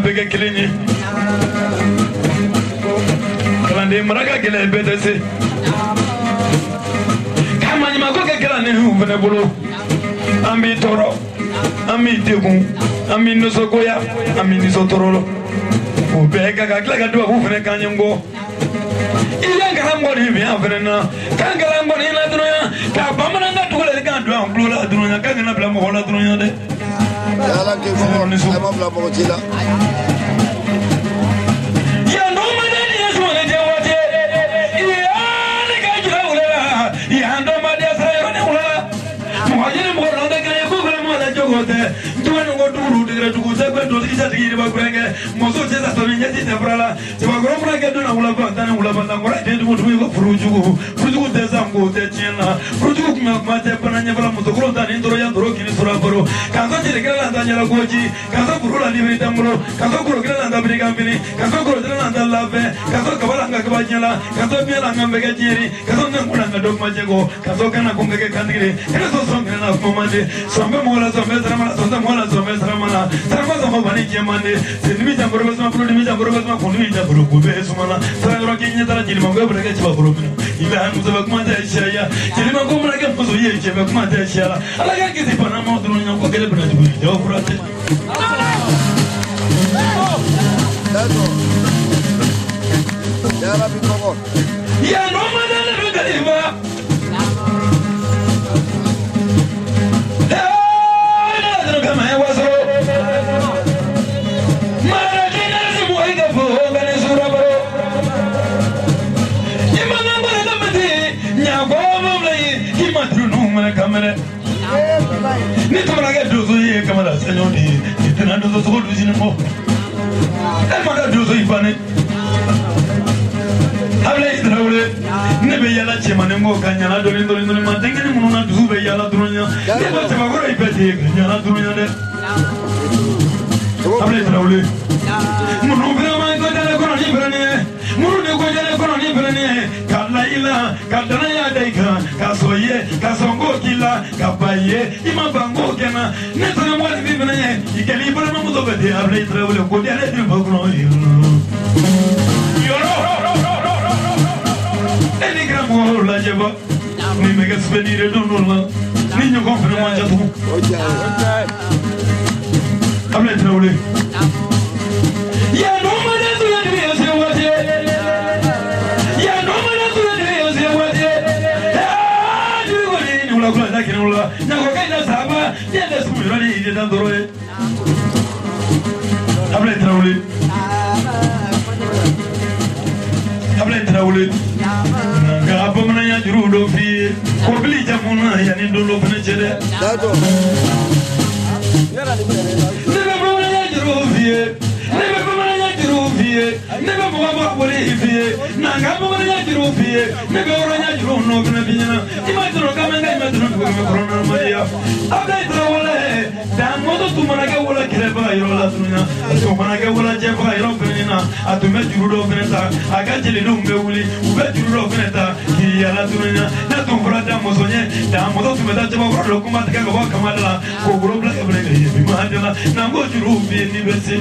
bege keleni kalande maraka gele betese kamani makoke kelane uvene bolo ambi toro ambi degun ambi nosokoya ambi nisotorolo ubega gakla gadwa uvene kanyengo iya ngarambo ni bi afrena kangarambo ni la dunya ka bamana ngatule gandwa ngula dunya kangana bla mo la dunya de yala ke mo ni so ma bla mo jila ya no madani yeso ne je wote iya ni ka jira wala ya ndo madi asra ne wala mo hajene mo ronda kare ko ko mo la jogote duwana ngo duru de dugu se ko do ki sa tigi ba kurenge mo so se sa to ni ti te brala se ba gro fra ke do na wala ba tan wala ba ngora de du ko furujugu de zango de chena furujugu ma te pananya bala mo to ko ta ni ndoro ya ndoro ki ni sura baro kanzo ti de la ndanya la goji kanzo kuru la ni ta muro kanzo kuru la nda bi gambini kanzo kuru la nda lave kanzo kabala nga ka nyala kanzo mi la nga mbege jiri kanzo ngula nga dog ma jego kanzo kana ko ngeke kandire kana so so ngena mo mande so me mo la so me zara mala so da mo la so me zara mala zara ma so mo bani ke mande se ni mi ta boro ma pro ni mi ta boro ma ko ni ta boro ko be so mala zara ro ke ni ta jiri mo go breke ci ba boro ila han so ba kuma ta shaya jiri mo go breke mo so ye ce ba kuma ta shaya ala ga ke si pana mo dro nya ko gele bra ji bu jo furate dato yala bi ko ya no ma na le ga di ba kamera ni tumara ga dozo ye kamera senyo di itena dozo so do jini mo e ma ga dozo ibane hable idrawle ne be yala chema ne ngo kanyana do ni ma tengeni mununa duzu be yala dunya ne ba chema goro ibete kanyana dunya de hable idrawle munu be ma ko dale kono ni brane munu de ko dale kono ni brane kala ila kadana ya daika kasoye kasongo kila kapaye ima bango kena neto na mwali bibi na ye ikeli bora mamu to bede hable idrawle ko dale ni bagro Any gramo la jeba ni mega spenire do no ni nyo konfere manja tu hable idrawle ya no ma de tu ya ni se wote ya no ma de tu ya ni se wote la kula da kinula na ko kai da saba ya da su rani da doroe hable idrawle ga abamna ya juru do fi ko bili jamuna ya ni do lo fene chede dato ne be bamna ya juru fi ne be bamna ya juru fi ne be bamna bole fi na ga bamna ya juru fi ne be oro ya juru no fene binya imagine ka menga imagine ko me corona maria hable idrawle dan modo tu mana ga wala kireba yo la dunya to mana ga wala je ba yo fene atume juru do fene ta aga jeli do mbe wuli ube juru do fene ta ki ya la dunya na to fura da mozonye da modo tu meta jaba fura do kuma ta ga ba kamala ko gro bla ga bla ga bi ma jala na go juru bi ni bese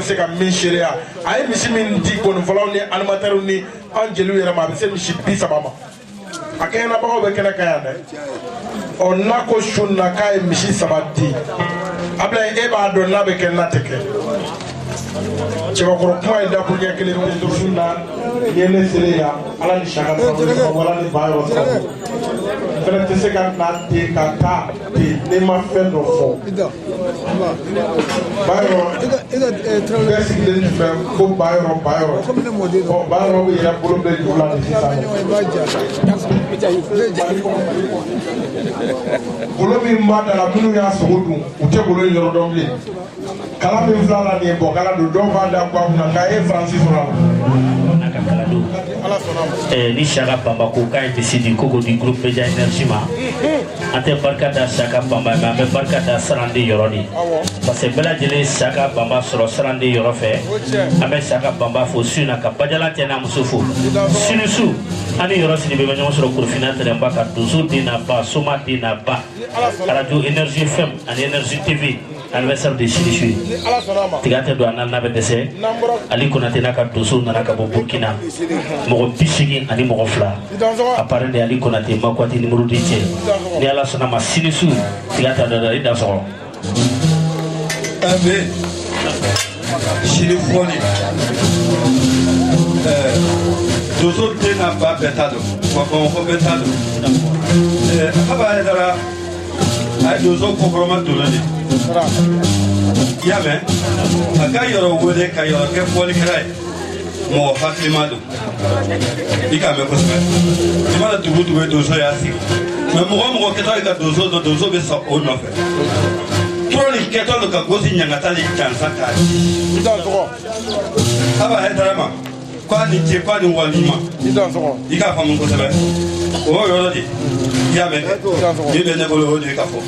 se ka min seereya a ye misi min di gɔnifɔlaw ni animatɛrw ni an jeliw yɛrɛ ma a bɛ se misi 30 ma a kɛɲɛnabagaw bɛ kɛnɛ kan yan dɛ ɔ n'a ko su na k'a ye misi 3 di Ablaye e b'a dɔn n'a bɛ kɛ n'a tɛ kɛ cɛbakɔrɔ kuma ye dakuruɲɛ kelen tɛ to su na ni ye ne sere yan ala ni saka sababu wala ni ba yɔrɔ sababu fɛnɛ tɛ se ka na ten ka taa ten ne ma fɛn dɔ fɔ Bayɔrɔ bɛɛ sigilen fɛ ko Bayɔrɔ ɔ Bayɔrɔ bɛ yɛrɛ bolo bɛ juru la ni sisan bolo min b'a da la minnu y'a sogo dun u tɛ bolo in yɔrɔ dɔn bilen kala min filɛ la nin ye bɔkala don dɔw b'a da guwa kunna nka e ye Faransi sɔrɔ a la ni Saka Bamba ko k'a ye décidé k'o di groupe Media Énergie ma an tɛ barika da Saka Bamba mais an bɛ barika da Sarandi yɔrɔ de parce que bɛɛ lajɛlen Saka Bamba sɔrɔ Sarandi yɔrɔ fɛ an bɛ Saka Bamba fo su in na ka Badiala tɛ n'a muso fo sini su an ni yɔrɔ sini bɛ ɲɔgɔn sɔrɔ Korofina Tɛrɛnba ka Donso den n'a ba Soma den n'a ba radio Énergie FM ani Énergie TV anniversaire de Sinisu tiga tɛ don a n'a bɛ dɛsɛ Ali Konate n'a ka Donso nana ka bɔ Burkina mɔgɔ 80 ani mɔgɔ 2 a parrain de Ali Konate Makwati numéro 10 cɛ ni Ala sɔnna ma Sinisu tiga tɛ don i da sɔgɔ abe Sini fɔli Donso den n'a ba bɛɛ ta don wa Bamakɔ bɛɛ ta don Aba Haidara a ye Donso kɔkɔrɔma donna de i y'a mɛn a ka yɔrɔ wele ka yɔrɔ kɛ fɔlikɛla ye mɔgɔ hakilima don i k'a mɛn kosɛbɛ i mana dugu dugu ye Donso y'a sigi mɛ mɔgɔ mɔgɔ kɛtɔ ye ka Donso dɔn Donso bɛ sa o nɔfɛ tɔrɔ nin kɛtɔ don ka gosi ɲangata ni jansa k'a di Aba Haidara ma k'a ni ce k'a ni walima i k'a faamu kosɛbɛ o y'o yɔrɔ de i y'a mɛn min bɛ ne bolo o de ye ka fɔ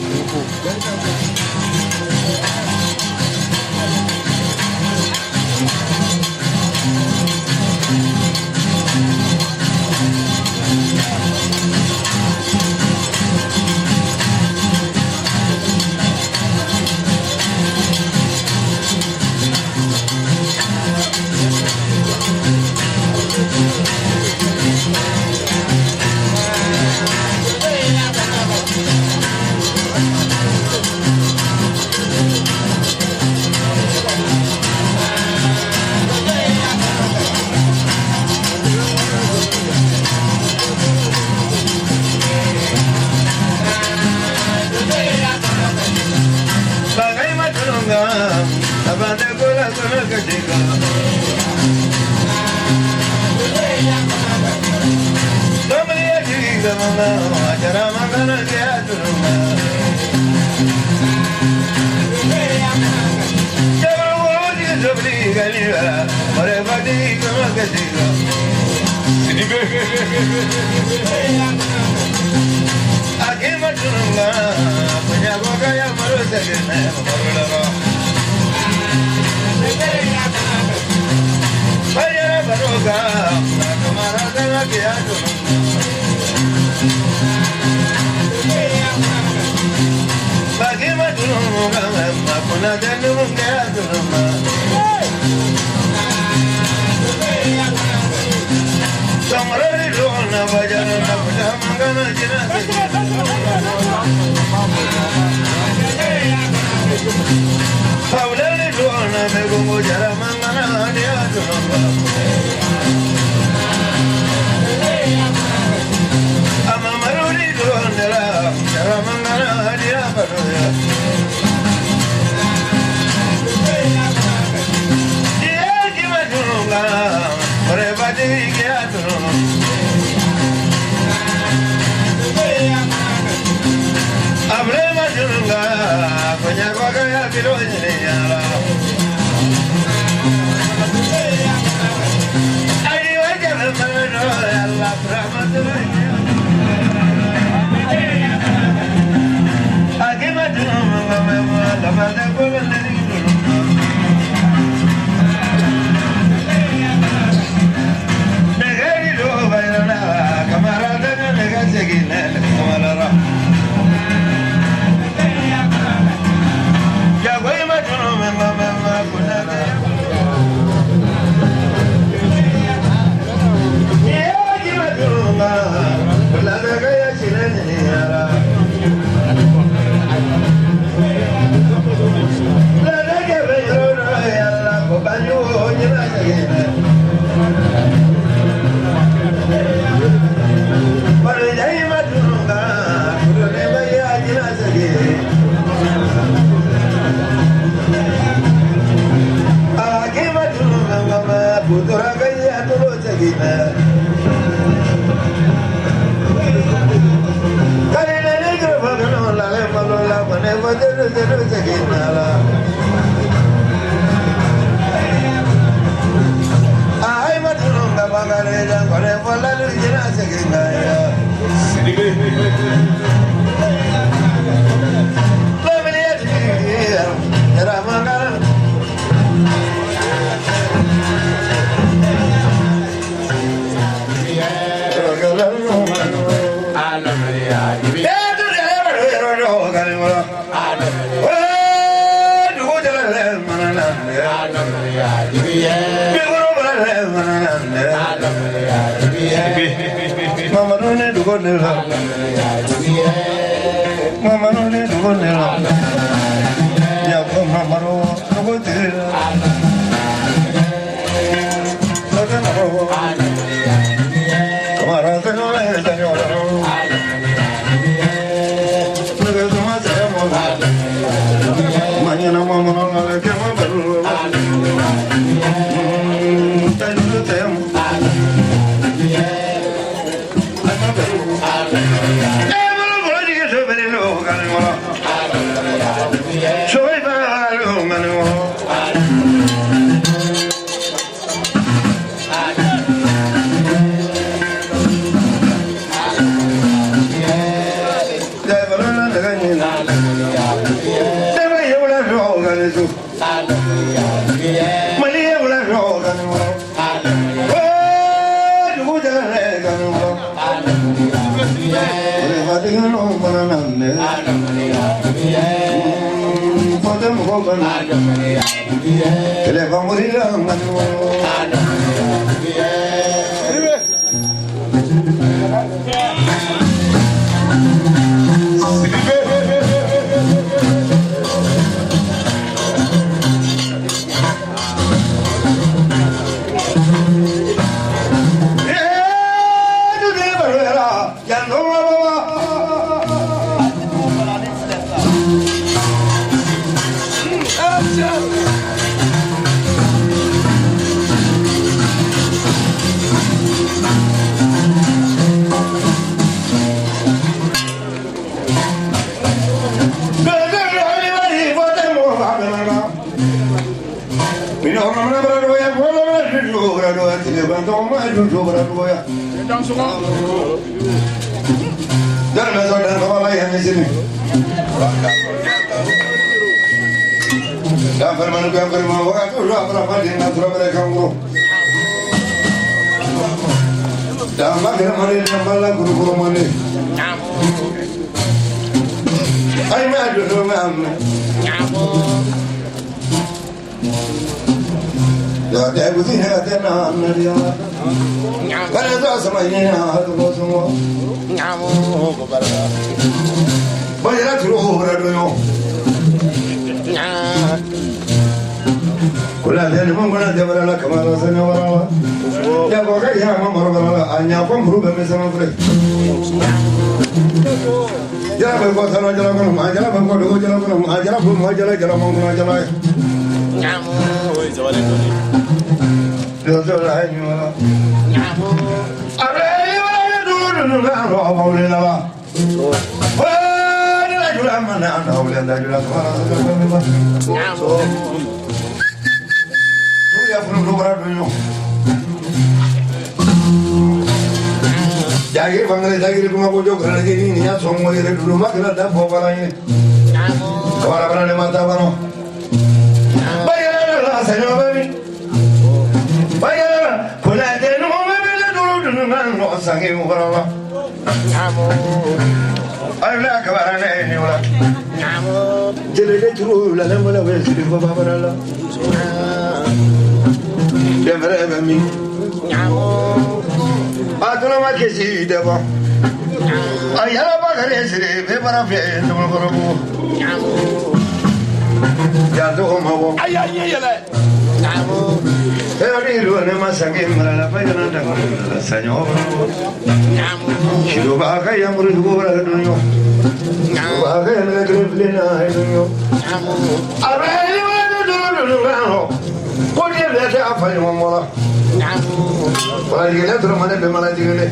Wala jigene to mane be mala jigene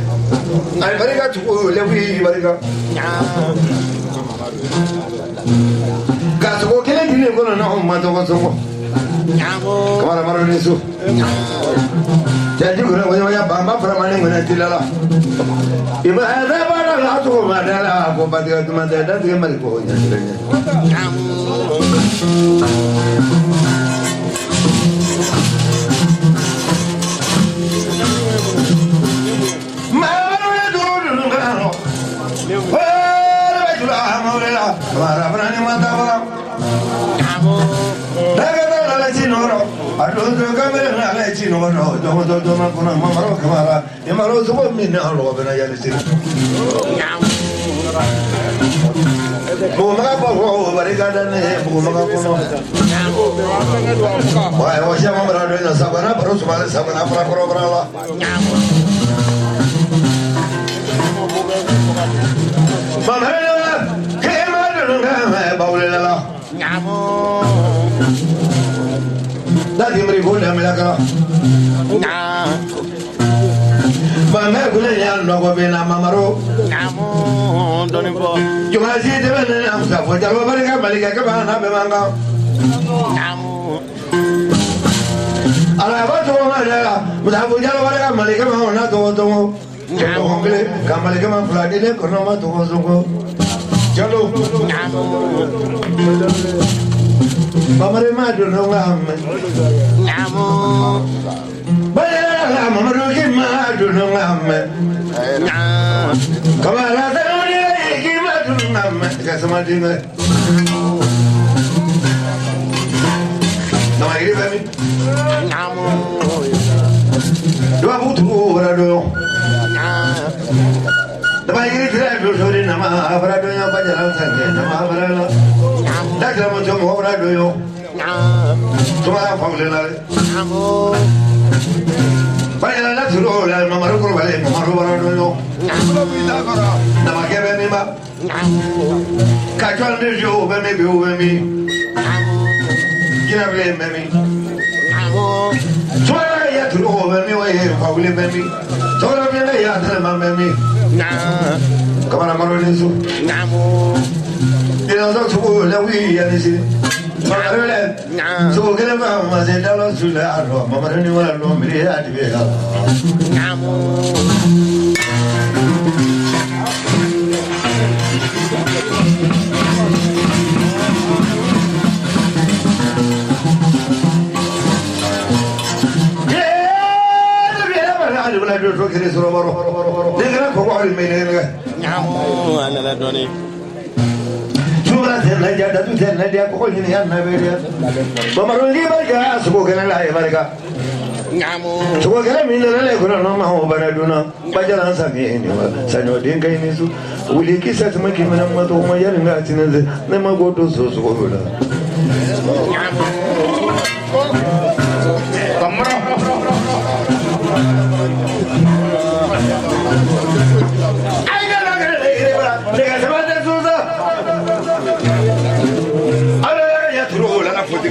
ay barika tuko le wi barika ga to kele dine ko na umma to ko kamara maro ni su jadi guna wanya bamba pramane ngene tilala iba ada bara la to madala ko badia to madada de mal ko nya Dadi mri gula milaka Mama gula ya no bena mamaro doni bo Juma si de bena am sa fo jalo barika malika ka bana be manga Ala ba to ma da muda fo jalo barika malika ma na to to ko hongle ka malika ma flade ne ko no ma to ko jalo Mamare madu no ngamme Namo Bala mamaro ki madu no ngamme Kamara tani ki madu no ngamme kasama dinga Nama iri bami Namo Dua butu berado Nama iri tidak dosori nama berado yang pajalan saja nama berado Dakla mo jomo berado yo Tumara family Baya la turo la mamaru ko bale mamaru barado yo Nama kebe mi ma Kachwan de jo be me bi o be mi Kina ble me mi Tumara ya turo be mi we family be mi Tumara be ya tele ma be mi Kamara maro ni su Ina so tuko la wi ya ni si Mamarole, so kele ma se dalo sula aro, mamaroni wala no miri ati be ga. Namo. Namo, ana doni. Tena jada tu tena dia ko ni ya na beria bamaru li barka suko kana la e barka ngamu suko kana min la le ko no ma ho baraduna bajala sa ke ni wa sanyo din kai ni su uli ki sa tuma ki mana ma to ma ya nga tinze ne ma go to so so ko la ngamu kamra ai ga la ga le bara de ga sa de so sa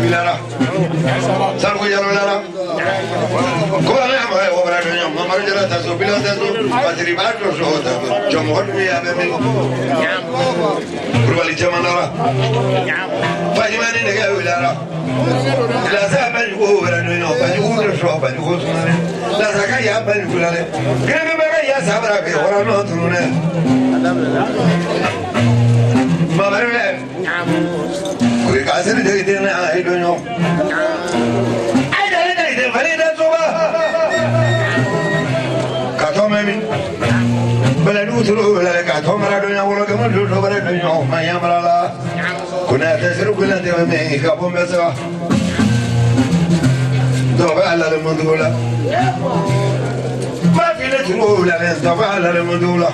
Lara Salgo ya no Lara Como la llama de obra de ñom mamar jara ta so bila ta so patri ba to so ta jo mo mi ya be mi Kurwali jamana fa ni mani ne ga Lara la sa ba ju obra de ñom ba ju ko so ba ju ko so la sa ka ya ba ju la le que me ga ya sa bra be ora no tu ne mamar le Kuri kasir de de na ai do no ai de vale da so ba ka to me mi bala du turu la ka to mara do na wolo ka mo do ba do no ma ya mara la kuna ta siru kuna de me ka bo me sa do ba ala le mondo la ma fi le turu la le do ba ala le mondo la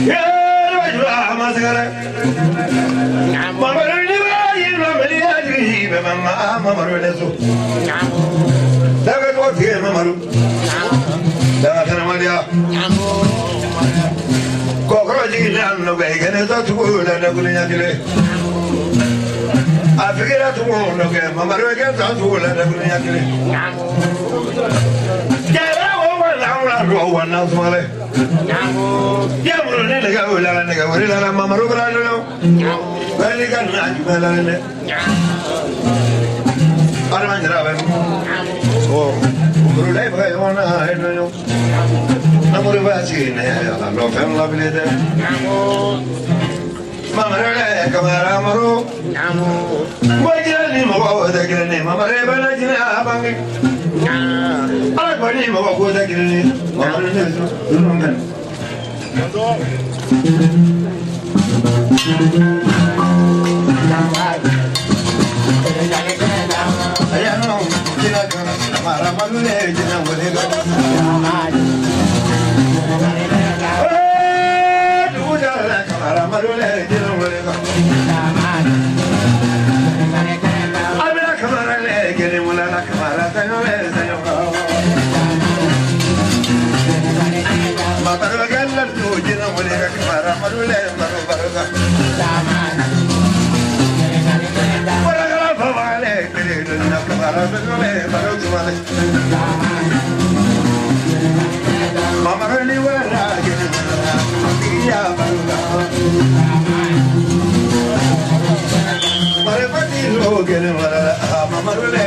ya ma sagara Mamaru ni ba yi na meli ajri be mama mamaru le so daga to tie mamaru daga tana malia ko ko ji na no be gene to tu la na kunya dile Afikira tu mo no ke mama ro ke ta tu la da ni akire. Ya wo wa la ro wa na so le. Ya mo ne le ga la ne ga ri la mama ro bra no. Ba ni ga na ju ba la ne. Ara man ra ba. Oh, ro le ba yo na no yo. Na mo ro ba si ne ya lo fam la bile de. Mama re kamera maro wajirani mo da girene mama re bana jina abangi ala bani mo ko da girene mama re no ngan ayano jina kana mara malule jina wale Marule, you know where they go. I'm not coming on leg, and it will not come out. I know where they go. Mataru again, let's do it. You know where they come out. Marule, Maruga. What I got for my leg, they didn't have to come out. Maruga. Mama really well, I get it. Maripati lo gene mara mama rule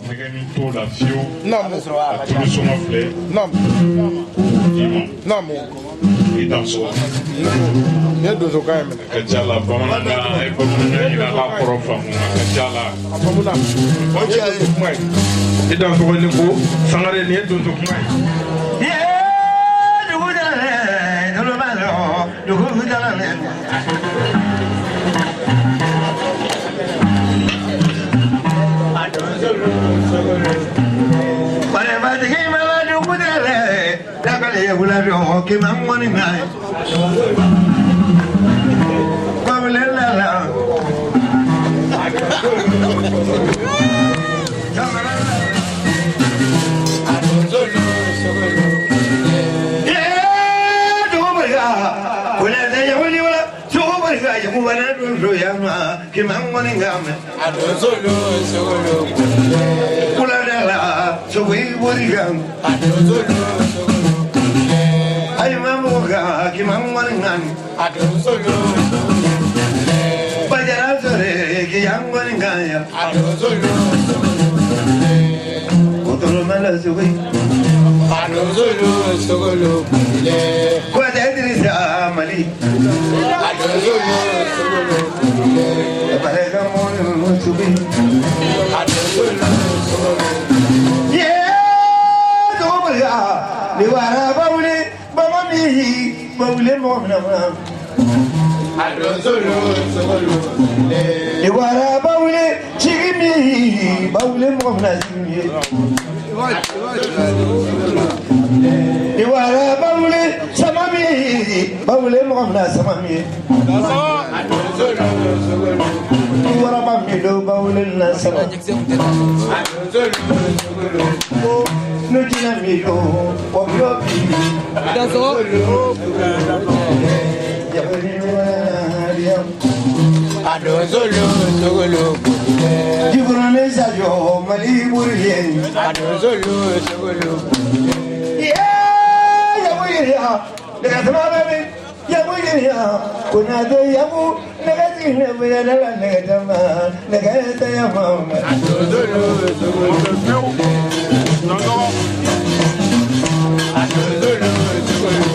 Megami to la fio. Non, tout son afflé. Non. Non, mon. Et dans son. Ne dozo quand même. Kajala bamana e bamana ina la profa mu kajala. Bamana. Oje ayi mai. Et dans son niveau, sangare ne dozo mai. Yeah, du gudale, no lo malo, du gudale. Para batik mala du gudale, la kale bula ro ke mamoni ngai. Pablela la. Yeah, du berga. Kuna de yuli wala, du berga ya mwana du yama ke mamoni ngai. Adozolo solo. Kuladala, so we would young. I remember Kimangan. I don't so know. But there are the young one guy. I don't so know. What the Romanas away? I don't so know. What that is Amali? I don't so know. But I don't want to be. I don't so know. Yeah, over here. You are a baule, Bamami, Baule Mona. Iwara bawule chigimi bawule mona chigimi Iwara bawule samami bawule mona samami Iwara bamilo bawule na samami Nujina milo wablobi Adozolo sogolo Jibrane sajo mali burien Adozolo sogolo Ya muya daga tamame ya muya kuna da yabu daga tinne buya daga tama daga ta yamma Adozolo sogolo Adozolo sogolo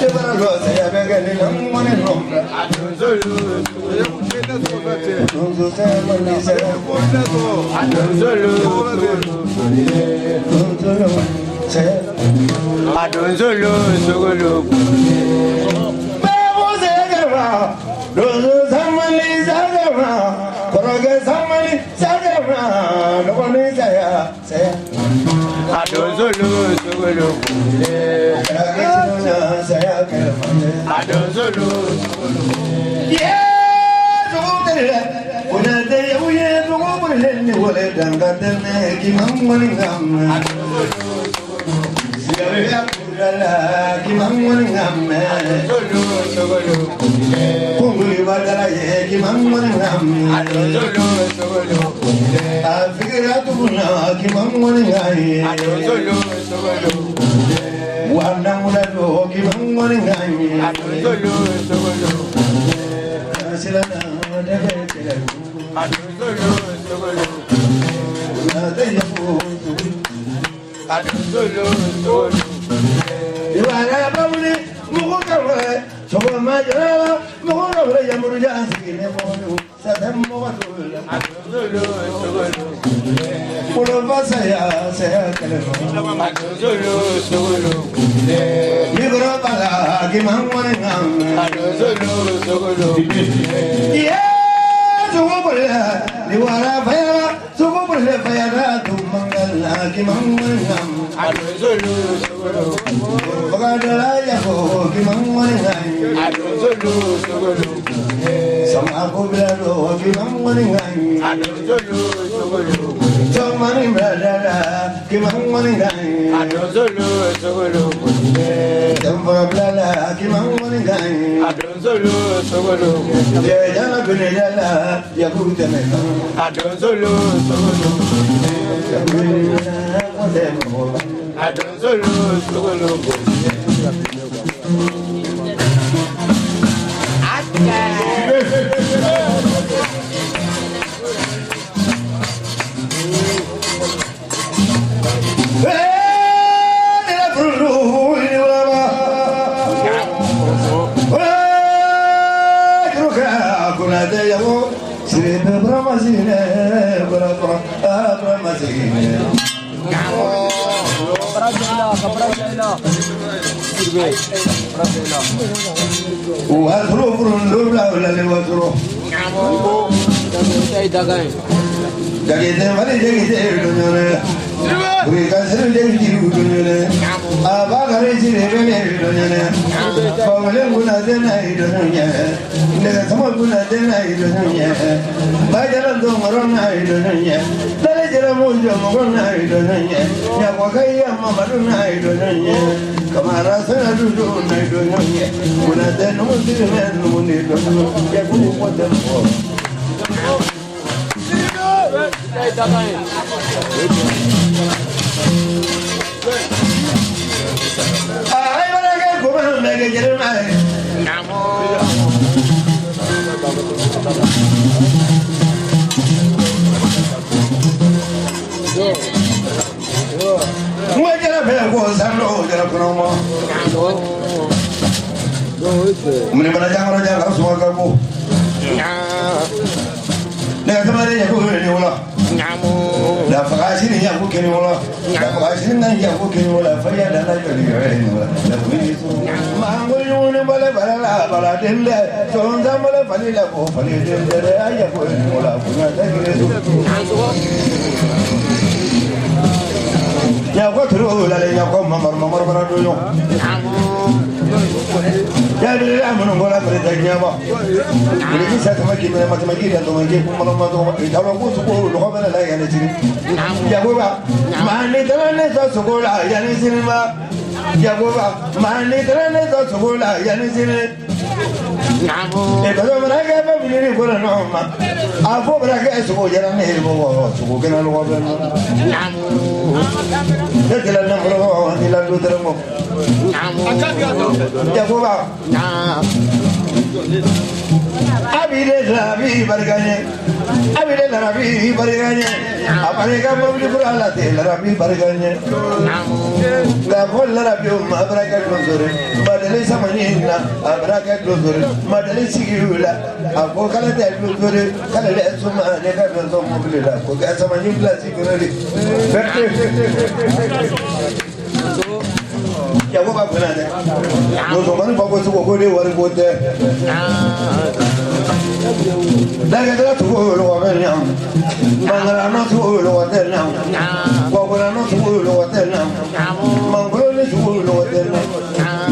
Jibra lo se ya bega ni namone nomra Adozolo Nunzo se mali se Adozolo Adozolo sogolo Bebo se gama Nunzo se mali se gama Koroge se mali se gama Nukoni se ya Adozolo sogolo Adozolo Wana mula do ki mangoni ngani Adozolo sogolo Sila na de kele Adozolo sogolo na de yapu Adozolo sogolo Iwara bawli mugo kawe soba majara mugo kawe yamuru jasi ne modu sadam modu Adozolo sogolo Pulo basaya saya kele Adozolo sogolo Migro bala ki mangoni ngam Adozolo sogolo Sugubula Iwara fayara Sugubula fayara Tumangala ki mangoni ngam Adozolo sogolo Bagadala yako ki mangoni ngam Adozolo sogolo Sama kubilado ki mangoni ngam Adozolo sogolo Somani bradala ki mangoni ngam Adozolo sogolo Tempa blala ki mangoni ngam Adozolo sogolo Jana kunedala yakuta mena Adozolo sogolo Adozolo sogolo la fagashini ya kukeni wala la fagashini na ya kukeni wala faya da na yori yori wala la kuni so mango yune bale bala la bala dende tonza bale fali la ko fali dende ya ko wala kuna da gire so ya ko turu la le ya ko mamar bara do yo ya de la mo ngola pre da nyama ni ki sa tama ki me ma tama ki da to ngi ko ma do da ro ko su ko lo ko bela la ya ne tiri ya ko ba ma ni da ne so ko la ya ne tiri ma ya ko ba ma ni da ne so ko la ya ne tiri e ba do ma ga ba bi ni ko no ma a fo bra ga so ko ya ne bo so ko ke na lo ko ba de la na mo ni la do tra mo Jacoba Abide Rabi Bargane Abide Rabi Bargane Apareka Mabli Kurala te Rabi Bargane La Volla Rabi Mabraka Glosore Madele Samanina Abraka Glosore Madele Sigula Apokala te Glosore Kale Suma Nega Glosore Mobila Poka Samanina Sigurali ya ko ba kuna de no so man ko su ko de wari ko de daga da to lo wa ben ya mangala no to lo wa de na ko ko no to lo wa de na mangolo ni to lo wa de na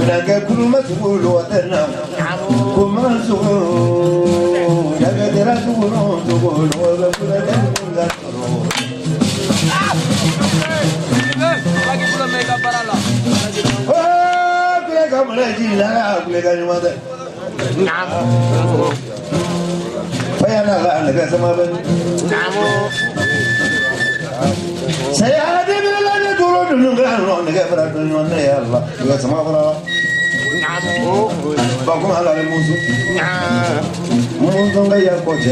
daga kulu ma to lo wa de na ko ma so daga da to no to lo wa de na oh, kulega mleji la kulega ni mata. Faya na la naga sama ban. Saya ada bila la dulu dulu ngan naga berada ni ya Allah. Naga sama bara. Bagus ala musuh. Musuh gaya koce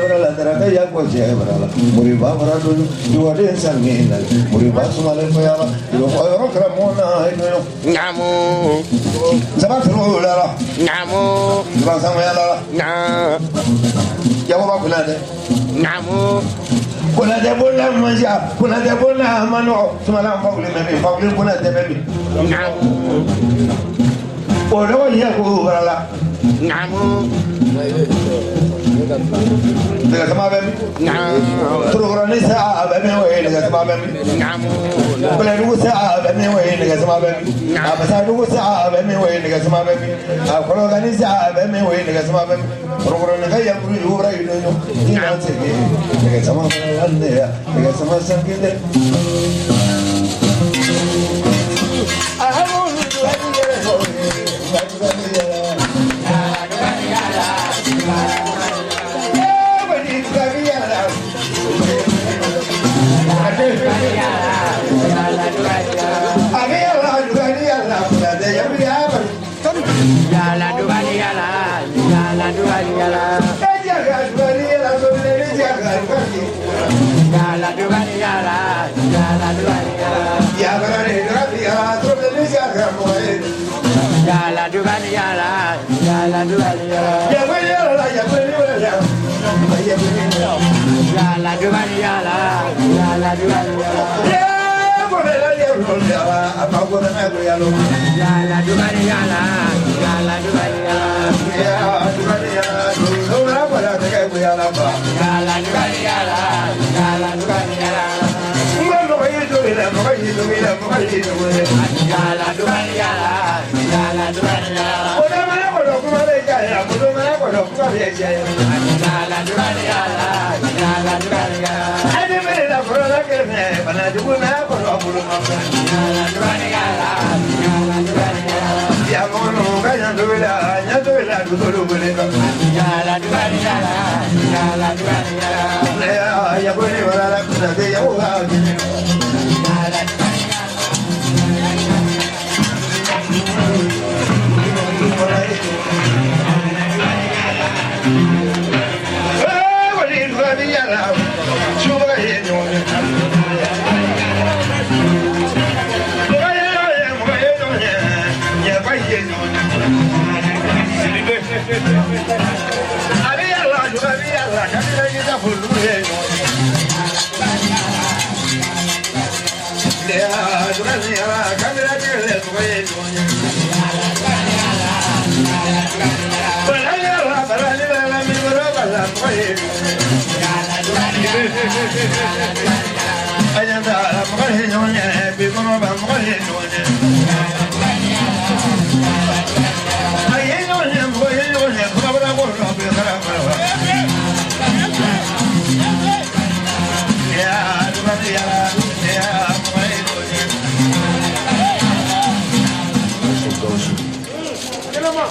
berala teraga ya koce berala. Muri babara dulu dua dia sangi nal. Muri basumale payala. Dua orang keramona itu. Ngamu. Sama terus lah. Ngamu. Dua sama ya lah. Ngam. Ya apa kuna deh. Ngamu. Kuna deh bola manja. Kuna deh bola mano. Semalam faulin kuna deh baby. Ngamu. Orang yang aku berala, ngamu, dengan sama bem, program ini saya bem yang dengan sama bem, ngamu, peluru saya bem yang dengan sama bem, apa saya dulu saya bem yang dengan sama bem, program ini saya bem yang dengan sama bem, program ini saya beri ubah itu tidak segi, dengan sama anda ya, dengan sama sangkinde.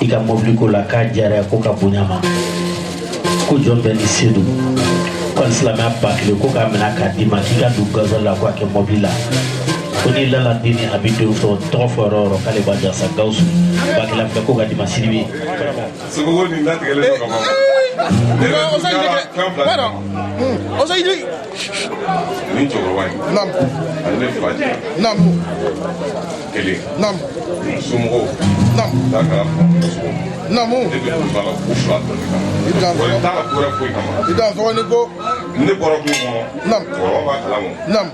Ika mobili ko la ka jara ko ka bonyama ko jombe ni sedu ko islamia bakle ko ka mena ka di makika du gazal la ko ke mobili la ko ni la la dini abidu to troforo kale ba jasa gausu bakla ko ka di masiribi so ko ni ndati gele ko ma Osaidi. Ni choro wai. Nam. Ale faji. Nam. Kele. Nam. Sumo. Nam. Daka. Namu. Debe bala kusha to ni kama. Wala ta pura ko kama. Idan so ni ko. Ne boro ko mo. Nam. Boro ba kala mo. Nam.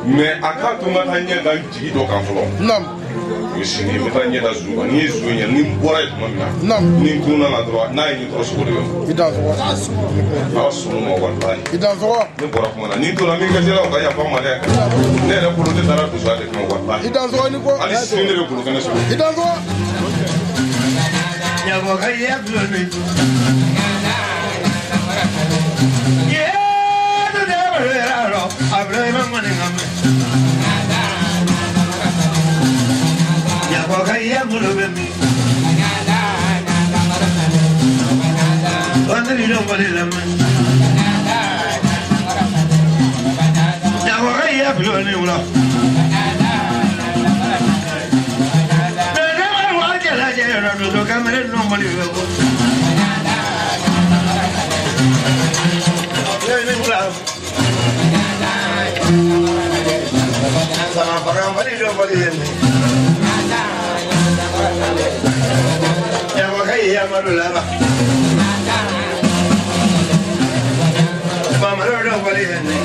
Mais akatu matanya dan jigi do kan folo. Nam. Sini matanya da zuwa ni zuwa ni bora ko na. Nam. Ni kuna na droit na ni tro so do. Idan so. Asu mo wallahi. Idan so. Ni bora ko na ni to na mi ka jela ko ya fa ma de. Ne na ko de dara ko so de ko wallahi. Idan so ni ko. Ali sini re ko na so. Idan so. Ya bo kai ya bloni. Ya do de ba ro. Abre ma mane ngam. Ya bo kai ya bloni. Andri no mane lam. Ya bo kai ya bloni ulo. No camera no money go. Sama parang bali do bali ni. Ya makai ya madula ba. Mama do bali ni.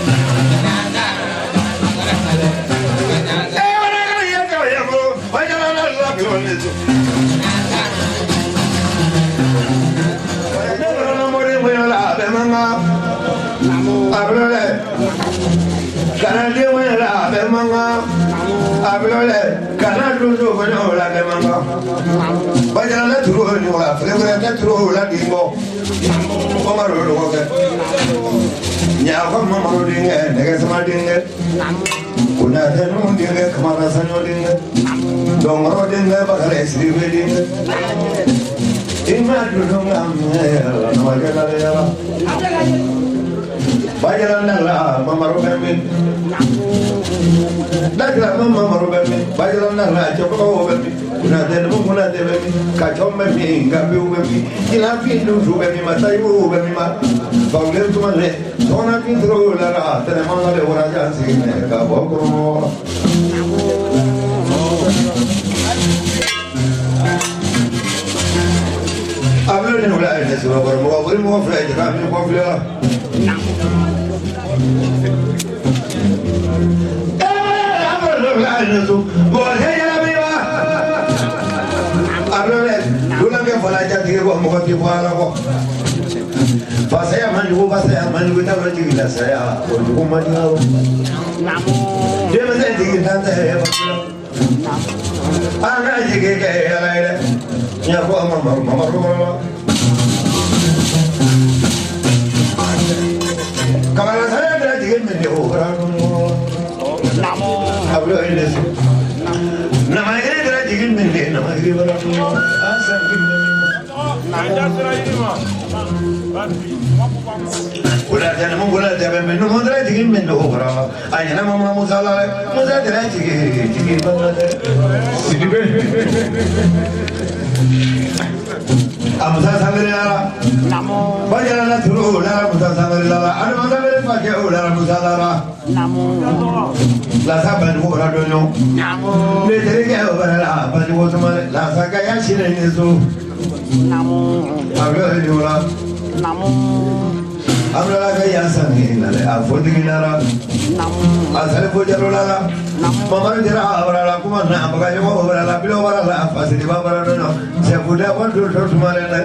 Eh ora ya ka ya mo. Vaya la la bi ni. Ablole, Canada wela be manga. Ablole, Canada do wela be manga. Bajala na turu ni wala, flegra na turu la dimbo. Mama ro ko ke. Nya ko mama ro dinge, nege sama dinge. Kuna tenu dinge, kamara sanyo dinge. Dong ro dinge bakale sri be dinge. Ima dulu ngamel, nama jalan ya. Bajalan nala, mama robemi. Dagla mama robemi. Bajalan nala, joko robemi. Kuna tenu kuna tebemi. Kacom bemi, gabi bemi. Ina pindu bemi, matayu bemi ma. Bangler tumale, sona pindro lara. Tenemang ale orajan sini, kabokro. Hablo de nublar en ese lugar, me voy a mover, me voy a hablo de nublar en eso, voy a la viva. Hablo de una que fue la ya que como que fue a la voz. Pasea manjugo, está la chiquita, sea, por tu compañero. Yo me sentí que tanta Ana llegué que al aire. Ya fue mamá. Cámara sale de la chiquita me dijo, hablo en eso. No me quiere de la chiquita me dijo, no me quiere para Udah jangan menggulat ya, memang mudra jikin mendo kora. Ayah nama mama musala, mudra jangan jikin banget. Sidibe. Amusa sangere lara. Namo. Bajaran la turu lara musa sangere lara. Anu musa sangere pakai lara musa lara. Namo. La saban ora donyo. Namo. Le terike ora la bani wo samare. La sakaya shine nesu. Namo. Ablo ni ora. Namo. amla ka yasangi nale afodi nara asale fojaro la mama jara abara kuma na amga yo abara la bilo abara la fasidi babara no se fuda ko do to mare na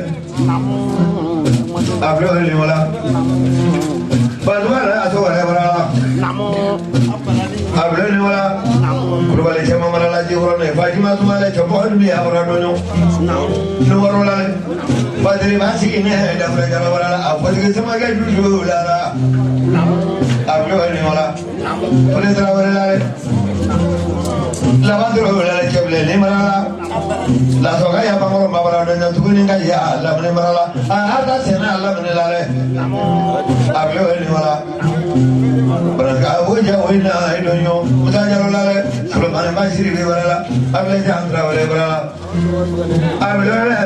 ablo ni wala badwara aso wala abara ablo ni wala kurubale chama mara la jihoro ne fatima sumale chopo ni abara no no wala badri basi ne da frega wala afodi sama ga du la ablo ni wala pole tra wala la bandro la keble ni mara la soga ya pamoro babara do tu ni ga ya la ni mara la ada sena la ni la le ablo ni wala baraka woja wina ido yo mutaja la le solo mane ma siri be wala able jandra wala wala ablo le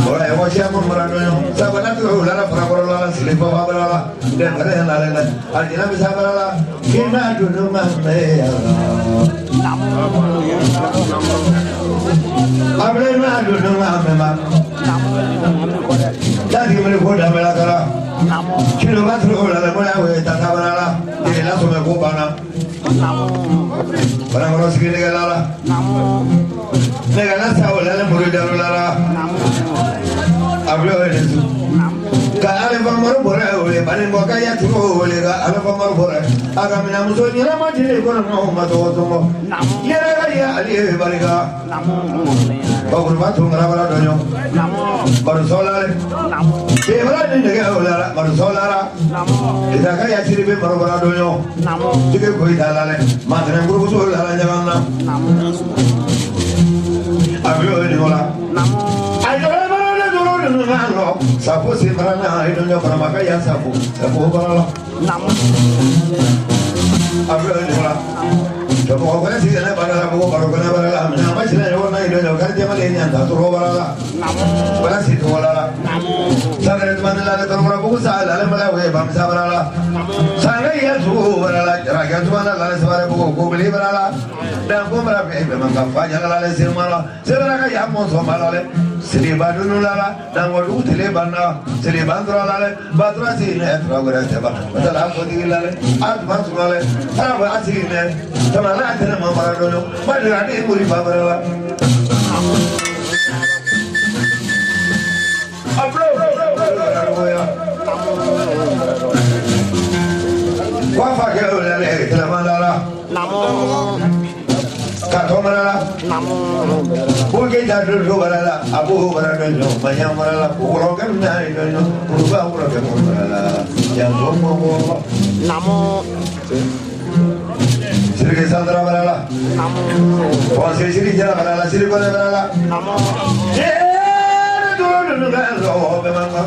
ora yo sia mo mara do yo sabana to la para por la sile babara la de ngare la le ajina bisa la kina do no ma me ya ablo na do no ma me ma jadi mere ko da mela kara kilo batro la mo ya we ta ta la de la so me ko bana para mo sigi de la de la sa wala le mo de la ablo de su ka ale ba mo bore ole bani mo ka ya tu ole ga ale ba mo bore aga mina muso ni la ma dire ko no ma to to mo yere ga ya ali bari ga ba ko ba to ngara bala do yo baru solare be bala ni de ga ola baru solara ida ga ya tiri be baru bala do yo dige ko ida la le ma tene guru so la nya na ablo ni wala ayo no sapo si marana ido nyo para makaya sapo para la ablo ni wala to ko ko si na para la ko para la na ma sina yo na ido nyo kar je male ni anda to ro para la wala si to wala la sagare man la to ro ko sa la mala we bam sa para la sagare ya su para la ra ga tu la la sa para ko beli para la dan ko mara be man ka fa ya la le se mala se la ga ya mo so mala le sili badunu la dan wo du tele banna sili bandra la le badra si ne tra gora te ba la ko di la le at ba tu la le ara ba asi ne tama la te ma mara do no ba ra ni muri ba bara la abro wa fa ke la le te ma la namo katomara buke jadul do barala abu barala no maya barala ko kan na no kurba kan barala yang gomo namo sirge sandra barala namo wa siri jara barala siri ko barala namo do ga lo be mama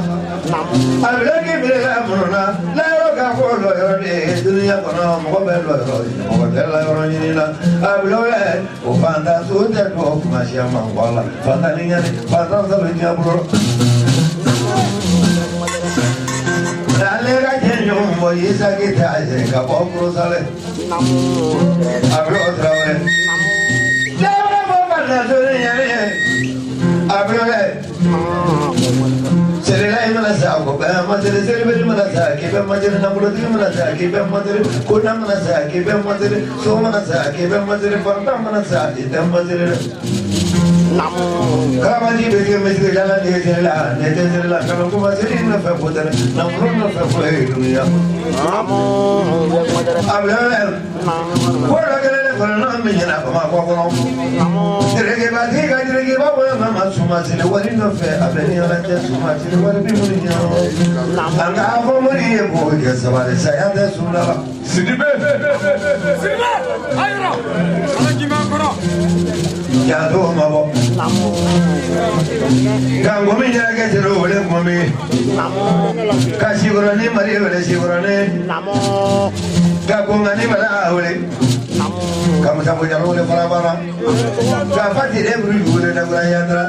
namo abla ke be la mona la ro ka ko lo yo de dunya ko no mo be lo yo mo be la yo ni na ablo le o fanda su te ko ma sia ma wala fanda ni ni fanda sa be ni ablo dale ga jenyo mo yesa ke ta je ka bo ko sale namo ablo otra vez le mo fanda su ni ablo le Serela imala sa ko ba madre serbe imala sa ke ba madre na bulo di imala sa ke ba madre ko na imala sa ke ba madre so imala sa ke ba madre farta imala sa ida madre namo kamani be ke me de la de la ne de la ka ko ba seri na fa poder na ko na fa ko e dunia namo abla ko la ke le ko na me na ko ma ko namo rege ba ti ga rege ba ko na ma suma se le wali no fe abeni ala te suma se le wali bi muri nya anga fo muri e ko ke sa ba sa ya de suna sidibe ayro ala ki ma ko ya do ma bo namo gango mi ya ke jero wale mo mi namo ka sigurani mari wale sigurani namo ga ko ngani mala wale namo ka mo sambo jaro wale para para ga fati de buru wale na gura yandra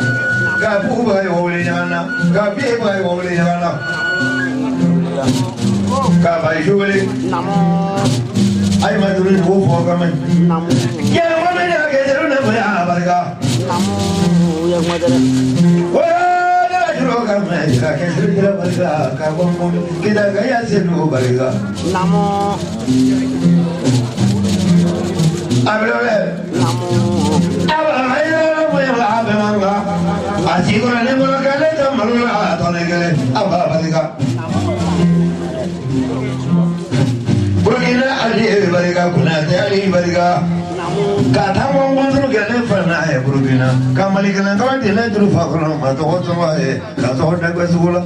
ga bu ba yo wale nyana ga bi ba yo wale nyana ka ba yo wale namo ay ma duru wo fo ka me namo ya mo me ya ke jero na ba ya barga namo ya mo dara wa la juro ka me jika kesir jila baliga kabong kita gaya senu baliga namo ablole namo abayla moya abanga asigura ne mulakale tamalula tonegele aba baliga Burkina Ali baliga kunate Ali baliga kata ngomong gele fana ya Burkina kamali gele kawati na dulu fakro ma to hoto ma e ka to hoda ko sugula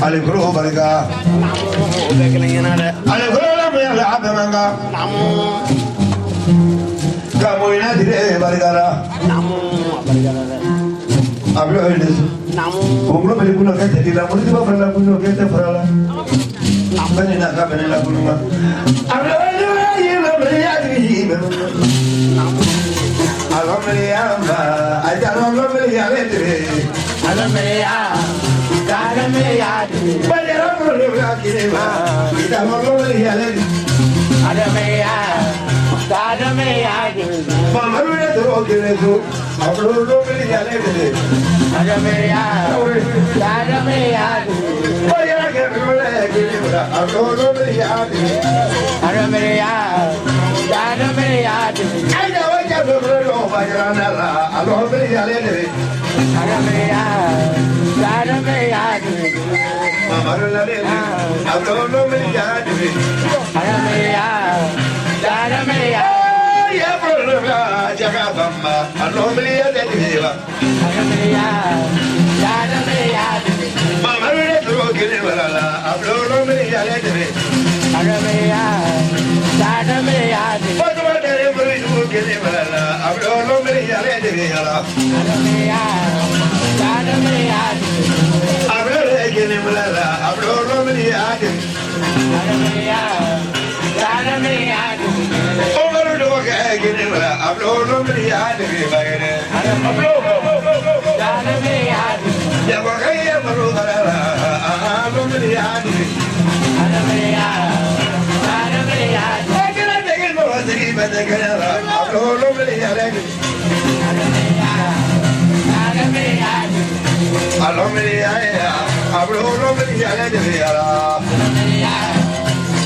Ali bro baliga Ali bro la me la abanga kamu ina dire baliga ra ablo edes ngomlo bali kuno ke tedi la mo tiba fala kuno ke te fala bani na ka bani la kuno ma ablo yelo bali ya di Alhamdulillah, aja alhamdulillah letre. Alhamdulillah, alhamdulillah. Banyak orang berdoa kini mah, kita alhamdulillah letre. Alhamdulillah, alhamdulillah. Mamaru ya tu kini tu, alhamdulillah letre. Alhamdulillah, alhamdulillah. Banyak orang berdoa kini mah, alhamdulillah. Alhamdulillah, alhamdulillah. Aja wajah berdoa bajaran Allah, alhamdulillah letre. Alhamdulillah, alhamdulillah. Mamaru letre, alhamdulillah letre. Alhamdulillah, alhamdulillah. Ya berdoa jaga bamba, alhamdulillah letre. Alhamdulillah, alhamdulillah. Mamaru letre kini berala, alhamdulillah letre. Alhamdulillah, alhamdulillah. Bagaimana dari beribu kini berala, alhamdulillah letre. Alhamdulillah, alhamdulillah. Alhamdulillah kini berala, alhamdulillah letre. Alhamdulillah, alhamdulillah. Umar dua kini berala, alhamdulillah letre. Alhamdulillah. Ya bakaya baru berala, alhamdulillah letre. Alhamdulillah, alhamdulillah. Kita dengan bawa segi pada kerana alhamdulillah letre. Alhamdulillah, alhamdulillah. Alhamdulillah, alhamdulillah letre. Alhamdulillah,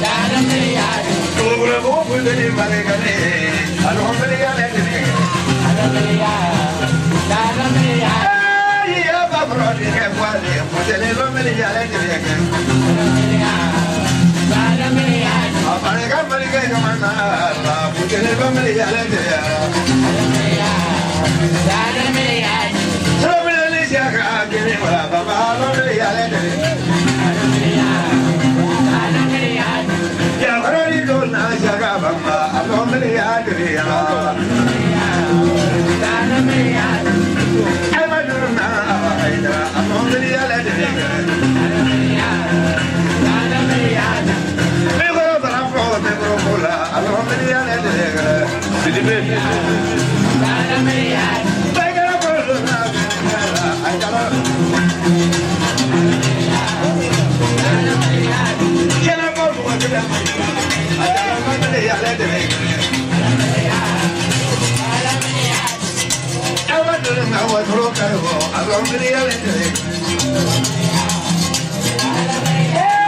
alhamdulillah. Tubuh buku dari mereka ni, alhamdulillah letre. Alhamdulillah, alhamdulillah. Ya bapak ni kekuali, mesti alhamdulillah letre. Mereka ke mana? Allah putih pembeli jalan dia. Sebelum Malaysia ke kini malah bapa pembeli jalan dia. Yang orang itu nak jaga bapa pembeli jalan dia. Amadul nak apa itu? Pembeli jalan dia. Alhamdulillah letre. Sidibe. Alhamdulillah. Bagara bolu na. Ajala. Alhamdulillah. Kena bolu wajib. Alhamdulillah letre. Alhamdulillah. Alhamdulillah. Alhamdulillah wa torokaru. Alhamdulillah letre. Alhamdulillah,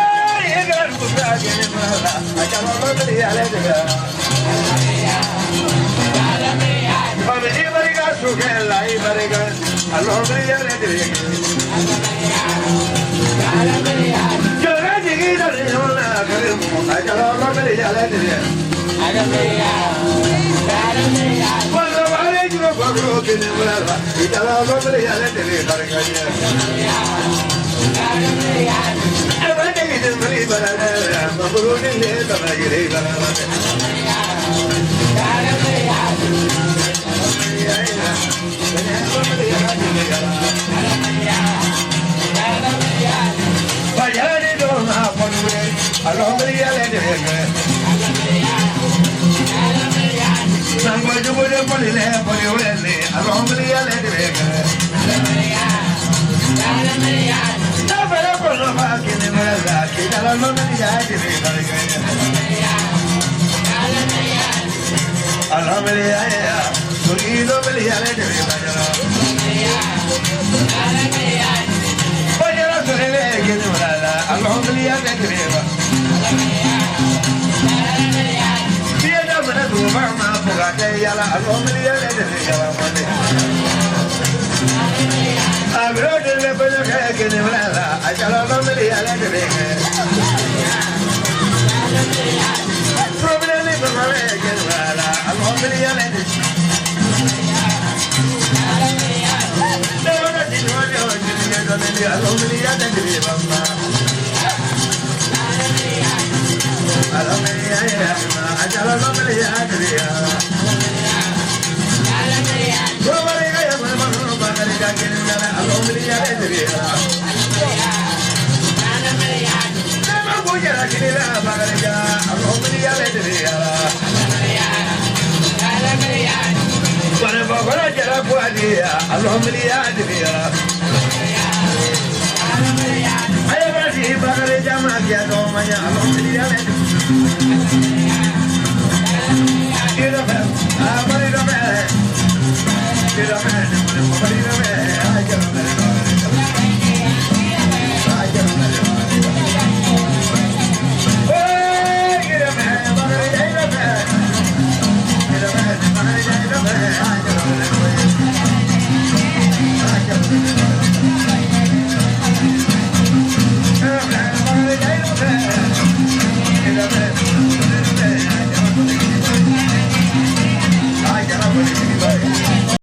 Get up,